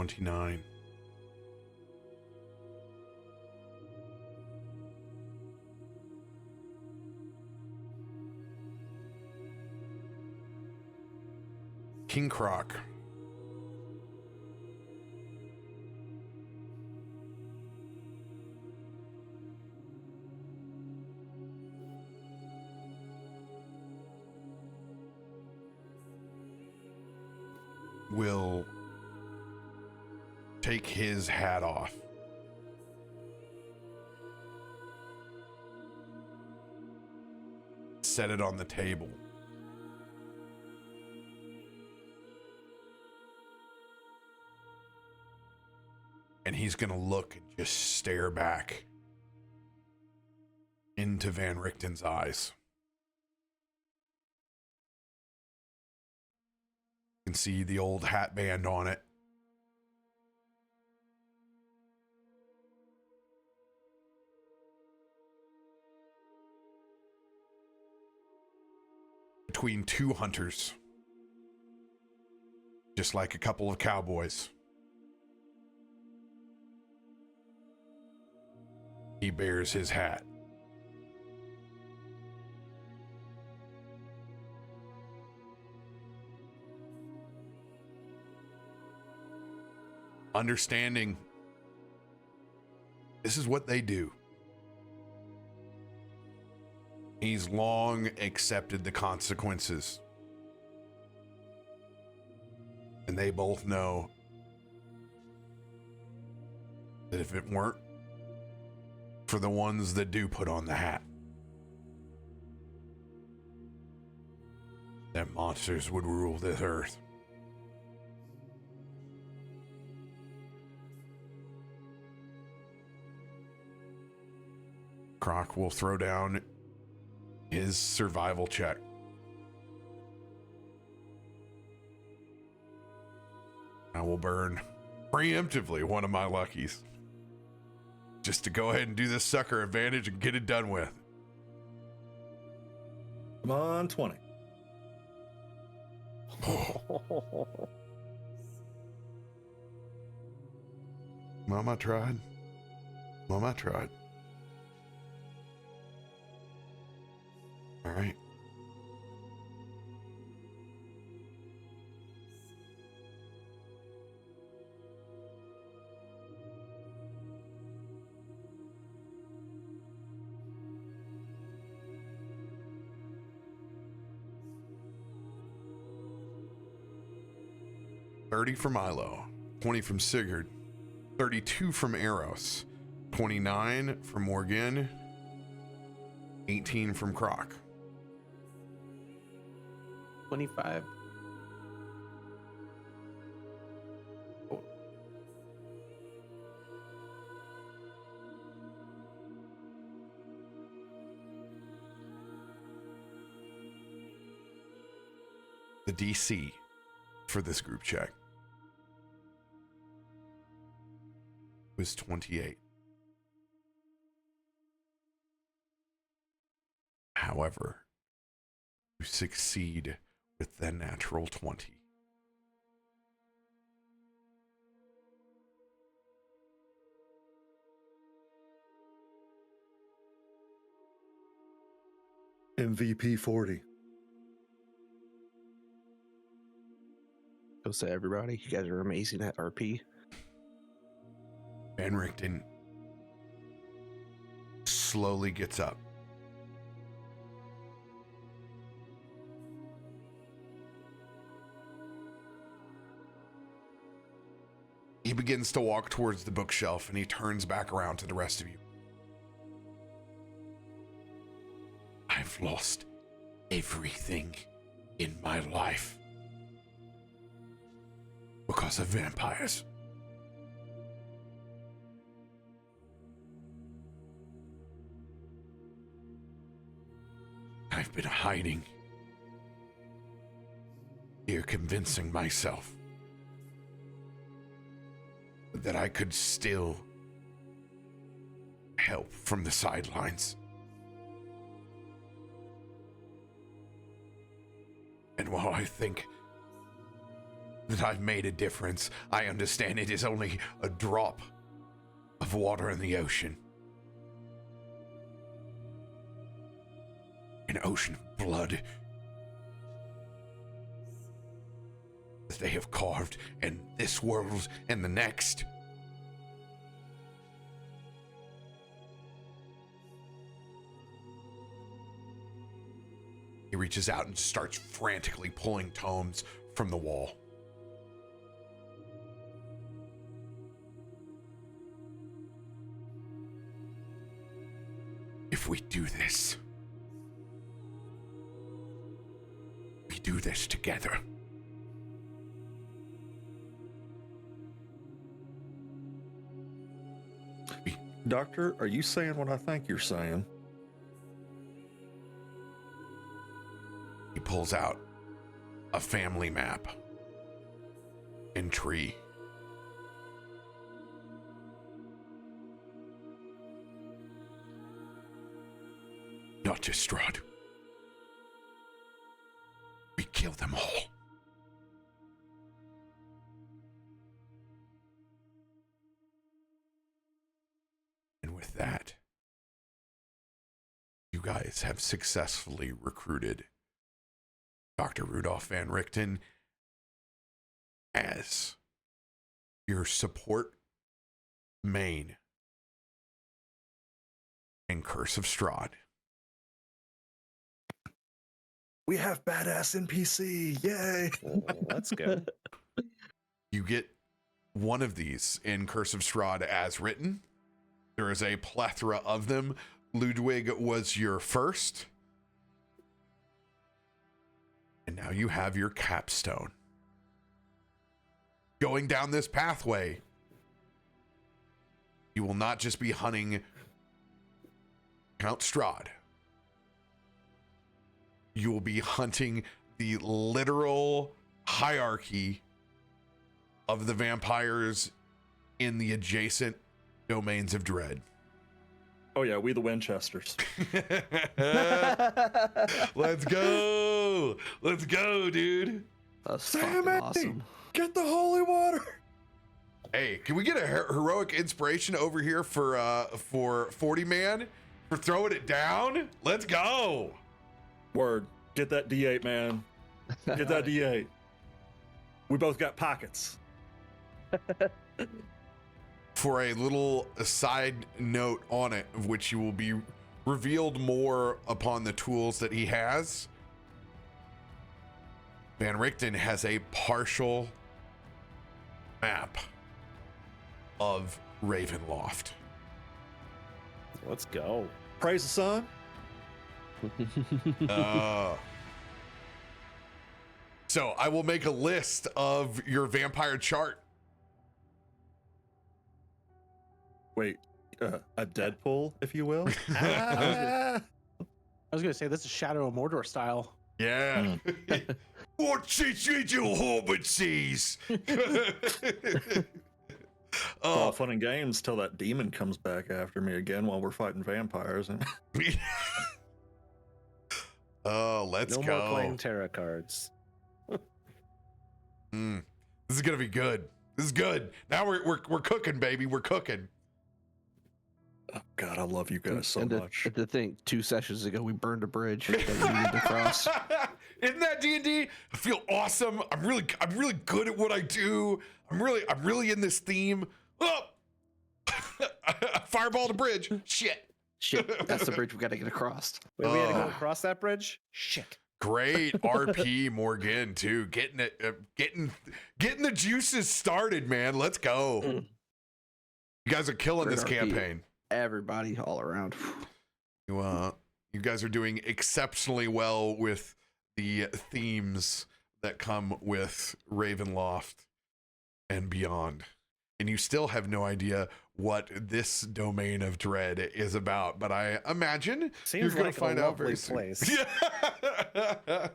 29. King Croc. Will take his hat off. Set it on the table. And he's going to look and just stare back into Van Richten's eyes. You can see the old hat band on it. Between two hunters. Just like a couple of cowboys. He bears his hat. Understanding this is what they do. He's long accepted the consequences. And they both know that if it weren't for the ones that do put on the hat, that monsters would rule this earth. Croc will throw down his survival check. I will burn preemptively one of my luckies. Just to go ahead and do this sucker advantage and get it done with. Come on, 20. Mama tried. Mama tried. All right. $30 from Milo, 20 from Sigurd, 32 from Eros, 29 from Morgan, 18 from Croc. 25. Oh. The DC for this group check was 28. However, you succeed with the natural 20. MVP 40. Go say everybody, you guys are amazing at RP. Van Richten slowly gets up. He begins to walk towards the bookshelf and he turns back around to the rest of you. I've lost everything in my life because of vampires. I've been hiding here, convincing myself that I could still help from the sidelines. And while I think that I've made a difference. I understand it is only a drop of water in the ocean. An ocean of blood that they have carved in this world and the next. He reaches out and starts frantically pulling tomes from the wall. If we do this, we do this together. Doctor, are you saying what I think you're saying? He pulls out a family map and tree. Not just Strahd. We kill them all. And with that, you guys have successfully recruited Dr. Rudolph Van Richten as your support main in Curse of Strahd. We have badass NPC. Yay. Let's go. You get one of these in Curse of Strahd as written. There is a plethora of them. Ludwig was your first. And now you have your capstone. Going down this pathway, you will not just be hunting Count Strahd. You will be hunting the literal hierarchy of the vampires in the adjacent domains of dread. Oh yeah, we the Winchesters. Let's go. Let's go, dude. That's fucking awesome. Get the holy water. Hey, can we get a heroic inspiration over here for 40 man for throwing it down? Let's go. Word. Get that D8, man. Get that D8. We both got pockets. For a little side note on it, of which you will be revealed more upon the tools that he has, Van Richten has a partial map of Ravenloft. Let's go. Praise the sun. So I will make a list of your vampire chart. Wait, a Deadpool, if you will. I was gonna say this is Shadow of Mordor style. Yeah. What's it you Hobbit sees? All fun and games till that demon comes back after me again while we're fighting vampires. Oh, let's go. No more playing tarot cards. This is gonna be good. This is good. Now we're cooking, baby. We're cooking. Oh God, I love you guys so much. To think 2 sessions ago we burned a bridge that we needed to cross. Isn't that D&D? I feel awesome. I'm really good at what I do. I'm really in this theme. Oh! Fireball the bridge. Shit. That's the bridge we got to get across. Wait, we had to go across that bridge? Shit. Great RP, Morgan, too. Getting the juices started, man. Let's go. You guys are killing this campaign. Everybody all around. You guys are doing exceptionally well with the themes that come with Ravenloft and beyond. And you still have no idea what this domain of dread is about, but I imagine you're going to find out very soon. Place. Yeah.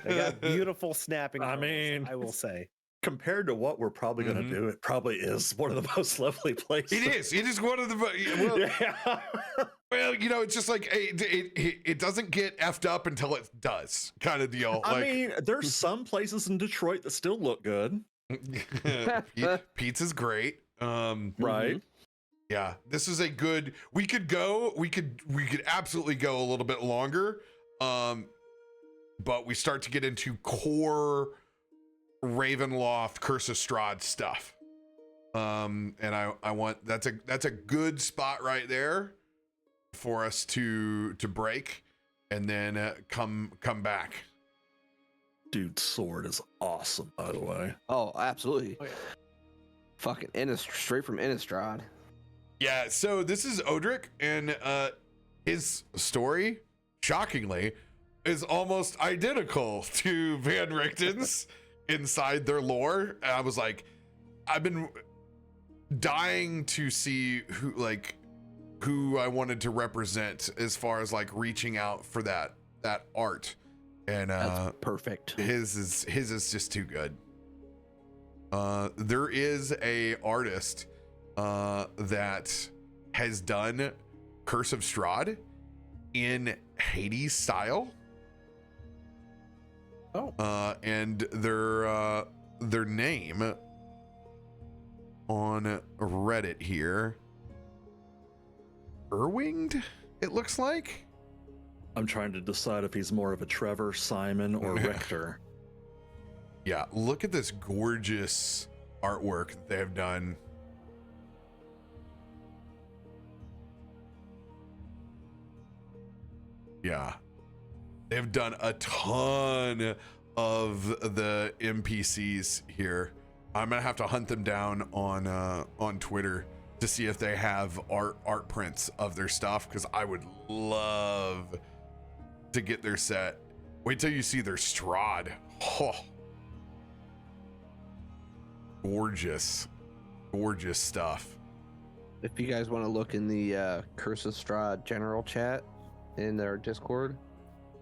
They got beautiful snapping. I mean, I will say, compared to what we're probably going to do, it probably is one of the most lovely places. It is one of the. Well, Well, it's just like it doesn't get effed up until it does, kind of deal. I mean, there's some places in Detroit that still look good. Pizza's great. Right. Yeah, this is a good. We could absolutely go a little bit longer. But we start to get into core Ravenloft Curse of Strahd stuff. And I want that's a good spot right there for us to break and then come back. Dude's sword is awesome, by the way. Oh, absolutely. Oh, yeah. Fucking straight from Innistrad. Yeah, so this is Odric, and his story, shockingly, is almost identical to Van Richten's inside their lore. And I was like, I've been dying to see who I wanted to represent as far as like reaching out for that art. And that's perfect. His is just too good. There is a artist that has done Curse of Strahd in Hades style. Oh. And their name on Reddit here, Erwinged, it looks like. I'm trying to decide if he's more of a Trevor, Simon, or Richter. Yeah, look at this gorgeous artwork that they have done. Yeah, they've done a ton of the NPCs here. I'm gonna have to hunt them down on Twitter to see if they have art prints of their stuff, because I would love to get their set. Wait till you see their Strahd. Oh, gorgeous stuff. If you guys want to look in the Curse of Strahd general chat in their Discord,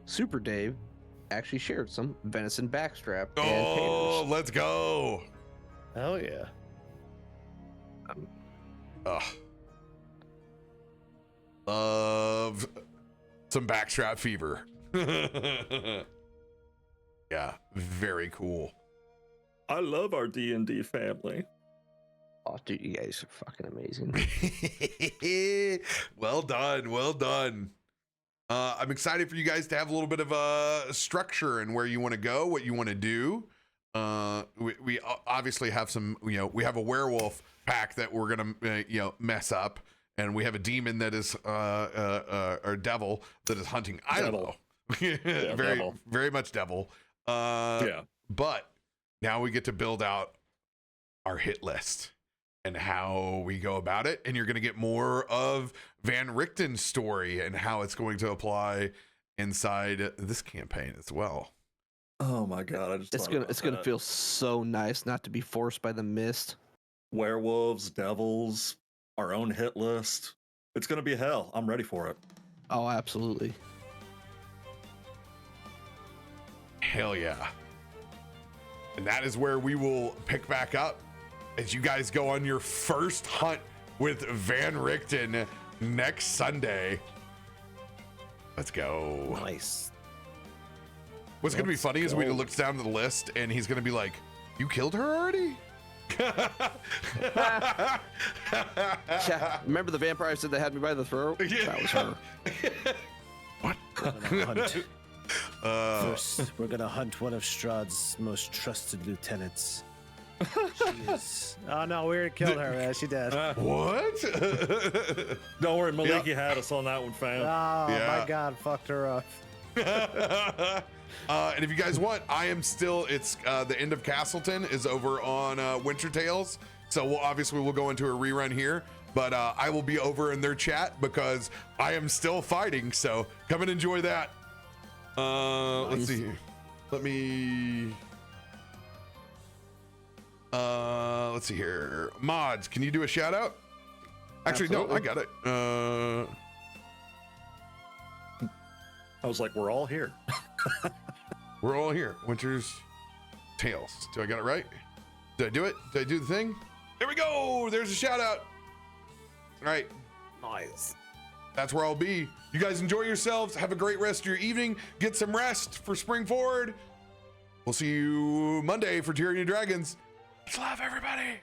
Super Dave actually shared some venison backstrap. Oh, let's go. Hell yeah. Love some backstrap fever. Yeah, very cool. I love our D&D family. Oh, dude, you guys are fucking amazing. Well done. I'm excited for you guys to have a little bit of a structure and where you want to go, what you want to do. We obviously have some, we have a werewolf pack that we're gonna mess up, and we have a demon that is or devil that is hunting Ilo. Very much devil. But now we get to build out our hit list and how we go about it, and you're going to get more of Van Richten's story and how it's going to apply inside this campaign as well. Oh my god, it's gonna feel so nice not to be forced by the mist. Werewolves, devils, our own hit list. It's gonna be hell. I'm ready for it. Oh, absolutely. Hell yeah. And that is where we will pick back up as you guys go on your first hunt with Van Richten next Sunday. Let's go. Nice. What's going to be funny is when he looks down the list and he's going to be like, you killed her already? Yeah, remember the vampire said they had me by the throat? Yeah. That was her. What? We're gonna hunt. First, we're gonna hunt one of Strahd's most trusted lieutenants. She is... Oh no, we already killed her, man. She dead. What? Don't worry, Maliki had us on that one, fam. Oh my god, fucked her up. And if you guys want, I am still, it's the end of Castleton is over on Winter Tales. So we'll go into a rerun here, but I will be over in their chat because I am still fighting. So come and enjoy that. Let's see here. Let's see here. Mods, can you do a shout out? Actually, Absolutely. no, I got it. I was like, we're all here. We're all here. Winter's Tales. Do I got it right? Did I do it? Did I do the thing? There we go. There's a shout out. All right. Nice. that's where I'll be. You guys enjoy yourselves. Have a great rest of your evening. Get some rest for Spring Forward. We'll see you Monday for Tyranny of Dragons. Much love, everybody.